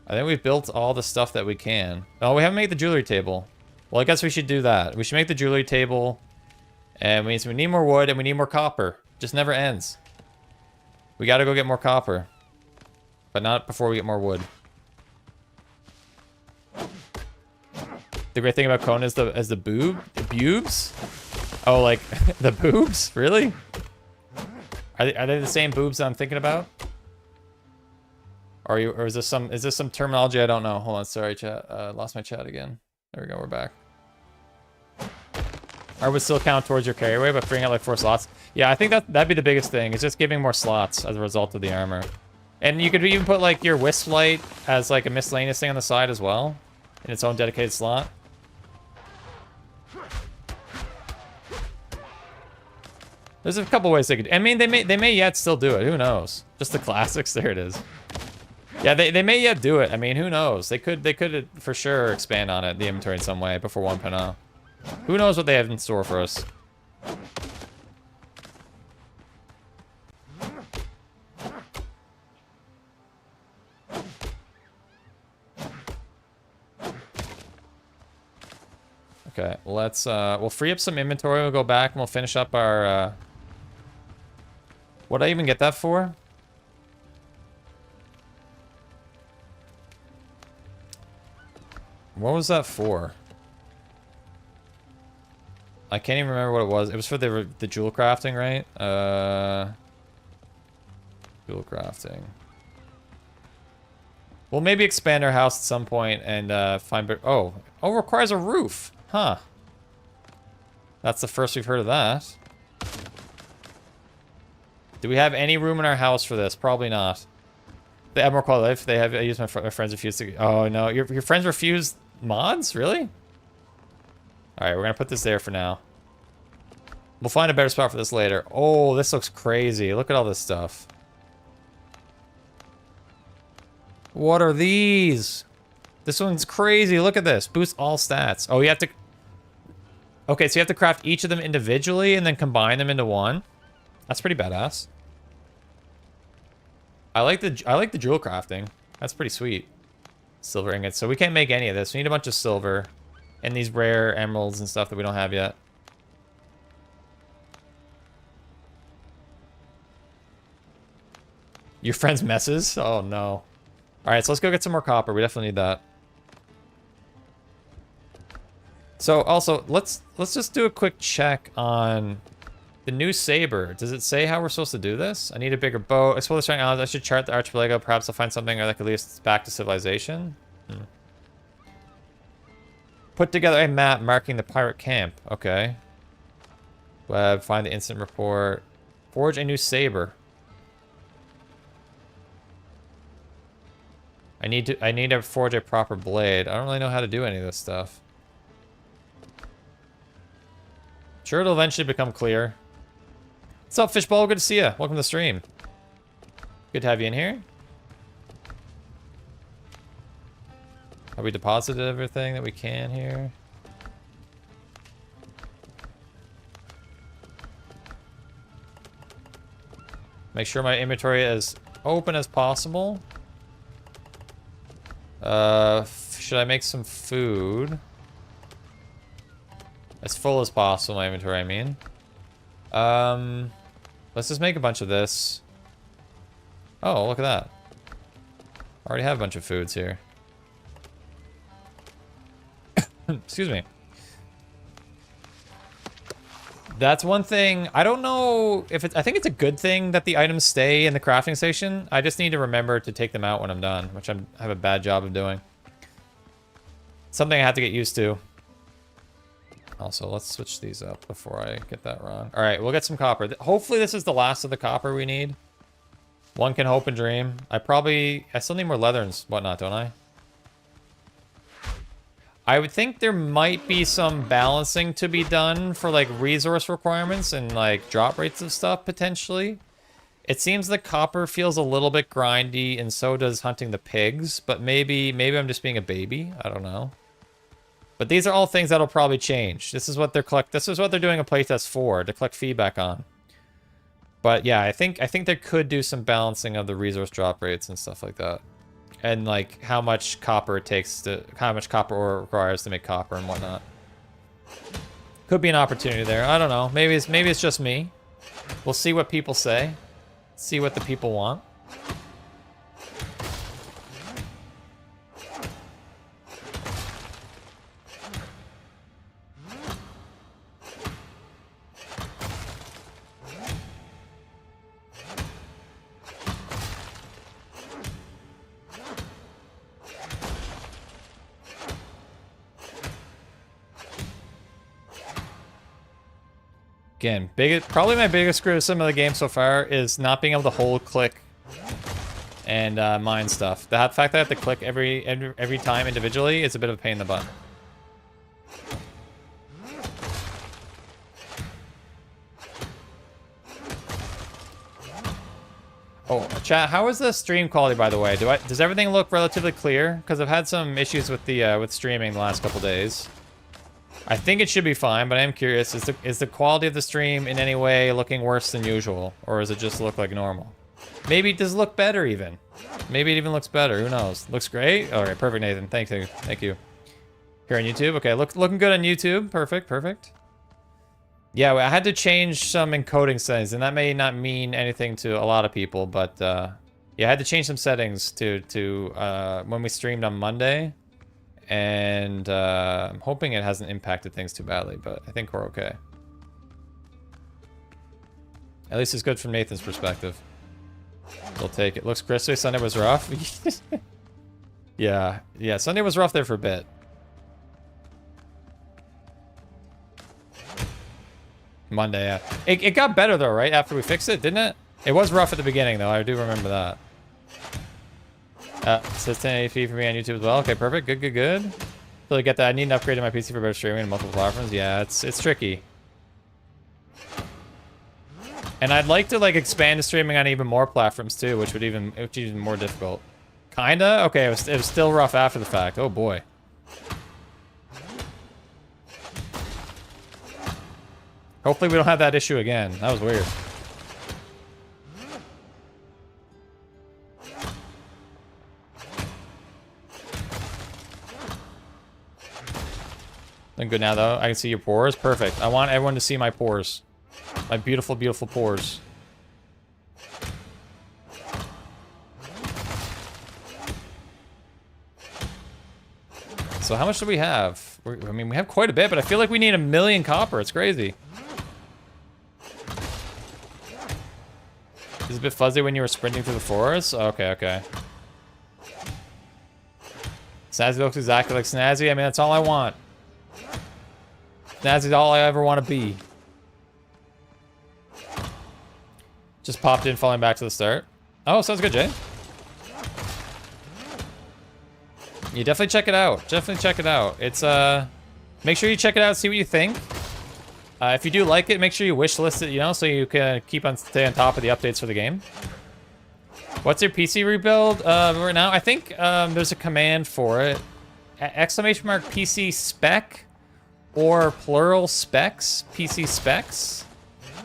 I think we've built all the stuff that we can. Oh, we haven't made the jewelry table. Well, I guess we should do that. We should make the jewelry table. And we need more wood and we need more copper. Just never ends. We gotta go get more copper. But not before we get more wood. The great thing about Kona is the boobs? Oh, like, the boobs? Really? Are they the same boobs that I'm thinking about? Or is this some terminology I don't know? Hold on, sorry, chat. Lost my chat again. There we go, we're back. I would still count towards your carry weight, but freeing out like 4 slots. Yeah, I think that'd be the biggest thing. It's just giving more slots as a result of the armor. And you could even put like your wisp light as like a miscellaneous thing on the side as well, in its own dedicated slot. There's a couple ways they could. I mean, they may yet still do it. Who knows? Just the classics. There it is. Yeah, they may yet do it. I mean, who knows? They could for sure expand on it, the inventory in some way before 1.0. Who knows what they have in store for us? Okay, let's we'll free up some inventory. We'll go back and we'll finish up our what'd I even get that for? What was that for? I can't even remember what it was. It was for the jewel crafting, right? Jewel crafting. We'll maybe expand our house at some point and find... Oh, requires a roof. Huh. That's the first we've heard of that. Do we have any room in our house for this? Probably not. The Admiral Quality Life, they have... I use my friends refuse to... Oh, no. Your friends refuse mods? Really? Alright, we're gonna put this there for now. We'll find a better spot for this later. Oh, this looks crazy. Look at all this stuff. What are these? This one's crazy. Look at this. Boost all stats. Oh, you have to... Okay, so you have to craft each of them individually and then combine them into one. That's pretty badass. I like the jewel crafting. That's pretty sweet. Silver ingots. So we can't make any of this. We need a bunch of silver. And these rare emeralds and stuff that we don't have yet. Your friend's messes? Oh, no. Alright, so let's go get some more copper. We definitely need that. So, also, let's just do a quick check on the new saber. Does it say how we're supposed to do this? I need a bigger bow. Explore the surrounding islands. I should chart the archipelago. Perhaps I'll find something that could lead us back to civilization. Put together a map marking the pirate camp. Okay. Web, find the incident report. Forge a new saber. I need to forge a proper blade. I don't really know how to do any of this stuff. Sure, it'll eventually become clear. What's up, Fishball? Good to see you. Welcome to the stream. Good to have you in here. Have we deposited everything that we can here? Make sure my inventory is open as possible. Should I make some food? As full as possible, my inventory, I mean. Let's just make a bunch of this. Oh, look at that. I already have a bunch of foods here. Excuse me. That's one thing. I don't know if it's... I think it's a good thing that the items stay in the crafting station. I just need to remember to take them out when I'm done, which I have a bad job of doing. Something I have to get used to. Also, let's switch these up before I get that wrong. All right, we'll get some copper. Hopefully this is the last of the copper we need. One can hope and dream. I still need more leather and whatnot, don't I? I would think there might be some balancing to be done for like resource requirements and like drop rates of stuff potentially. It seems the copper feels a little bit grindy and so does hunting the pigs, but maybe I'm just being a baby. I don't know. But these are all things that'll probably change. This is what they're doing a playtest for, to collect feedback on. But yeah, I think they could do some balancing of the resource drop rates and stuff like that. And like how much copper it takes to, how much copper ore requires to make copper and whatnot. Could be an opportunity there. I don't know. Maybe it's just me. We'll see what people say. See what the people want. Again, probably my biggest criticism of the game so far is not being able to hold click and mine stuff. The fact that I have to click every time individually is a bit of a pain in the butt. Oh, chat, how is the stream quality, by the way? Does everything look relatively clear? Because I've had some issues with the with streaming the last couple days. I think it should be fine, but I am curious. Is the quality of the stream in any way looking worse than usual? Or does it just look like normal? Maybe it does look better even. Maybe it even looks better. Who knows? Looks great? All right, perfect, Nathan. Thank you. Thank you. Here on YouTube. Okay, looking good on YouTube. Perfect, perfect. Yeah, I had to change some encoding settings, and that may not mean anything to a lot of people, but yeah, I had to change some settings to when we streamed on Monday. And I'm hoping it hasn't impacted things too badly, but I think we're okay. At least it's good from Nathan's perspective. We'll take it. Looks crispy. Sunday was rough. Yeah, Sunday was rough there for a bit. Monday, yeah. It got better though, right? After we fixed it, didn't it? It was rough at the beginning though. I do remember that. Says 1080p for me on YouTube as well. Okay, perfect. Good. Really get that. I need an upgrade to my PC for better streaming on multiple platforms. Yeah, it's tricky. And I'd like to like expand the streaming on even more platforms too, which would even more difficult. Kinda? Okay, it was still rough after the fact. Oh boy. Hopefully we don't have that issue again. That was weird. Looking good now, though. I can see your pores. Perfect. I want everyone to see my pores. My beautiful, beautiful pores. So how much do we have? I mean, we have quite a bit, but I feel like we need 1 million copper. It's crazy. Is it a bit fuzzy when you were sprinting through the forest? Okay. Snazzy looks exactly like Snazzy. I mean, that's all I want. Snazzy's all I ever want to be. Just popped in, falling back to the start. Oh, sounds good, Jay. You definitely check it out. It's, make sure you check it out, see what you think. If you do like it, make sure you wishlist it, you know, so you can stay on top of the updates for the game. What's your PC rebuild right now? I think there's a command for it. Exclamation mark PC spec or plural specs, PC specs.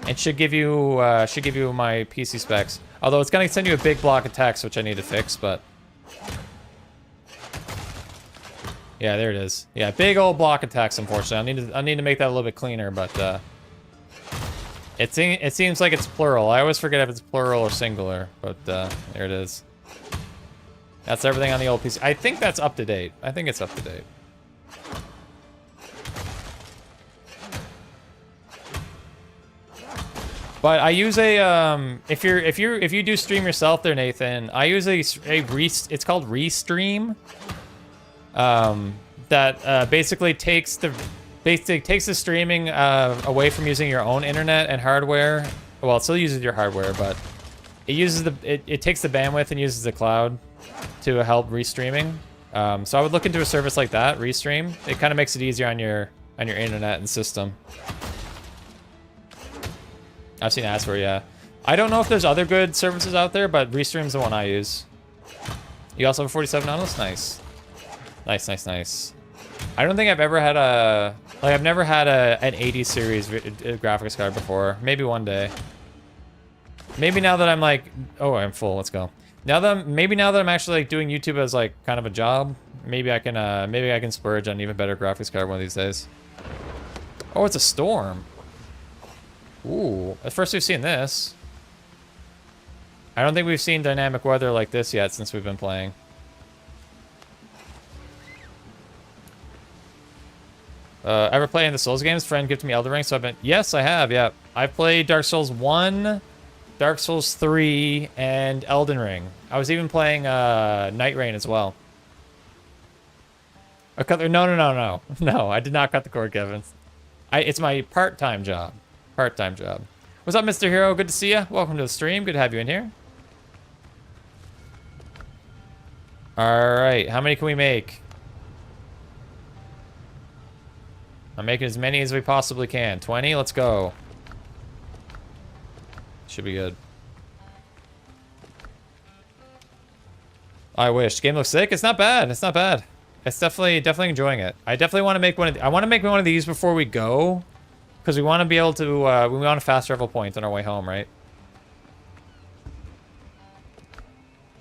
It should give you my PC specs. Although it's gonna send you a big block of text, which I need to fix, but yeah, there it is. Yeah, big old block of text. Unfortunately, I need to make that a little bit cleaner, but it seems like it's plural. I always forget if it's plural or singular, but there it is. That's everything on the old PC. I think that's up to date. I think it's up to date. But I use a if you do stream yourself there, Nathan, I use it's called Restream. That basically takes the streaming away from using your own internet and hardware. Well, it still uses your hardware, but it uses it takes the bandwidth and uses the cloud to help restreaming. So I would look into a service like that, Restream. It kind of makes it easier on your internet and system. I've seen ads for it, yeah. I don't know if there's other good services out there, but Restream's the one I use. You also have a 47 Nautilus? Nice. Nice. I don't think I've ever had I've never had an 80 series graphics card before. Maybe one day. Maybe now that I'm like, oh, I'm full, let's go. Maybe now that I'm actually like doing YouTube as like kind of a job, maybe I can splurge on an even better graphics card one of these days. Oh, it's a storm. Ooh, at first we've seen this. I don't think we've seen dynamic weather like this yet since we've been playing. Ever play in the Souls games? Friend gifted me Elden Ring, so I've been... Yes, I have, yeah. I've played Dark Souls 1, Dark Souls 3, and Elden Ring. I was even playing Night Rain as well. No. No, I did not cut the cord, Kevin. It's my part-time job. Part-time job. What's up, Mr. Hero? Good to see you. Welcome to the stream. Good to have you in here. All right, how many can we make? I'm making as many as we possibly can. 20, let's go. Should be good. I wish. Game looks sick. It's not bad. It's not bad. It's definitely enjoying it. I definitely want to make one of I want to make one of these before we go. Because we want to be able to, we want a fast travel point on our way home, right?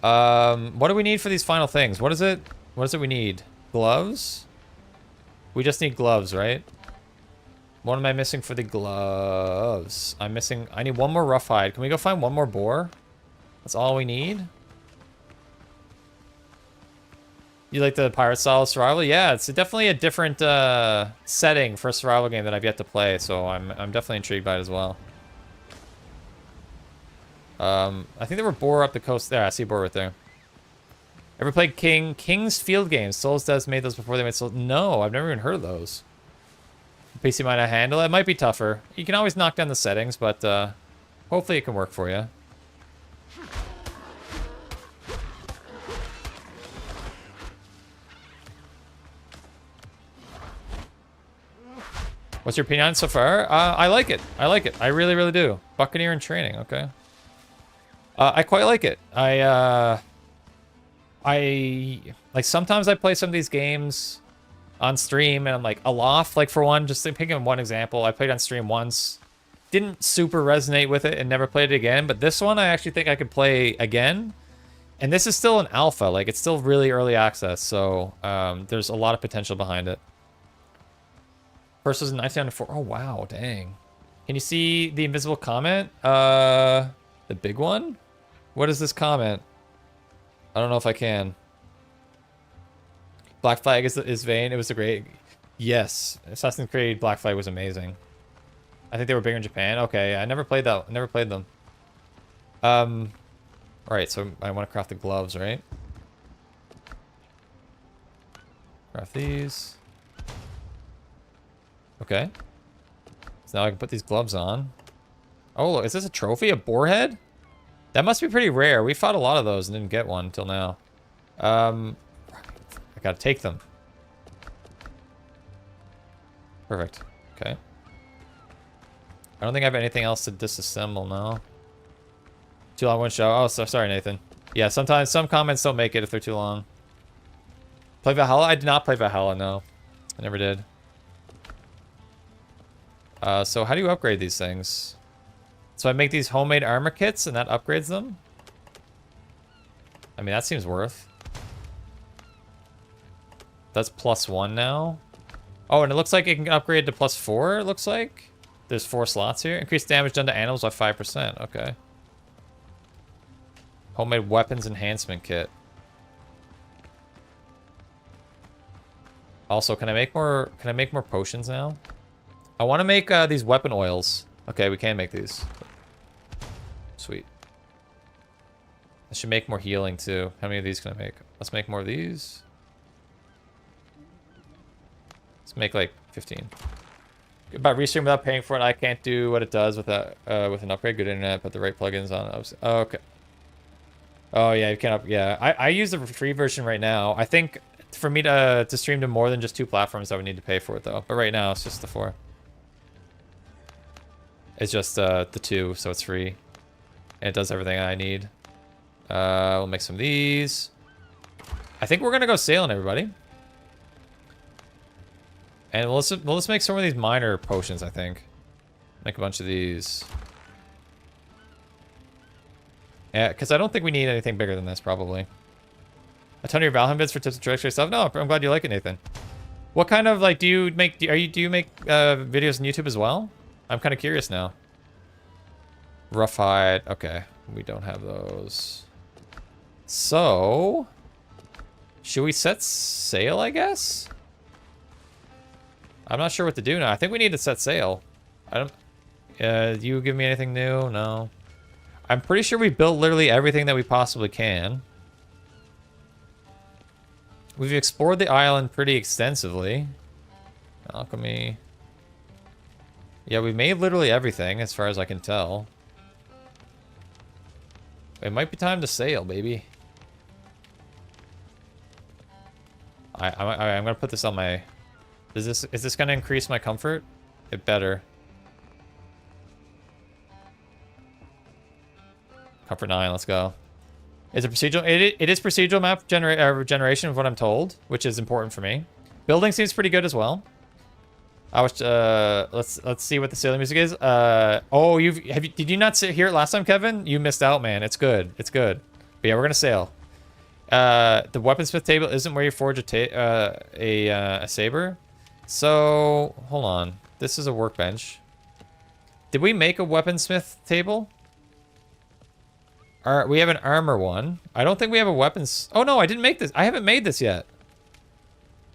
What do we need for these final things? What is it we need? Gloves? We just need gloves, right? What am I missing for the gloves? I need one more rough hide. Can we go find one more boar? That's all we need? You like the pirate style of survival? Yeah, it's definitely a different setting for a survival game that I've yet to play, so I'm definitely intrigued by it as well. I think there were boar up the coast there. I see a boar right there. Ever played King's Field Games? Souls Devs made those before they made Souls. No, I've never even heard of those. PC might not handle it. It might be tougher. You can always knock down the settings, but hopefully it can work for you. What's your opinion on it so far? I like it. I like it. I really, really do. Buccaneer in training. Okay. I quite like it. I like sometimes I play some of these games on stream and I'm like aloft. Like for one, just picking one example, I played on stream once, didn't super resonate with it and never played it again. But this one I actually think I could play again. And this is still an alpha. Like it's still really early access, so there's a lot of potential behind it. First was in 1994. Oh, wow. Dang. Can you see the invisible comment? The big one? What is this comment? I don't know if I can. Black Flag is vain. It was a great... Yes. Assassin's Creed Black Flag was amazing. I think they were bigger in Japan. Okay, I never played that. I never played them. Alright, so I want to craft the gloves, right? Craft these. Okay. So now I can put these gloves on. Oh, look, is this a trophy? A boar head? That must be pretty rare. We fought a lot of those and didn't get one until now. I gotta take them. Perfect. Okay. I don't think I have anything else to disassemble now. Too long one show. Oh, so sorry, Nathan. Yeah, sometimes some comments don't make it if they're too long. Play Valhalla? I did not play Valhalla, no. I never did. So how do you upgrade these things? So I make these homemade armor kits and that upgrades them. I mean, that seems worth. That's +1 now. Oh, and it looks like it can upgrade to +4, it looks like. There's 4 slots here. Increase damage done to animals by 5%. Okay. Homemade weapons enhancement kit. Also, can I make more potions now? I want to make these weapon oils. Okay, we can make these. Sweet. I should make more healing too. How many of these can I make? Let's make more of these. Let's make like 15. About restream without paying for it, I can't do what it does with an upgrade. Good internet, put the right plugins on. Oh, okay. Oh yeah, you can't. Yeah, I use the free version right now. I think for me to stream to more than just 2 platforms, I would need to pay for it though. But right now it's just the 4. It's just the 2, so it's free, and it does everything I need. We'll make some of these. I think we're gonna go sailing, everybody. And we'll just make some of these minor potions, I think. Make a bunch of these. Yeah, because I don't think we need anything bigger than this, probably. A ton of your Valheim vids for tips and tricks or stuff? No, I'm glad you like it, Nathan. What kind of, like, do you make videos on YouTube as well? I'm kind of curious now. Rough hide. Okay, we don't have those. So, should we set sail, I guess? I'm not sure what to do now. I think we need to set sail. I don't... you give me anything new? No. I'm pretty sure we built literally everything that we possibly can. We've explored the island pretty extensively. Alchemy. Yeah, we made literally everything as far as I can tell. It might be time to sail, baby. I'm gonna put this on my... Is this gonna increase my comfort? It better. Comfort 9, let's go. Is it procedural? It is procedural map generation of what I'm told, which is important for me. Building seems pretty good as well. I was let's see what the sailing music is. Oh, did you not hear it last time, Kevin? You missed out, man. It's good. It's good. But yeah, we're gonna sail. The weaponsmith table isn't where you forge a saber. So hold on. This is a workbench. Did we make a weaponsmith table? We have an armor one. I don't think we have a weapons. Oh no, I didn't make this. I haven't made this yet.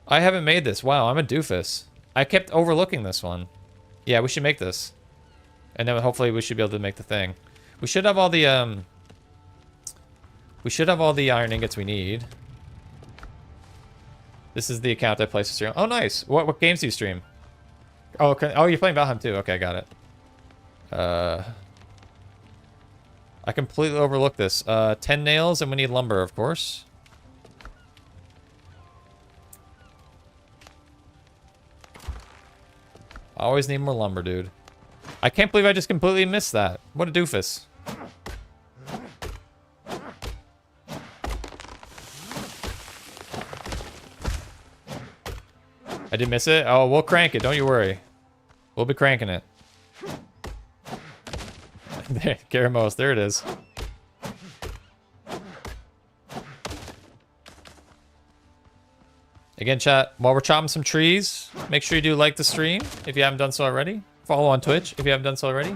I haven't made this. Wow, I'm a doofus. I kept overlooking this one. Yeah, we should make this. And then hopefully we should be able to make the thing. We should have all the iron ingots we need. This is the account I place to stream. Oh, nice. What games do you stream? Oh, okay. Oh, you're playing Valheim too. Okay, got it. I completely overlooked this. 10 nails, and we need lumber, of course. I always need more lumber, dude. I can't believe I just completely missed that. What a doofus. I did miss it? Oh, we'll crank it. Don't you worry. We'll be cranking it. There, Garamos, there it is. Again, chat, while we're chopping some trees, make sure you do like the stream if you haven't done so already. Follow on Twitch if you haven't done so already.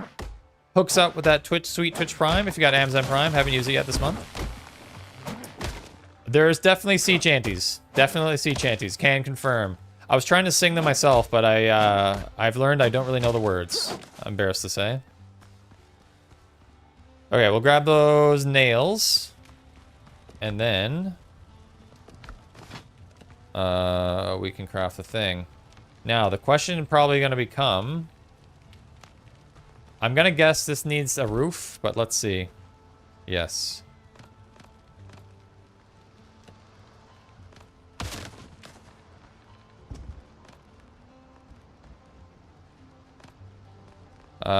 Hooks up with that sweet Twitch Prime if you got Amazon Prime. Haven't used it yet this month. There's definitely sea chanties. Definitely sea chanties. Can confirm. I was trying to sing them myself, but I've learned I don't really know the words. I'm embarrassed to say. Okay, we'll grab those nails. And then... we can craft the thing. Now, the question probably going to become... I'm going to guess this needs a roof, but let's see. Yes.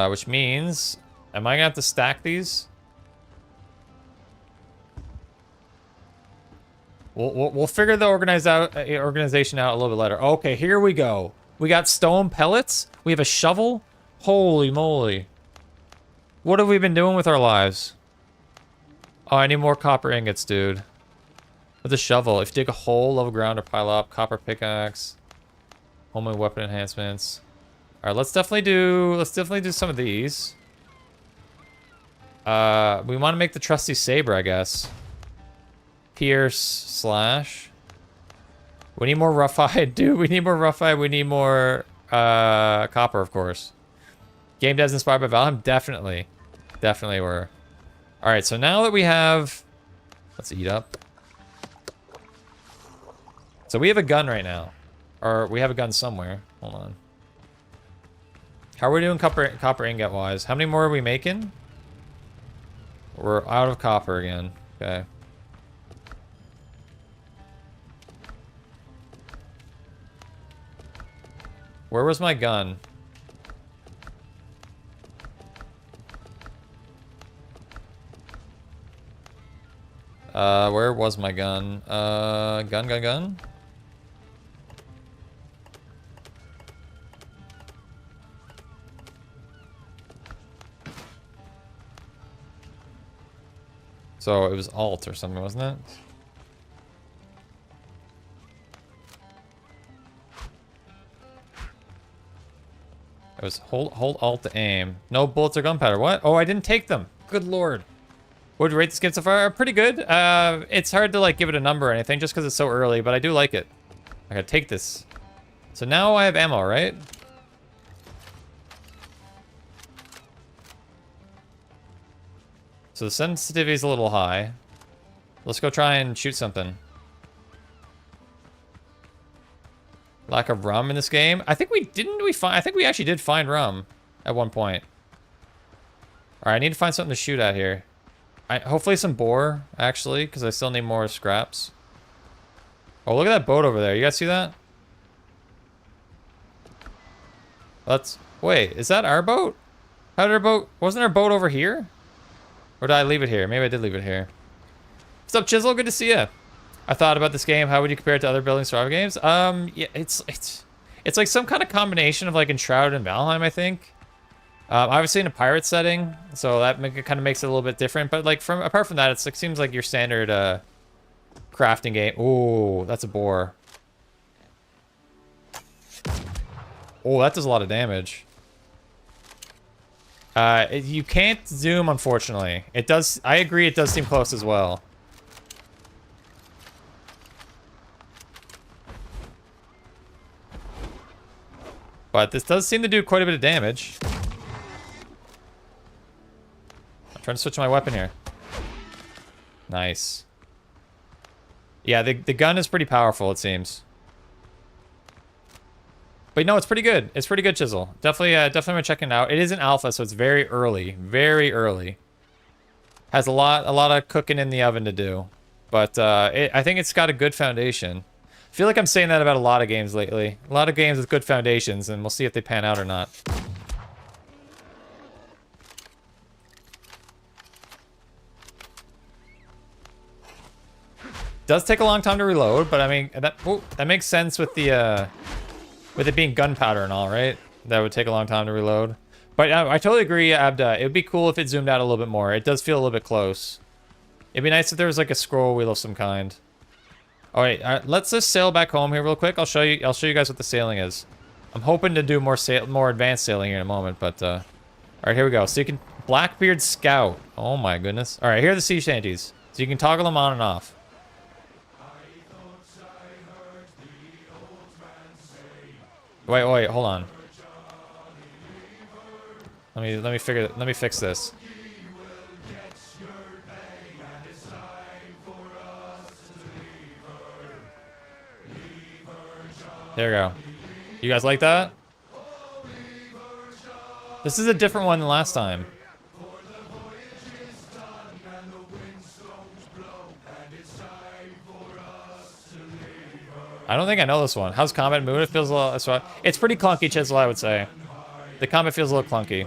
Which means... Am I going to have to stack these? We'll figure the organization out a little bit later. Okay, here we go. We got stone pellets. We have a shovel. Holy moly. What have we been doing with our lives? Oh, I need more copper ingots, dude. With a shovel. If you dig a hole, level ground or pile up. Copper pickaxe. Homemade weapon enhancements. Alright, let's definitely do some of these. We want to make the trusty saber, I guess. Pierce slash. We need more roughhide, dude. We need more roughhide. We need more copper, of course. Game devs inspired by Valheim? Definitely. Definitely were. Alright, so now that we have... Let's eat up. So we have a gun right now. Or we have a gun somewhere. Hold on. How are we doing copper ingot wise? How many more are we making? We're out of copper again. Okay. Where was my gun? Where was my gun? Gun. So it was alt or something, wasn't it? It was hold alt to aim. No bullets or gunpowder. What? Oh, I didn't take them. Good lord. What would you rate this game so far? Pretty good. It's hard to like give it a number or anything just because it's so early, but I do like it. I gotta take this. So now I have ammo, right? So the sensitivity is a little high. Let's go try and shoot something. Lack of rum in this game. I think I think we actually did find rum at one point. All right, I need to find something to shoot at here. Hopefully some boar, actually, because I still need more scraps. Oh, look at that boat over there. You guys see that? Wait, is that our boat? How did our boat... Wasn't our boat over here? Or did I leave it here? Maybe I did leave it here. What's up, Chisel? Good to see you. I thought about this game. How would you compare it to other building survival games? Yeah, it's like some kind of combination of like Enshrouded and Valheim, I think. Obviously in a pirate setting, so that kind of makes it a little bit different. But like apart from that, it seems like your standard crafting game. Ooh, that's a boar. Oh, that does a lot of damage. You can't zoom, unfortunately. It does. I agree. It does seem close as well. But this does seem to do quite a bit of damage. I'm trying to switch my weapon here. Nice. Yeah, the gun is pretty powerful, it seems. But no, it's pretty good. It's pretty good, Chisel. Definitely definitely checking it out. It is an alpha, so it's very early. Very early. Has a lot of cooking in the oven to do. But I think it's got a good foundation. I feel like I'm saying that about a lot of games lately. A lot of games with good foundations, and we'll see if they pan out or not. Does take a long time to reload, but I mean that makes sense with the with it being gunpowder and all, right? That would take a long time to reload. But I totally agree, Abda. It would be cool if it zoomed out a little bit more. It does feel a little bit close. It'd be nice if there was like a scroll wheel of some kind. All right, let's just sail back home here real quick. I'll show you guys what the sailing is. I'm hoping to do more advanced sailing here in a moment, but all right, here we go. So you can Blackbeard Scout. Oh my goodness. All right, here are the sea shanties. So you can toggle them on and off. Wait, hold on. Let me fix this. There we go. You guys like that? This is a different one than last time. I don't think I know this one. How's combat moving? It feels a little... It's pretty clunky, Chisel, I would say. The combat feels a little clunky.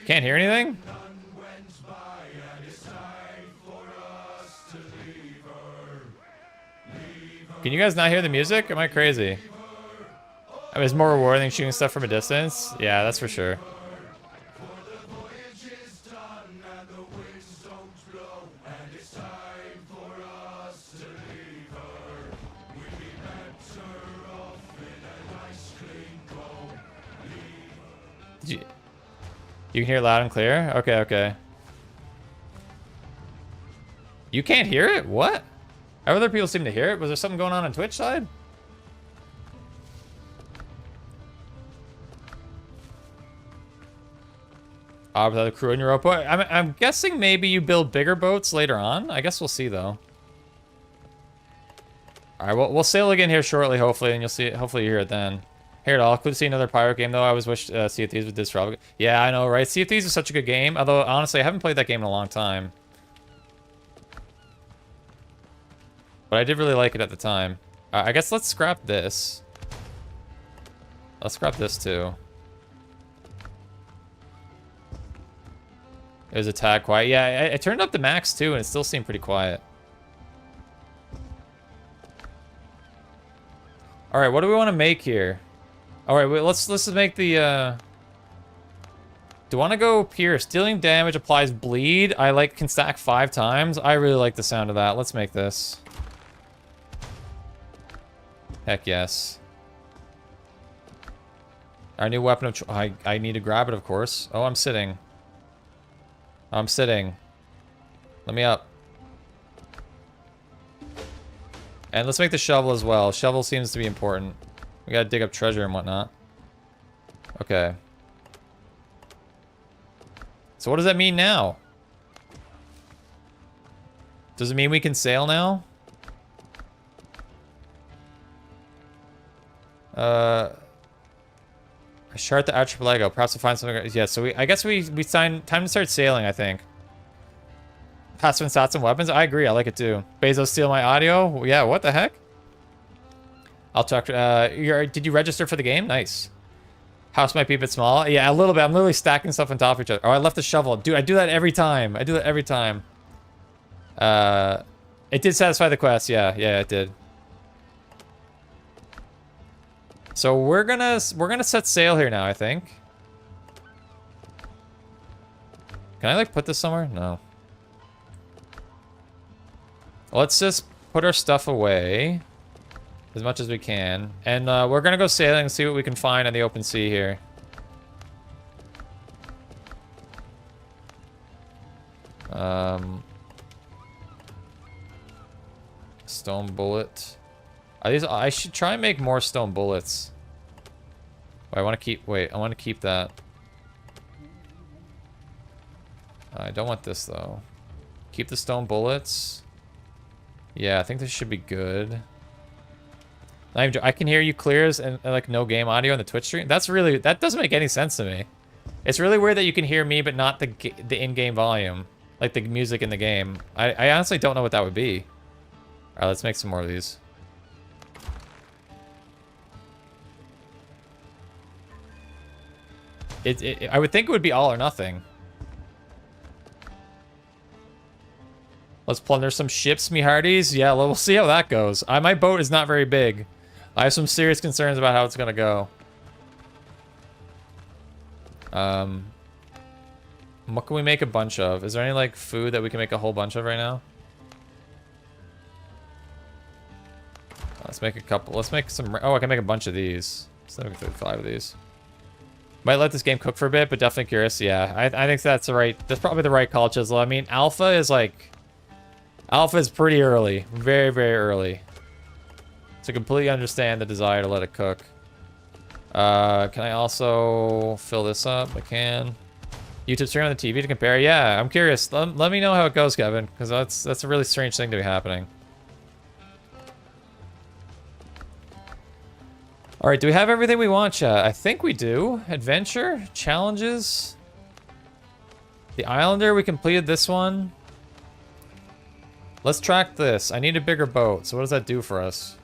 Can't hear anything? Can you guys not hear the music? Am I crazy? I mean, it's more rewarding than shooting stuff from a distance. Yeah, that's for sure. You can hear it loud and clear? Okay, okay. You can't hear it? What? Other people seem to hear it. Was there something going on Twitch side? Without a crew in Europa? I'm guessing maybe you build bigger boats later on. I guess we'll see, though. Alright, we'll sail again here shortly, hopefully, and you'll see it. Hopefully you hear it then. Hear it all. Could see another pirate game, though. I always wish Sea of Thieves would disrupt. Yeah, I know, right? Sea of Thieves is such a good game. Although, honestly, I haven't played that game in a long time. But I did really like it at the time. I guess let's scrap this. Let's scrap this, too. It was a tad quiet. Yeah, I turned up the max, too, and it still seemed pretty quiet. Alright, what do we want to make here? Alright, wait, let's make the, do you want to go pierce? Dealing damage applies bleed. I can stack 5 times. I really like the sound of that. Let's make this. Heck yes. Our new weapon of choice. I need to grab it, of course. Oh, I'm sitting. I'm sitting. Let me up. And let's make the shovel as well. Shovel seems to be important. We gotta dig up treasure and whatnot. Okay. So what does that mean now? Does it mean we can sail now? I shard the archipelago. Perhaps we'll find something. Yeah, so I guess we time to start sailing, I think. Passive stats and weapons. I agree. I like it too. Bezos steal my audio. Yeah, what the heck? I'll talk. Did you register for the game? Nice. House might be a bit small. Yeah, a little bit. I'm literally stacking stuff on top of each other. Oh, I left the shovel. Dude, I do that every time. I do that every time. It did satisfy the quest. Yeah, it did. So we're gonna set sail here now, I think. Can I put this somewhere? No. Let's just put our stuff away as much as we can. And we're gonna go sailing and see what we can find on the open sea here. Stone bullet. I should try and make more stone bullets. I want to keep... Wait, I want to keep that. I don't want this, though. Keep the stone bullets. Yeah, I think this should be good. I can hear you clears and no game audio on the Twitch stream. That doesn't make any sense to me. It's really weird that you can hear me but not the in-game volume. Like the music in the game. I honestly don't know what that would be. Alright, let's make some more of these. I would think it would be all or nothing. Let's plunder some ships, me hearties. Yeah, we'll see how that goes. My boat is not very big. I have some serious concerns about how it's gonna go. What can we make a bunch of? Is there any food that we can make a whole bunch of right now? Let's make a couple. Let's make some. Oh, I can make a bunch of these. Let's make 5 of these. Might let this game cook for a bit, but definitely curious. Yeah, I think that's that's probably the right call, Chisel. I mean, alpha is alpha is pretty early, very, very early. So completely understand the desire to let it cook. Can I also fill this up? I can. YouTube stream on the TV to compare. Yeah, I'm curious. Let me know how it goes, Kevin, because that's a really strange thing to be happening. All right, do we have everything we want, chat? I think we do. Adventure, challenges. The Islander, we completed this one. Let's track this. I need a bigger boat. So what does that do for us?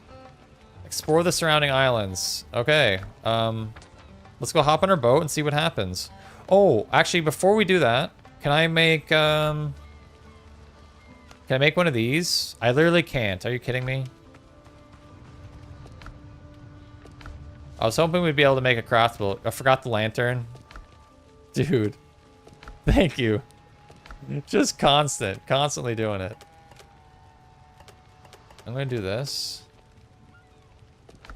Explore the surrounding islands. Okay. Let's go hop on our boat and see what happens. Oh, actually, before we do that, can I make can I make one of these? I literally can't. Are you kidding me? I was hoping we'd be able to make a craftable. I forgot the lantern. Dude. Thank you. Just constantly doing it. I'm gonna do this.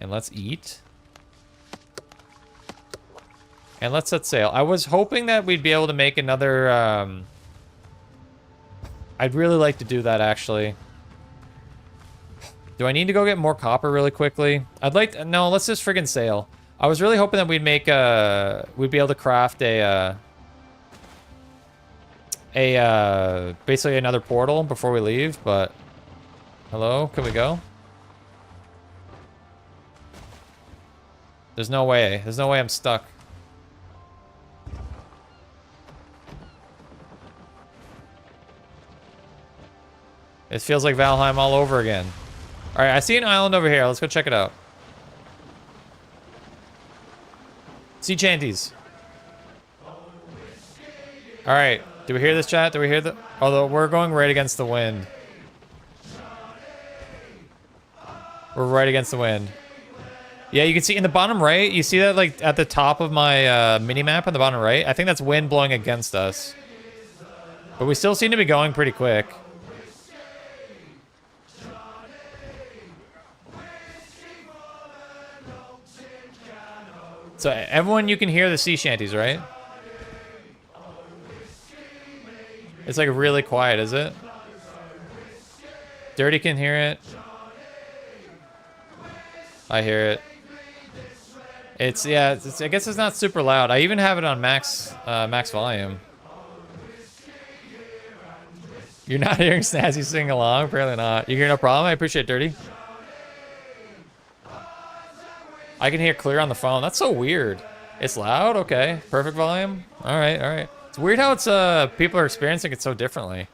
And let's eat. And let's set sail. I was hoping that we'd be able to make another, I'd really like to do that, actually. Do I need to go get more copper really quickly? I'd like to, no, let's just friggin' sail. I was really hoping that we'd make, we'd be able to craft basically another portal before we leave, but... Hello? Can we go? There's no way. There's no way I'm stuck. It feels like Valheim all over again. Alright, I see an island over here. Let's go check it out. Sea shanties. Alright. Do we hear this, chat? Do we hear the... Although we're going right against the wind. We're right against the wind. Yeah, you can see in the bottom right, you see that like at the top of my mini-map on the bottom right? I think that's wind blowing against us. But we still seem to be going pretty quick. So everyone, you can hear the sea shanties, right? It's like really quiet, is it? Dirty can hear it. I hear it. It's, yeah, I guess it's not super loud. I even have it on max volume. You're not hearing Snazzy sing along? Apparently not. You hear no problem? I appreciate it, Dirty. I can hear clear on the phone. That's so weird. It's loud? Okay. Perfect volume? Alright, alright. It's weird how it's, people are experiencing it so differently.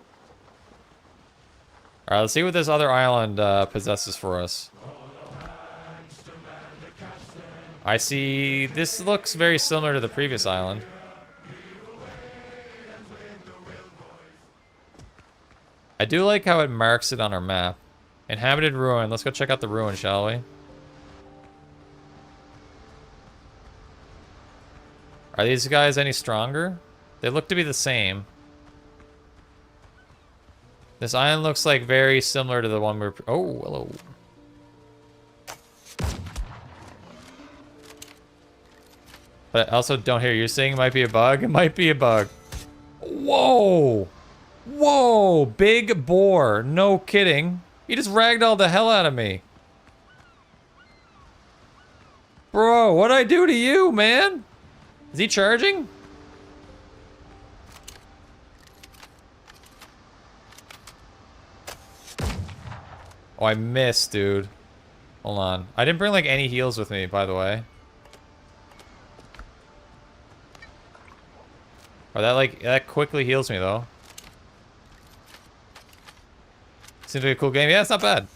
Alright, let's see what this other island, possesses for us. I see... This looks very similar to the previous island. I do like how it marks it on our map. Inhabited ruin. Let's go check out the ruin, shall we? Are these guys any stronger? They look to be the same. This island looks like very similar to the one we're... Oh, hello. But I also don't hear you saying it might be a bug. It might be a bug. Whoa! Whoa! Big boar. No kidding. He just ragdolled the hell out of me. Bro, what'd I do to you, man? Is he charging? Oh, I missed, dude. Hold on. I didn't bring, like, any heals with me, by the way. Oh, that, like, that quickly heals me, though. Seems like a cool game. Yeah, it's not bad.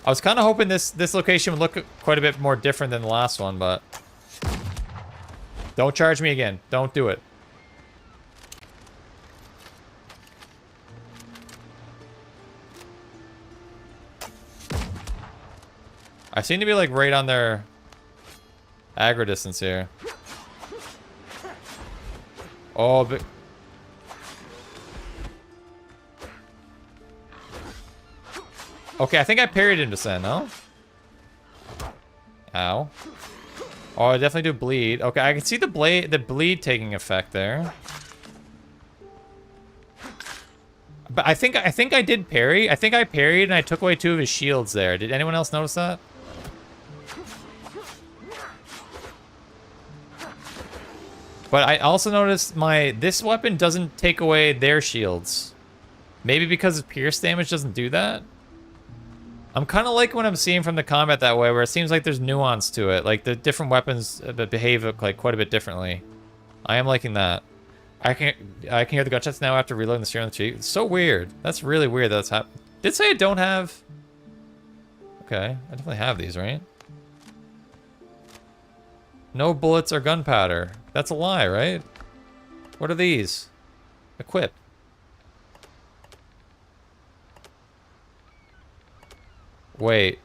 I was kind of hoping this location would look quite a bit more different than the last one, but... Don't charge me again. Don't do it. I seem to be like right on their aggro distance here. Oh, but... Okay, I think I parried him just then, no? Ow. Oh, I definitely do bleed. Okay, I can see the bleed taking effect there. But I think I did parry. I think I parried and I took away 2 of his shields there. Did anyone else notice that? But I also noticed this weapon doesn't take away their shields. Maybe because its pierce damage doesn't do that? I'm kind of like what I'm seeing from the combat that way, where it seems like there's nuance to it. Like, the different weapons behave like quite a bit differently. I am liking that. I can hear the gunshots now after reloading the steering on the cheek. It's so weird. That's really weird that that's happened. Did say I don't have... Okay, I definitely have these, right? No bullets or gunpowder. That's a lie, right? What are these? Equip. Wait.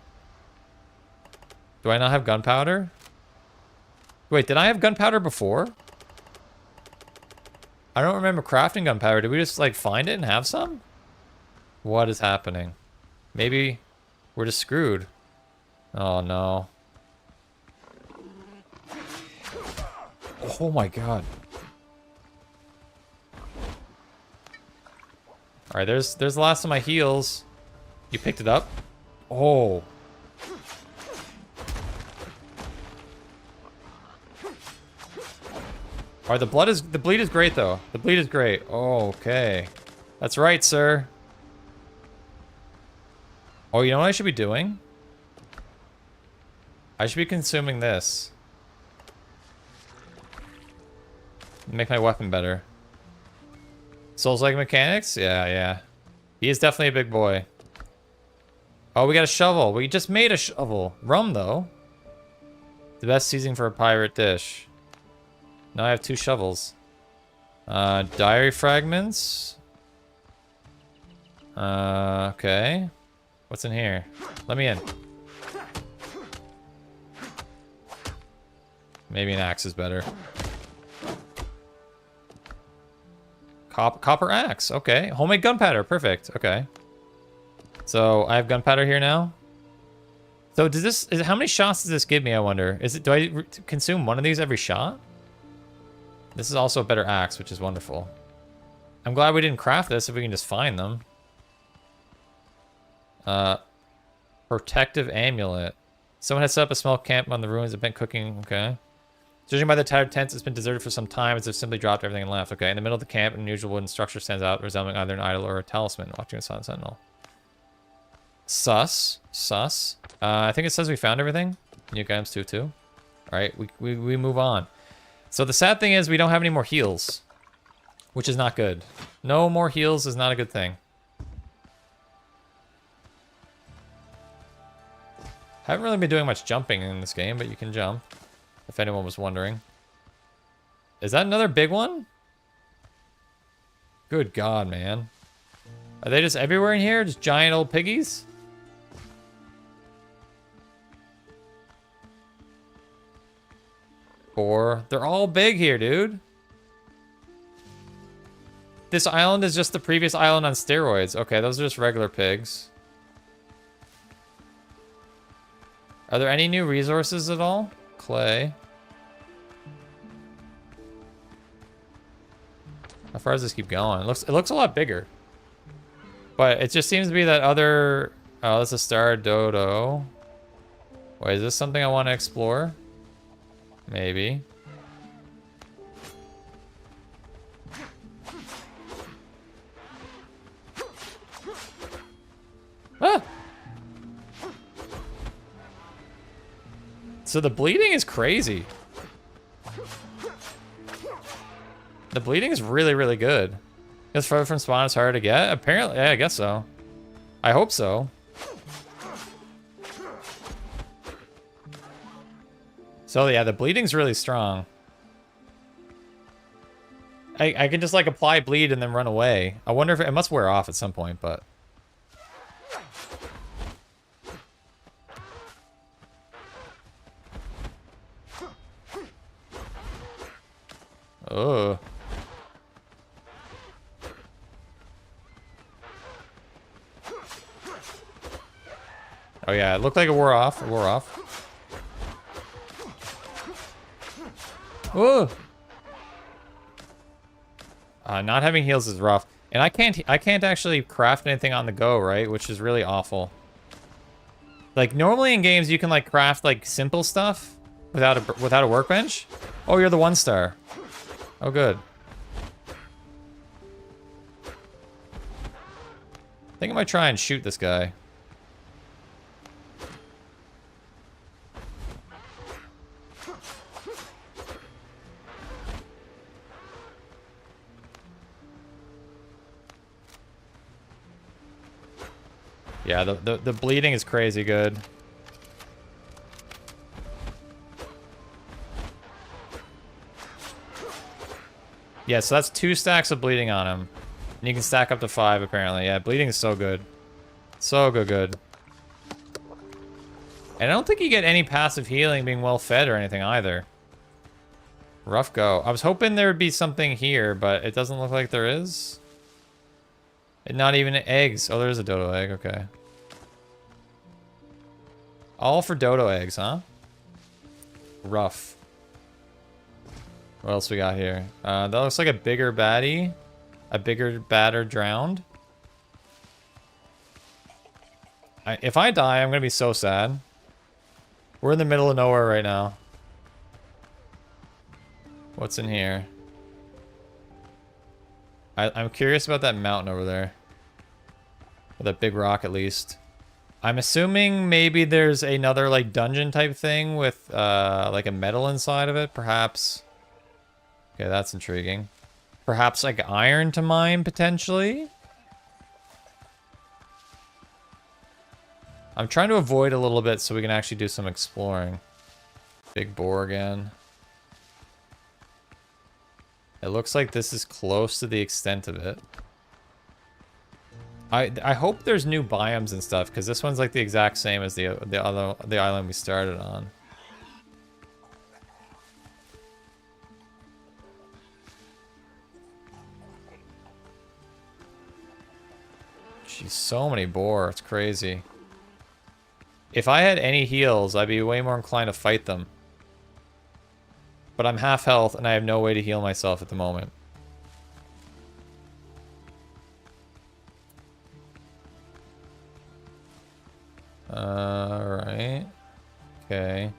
Do I not have gunpowder? Wait, did I have gunpowder before? I don't remember crafting gunpowder. Did we just, like, find it and have some? What is happening? Maybe we're just screwed. Oh, no. Oh, my God. Alright, there's the last of my heals. You picked it up? Oh. Alright, the bleed is great though. The bleed is great. Oh, okay. That's right, sir. Oh, you know what I should be doing? I should be consuming this. Make my weapon better. Souls-like mechanics? Yeah, yeah. He is definitely a big boy. Oh, we got a shovel. We just made a shovel. Rum, though. The best seasoning for a pirate dish. Now I have 2 shovels. Diary fragments. Okay. What's in here? Let me in. Maybe an axe is better. Copper axe. Okay. Homemade gunpowder. Perfect. Okay. So I have gunpowder here now. So does this? How many shots does this give me? I wonder. Is it? Do I consume one of these every shot? This is also a better axe, which is wonderful. I'm glad we didn't craft this if we can just find them. Protective amulet. Someone has set up a small camp on the ruins of been cooking. Okay. Judging by the tattered tents, it's been deserted for some time as if simply dropped everything and left. Okay. In the middle of the camp, an unusual wooden structure stands out, resembling either an idol or a talisman. Watching a sun sentinel. Sus. Sus. I think it says we found everything. New items too. Alright, we move on. So the sad thing is we don't have any more heals. Which is not good. No more heals is not a good thing. Haven't really been doing much jumping in this game, but you can jump. If anyone was wondering. Is that another big one? Good God, man. Are they just everywhere in here? Just giant old piggies? They're all big here, dude. This island is just the previous island on steroids. Okay, those are just regular pigs. Are there any new resources at all? Clay. How far does this keep going? It looks a lot bigger. But it just seems to be that other... Oh, that's a star dodo. Wait, is this something I want to explore? Maybe. Ah! So the bleeding is crazy. The bleeding is really, really good. Because further from spawn is harder to get? Apparently, yeah, I guess so. I hope so. So yeah, the bleeding's really strong. I can just like apply bleed and then run away. I wonder if it must wear off at some point, but... Oh. Oh yeah, it looked like it wore off. It wore off. Whoa! Not having heals is rough, and I can't actually craft anything on the go, right? Which is really awful. Like normally in games you can like craft like simple stuff without a workbench. Oh, you're the 1-star. Oh, good. I think I might try and shoot this guy. Yeah, the bleeding is crazy good. Yeah, so that's 2 stacks of bleeding on him. And you can stack up to 5 apparently. Yeah, bleeding is so good. So good. And I don't think you get any passive healing being well fed or anything either. Rough go. I was hoping there would be something here, but it doesn't look like there is. And not even eggs. Oh, there's a dodo egg. Okay. All for dodo eggs, huh? Rough. What else we got here? That looks like a bigger baddie. A bigger batter drowned. If I die, I'm gonna be so sad. We're in the middle of nowhere right now. What's in here? I'm curious about that mountain over there. Or that big rock, at least. I'm assuming maybe there's another, like, dungeon type thing with, like, a metal inside of it, perhaps. Okay, that's intriguing. Perhaps, like, iron to mine, potentially? I'm trying to avoid a little bit so we can actually do some exploring. Big boar again. It looks like this is close to the extent of it. I hope there's new biomes and stuff, because this one's like the exact same as the island we started on. Jeez, so many boar. It's crazy. If I had any heals, I'd be way more inclined to fight them. But I'm half health, and I have no way to heal myself at the moment. Alright. Okay.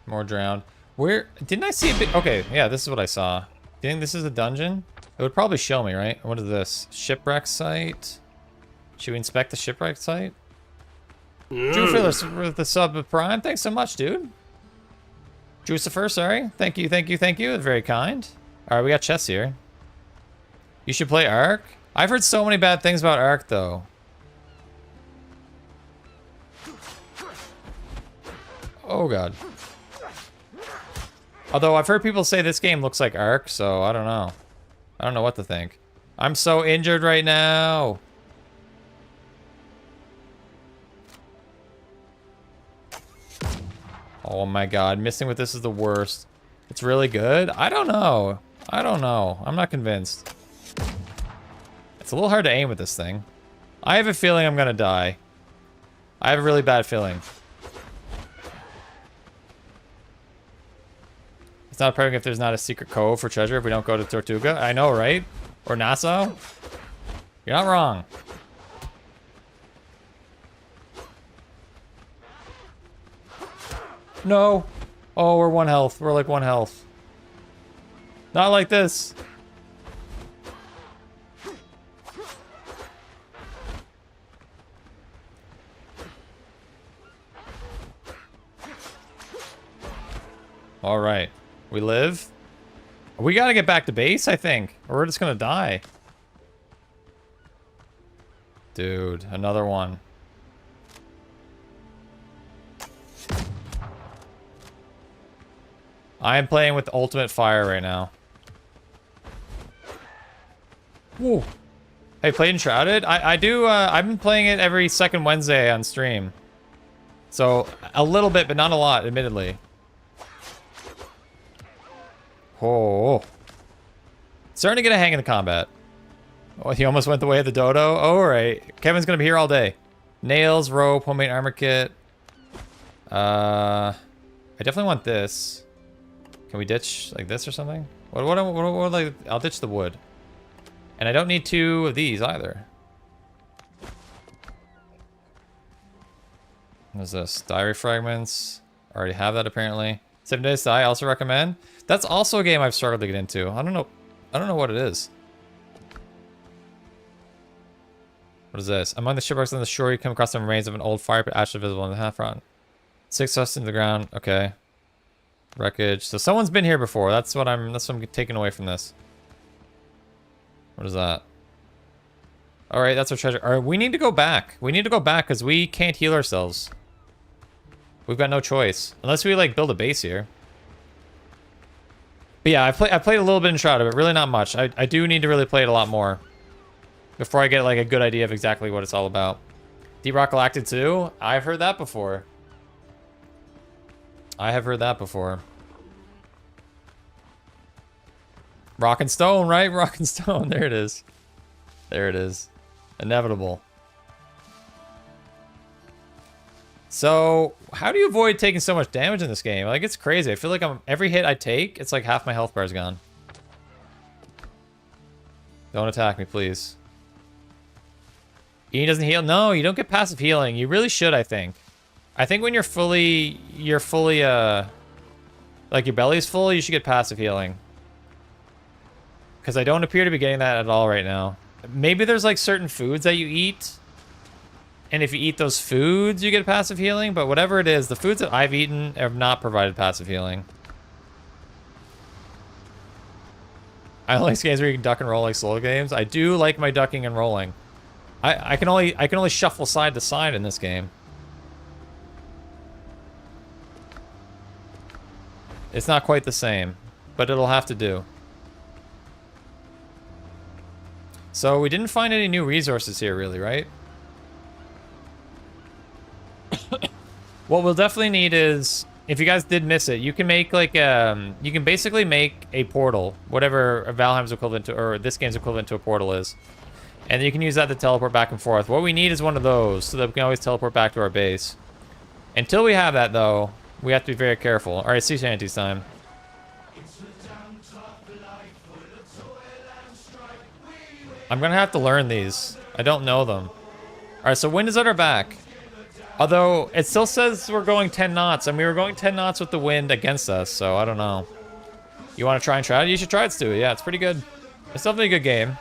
More drowned. Where didn't I see a bit? Okay, yeah, this is what I saw. Do you think this is a dungeon? It would probably show me, right? What is this? Shipwreck site? Should we inspect the shipwreck site? Drew Phillips with the sub of Prime. Thanks so much, dude. Drucifer, sorry. Thank you, thank you, thank you. Very kind. Alright, we got chests here. You should play Ark. I've heard so many bad things about Ark, though. Oh, God. Although I've heard people say this game looks like Ark, so I don't know. I don't know what to think. I'm so injured right now. Oh my god, missing with this is the worst. It's really good? I don't know. I don't know. I'm not convinced. It's a little hard to aim with this thing. I have a feeling I'm gonna die. I have a really bad feeling. It's not perfect if there's not a secret cove for treasure if we don't go to Tortuga. I know, right? Or Nassau? You're not wrong. No. Oh, we're 1 health. We're like 1 health. Not like this. All right. We live. We gotta get back to base, I think. Or we're just gonna die. Dude, another one. I am playing with ultimate fire right now. Whoa. Hey, played Enshrouded? I do, I've been playing it every second Wednesday on stream. So, a little bit, but not a lot, admittedly. Oh. Starting to get a hang of the combat. Oh, he almost went the way of the dodo. Oh, all right. Kevin's gonna be here all day. Nails, rope, homemade armor kit. I definitely want this. Can we ditch like this or something? What like, I'll ditch the wood. And I don't need 2 of these either. What is this? Diary fragments. I already have that apparently. 7 Days to Die, I also recommend. That's also a game I've struggled to get into. I don't know what it is. What is this? Among the shipwrecks on the shore, you come across the remains of an old fire pit, ashes visible in the half front. 6 dust into the ground. Okay. Wreckage. So someone's been here before. That's what I'm taking away from this. What is that? All right, that's our treasure. All right, we need to go back. We need to go back because we can't heal ourselves. We've got no choice. Unless we, like, build a base here. But yeah, I played a little bit in Shroud, but really not much. I do need to really play it a lot more. Before I get, like, a good idea of exactly what it's all about. Deep Rock Galactic 2? I've heard that before. I have heard that before. Rock and Stone, right? Rock and Stone. There it is. There it is. Inevitable. So, how do you avoid taking so much damage in this game? Like, it's crazy. I feel like every hit I take, it's like half my health bar is gone. Don't attack me, please. Ian doesn't heal? No, you don't get passive healing. You really should, I think. I think when you're fully, like your belly's full, you should get passive healing. Because I don't appear to be getting that at all right now. Maybe there's like certain foods that you eat. And if you eat those foods, you get passive healing. But whatever it is, the foods that I've eaten have not provided passive healing. I don't like games where you can duck and roll like solo games. I do like my ducking and rolling. I can only shuffle side to side in this game. It's not quite the same, but it'll have to do. So we didn't find any new resources here really, right? What we'll definitely need is, if you guys did miss it, you can make like you can basically make a portal, whatever Valheim's equivalent to, or this game's equivalent to a portal is. And you can use that to teleport back and forth. What we need is one of those, so that we can always teleport back to our base. Until we have that, though, we have to be very careful. All right, sea shanties time. I'm gonna have to learn these. I don't know them. All right, so wind is at our back. Although it still says we're going 10 knots, and we were going 10 knots with the wind against us. So I don't know. You want to try and try it? You should try it, Stu. Yeah, it's pretty good. It's definitely a good game.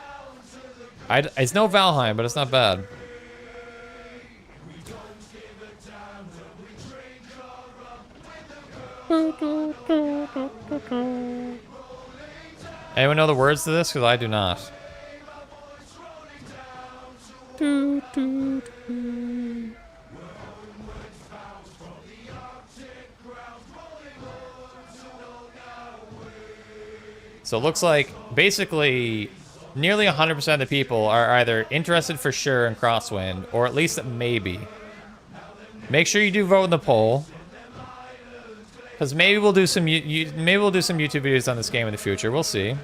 It's no Valheim, but it's not bad. Anyone know the words to this? Because I do not. So it looks like basically nearly 100% of the people are either interested for sure in Crosswind, or at least maybe. Make sure you do vote in the poll, because maybe we'll do some YouTube videos on this game in the future. We'll see.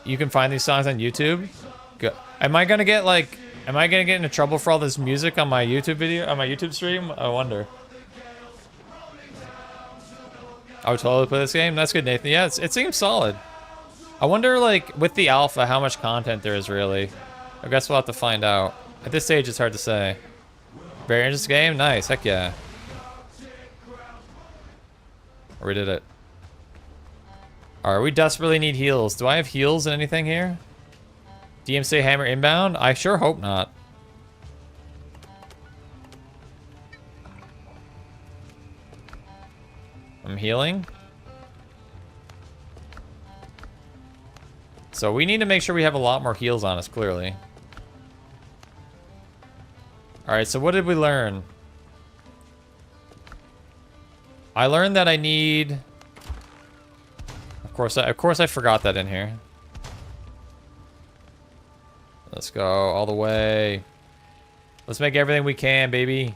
You can find these songs on YouTube. Good. Am I gonna get into trouble for all this music on my YouTube stream? I wonder. I would totally play this game. That's good, Nathan. Yeah, it seems solid. I wonder, like, with the alpha, how much content there is really. I guess we'll have to find out. At this stage, it's hard to say. Very interesting game? Nice. Heck yeah. We did it. Alright, we desperately need heals. Do I have heals in anything here? DMC hammer inbound? I sure hope not. I'm healing. So we need to make sure we have a lot more heals on us, clearly. Alright, so what did we learn? I learned that I need... Of course I forgot that in here. Let's go all the way. Let's make everything we can, baby.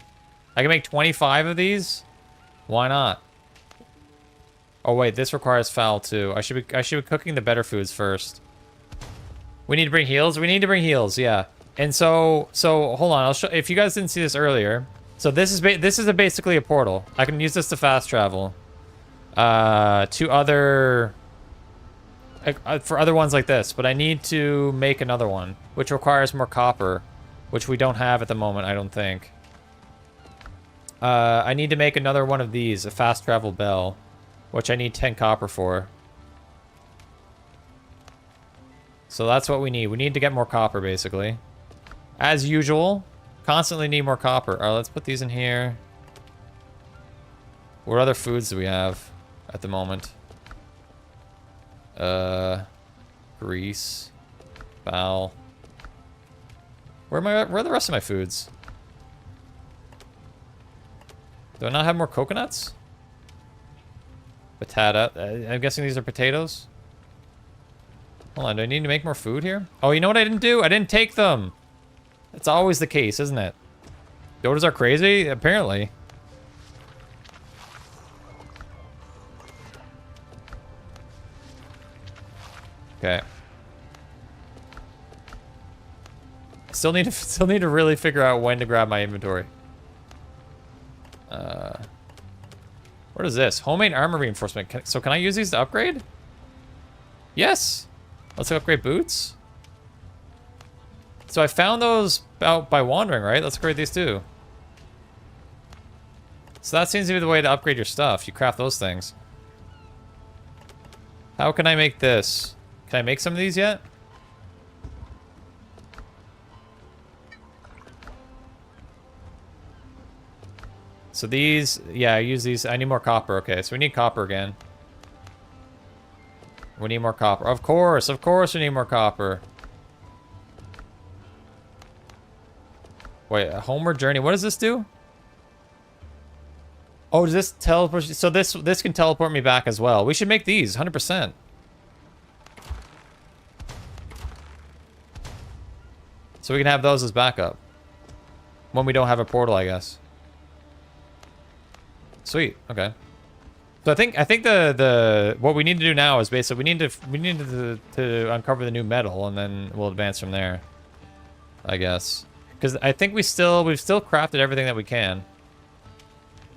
I can make 25 of these? Why not? Oh wait, this requires foul too. I should be cooking the better foods first. We need to bring heals? We need to bring heals, yeah. And so hold on, I'll show, if you guys didn't see this earlier. So this is basically a portal. I can use this to fast travel. To other... for other ones like this, but I need to make another one, which requires more copper, which we don't have at the moment, I don't think. I need to make another one of these, a fast travel bell, which I need 10 copper for. So that's what we need. We need to get more copper, basically. As usual, constantly need more copper. All right, let's put these in here. What other foods do we have at the moment? Grease. Fowl. Where are the rest of my foods? Do I not have more coconuts? Patata. I'm guessing these are potatoes. Hold on, do I need to make more food here? Oh, you know what I didn't do? I didn't take them. That's always the case, isn't it? Dotas are crazy? Apparently. Okay. Still need to really figure out when to grab my inventory. What is this? Homemade armor reinforcement. So can I use these to upgrade? Yes. Let's upgrade boots. So I found those out by wandering, right? Let's upgrade these too. So that seems to be the way to upgrade your stuff. You craft those things. How can I make this? Can I make some of these yet? So these, yeah, I use these. I need more copper. Okay, so we need copper again. We need more copper. Of course we need more copper. Wait, a homeward journey. What does this do? Oh, does this teleport? So this can teleport me back as well. We should make these, 100%. So we can have those as backup. When we don't have a portal, I guess. Sweet. Okay. So I think the what we need to do now is basically we need to uncover the new metal, and then we'll advance from there. I guess, because I think we've still crafted everything that we can.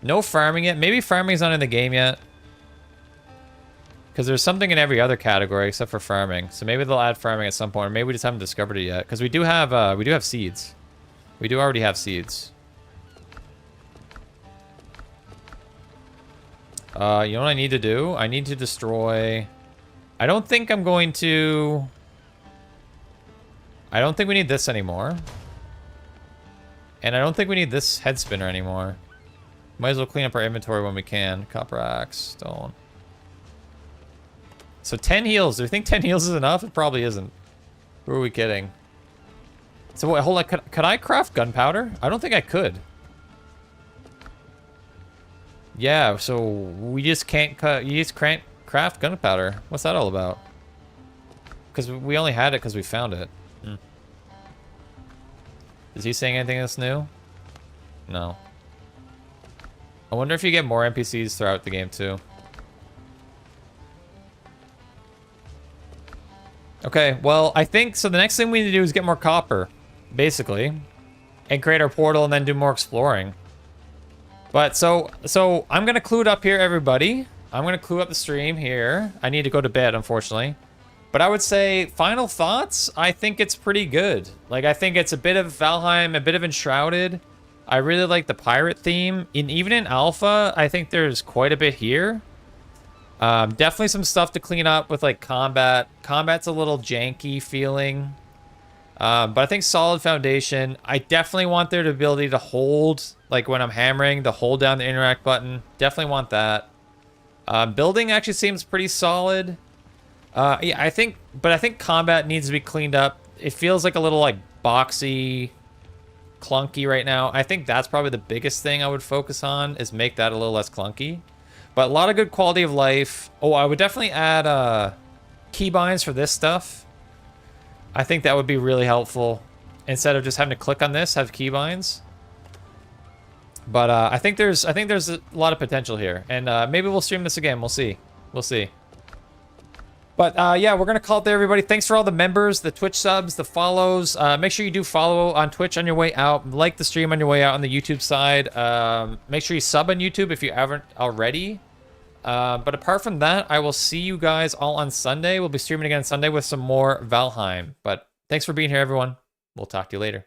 No farming yet. Maybe farming is not in the game yet. Because there's something in every other category except for farming. So maybe they'll add farming at some point, or maybe we just haven't discovered it yet. Because we do have seeds. We do already have seeds. You know what I need to do? I need to destroy... I don't think I'm going to... I don't think we need this anymore. And I don't think we need this head spinner anymore. Might as well clean up our inventory when we can. Copper axe, stone. So 10 heals. Do you think 10 heals is enough? It probably isn't. Who are we kidding? So wait, hold on. Could I craft gunpowder? I don't think I could. Yeah, so we just can't you just can't craft gunpowder. What's that all about? Because we only had it because we found it. Is he saying anything that's new? No. I wonder if you get more NPCs throughout the game too. Okay, well, I think so. The next thing we need to do is get more copper, basically, and create our portal and then do more exploring. But so I'm gonna clue it up here, everybody. I'm gonna clue up the stream here. I need to go to bed, unfortunately. But I would say, final thoughts, I think it's pretty good. Like, I think it's a bit of Valheim, a bit of Enshrouded. I really like the pirate theme. Even in Alpha, I think there's quite a bit here. Definitely some stuff to clean up with, like, combat. Combat's a little janky feeling. But I think solid foundation. I definitely want there the ability to hold, like when I'm hammering, to hold down the interact button. Definitely want that. Building actually seems pretty solid. Yeah, I think combat needs to be cleaned up. It feels like a little like boxy, clunky right now. I think that's probably the biggest thing I would focus on, is make that a little less clunky. But a lot of good quality of life. Oh, I would definitely add keybinds for this stuff. I think that would be really helpful. Instead of just having to click on this, have keybinds. But I think there's a lot of potential here, and maybe we'll stream this again. We'll see. We'll see. But yeah, we're gonna call it there, everybody. Thanks for all the members, the Twitch subs, the follows. Make sure you do follow on Twitch on your way out. Like the stream on your way out on the YouTube side. Make sure you sub on YouTube if you haven't already. But apart from that, I will see you guys all on Sunday. We'll be streaming again Sunday with some more Valheim. But thanks for being here, everyone. We'll talk to you later.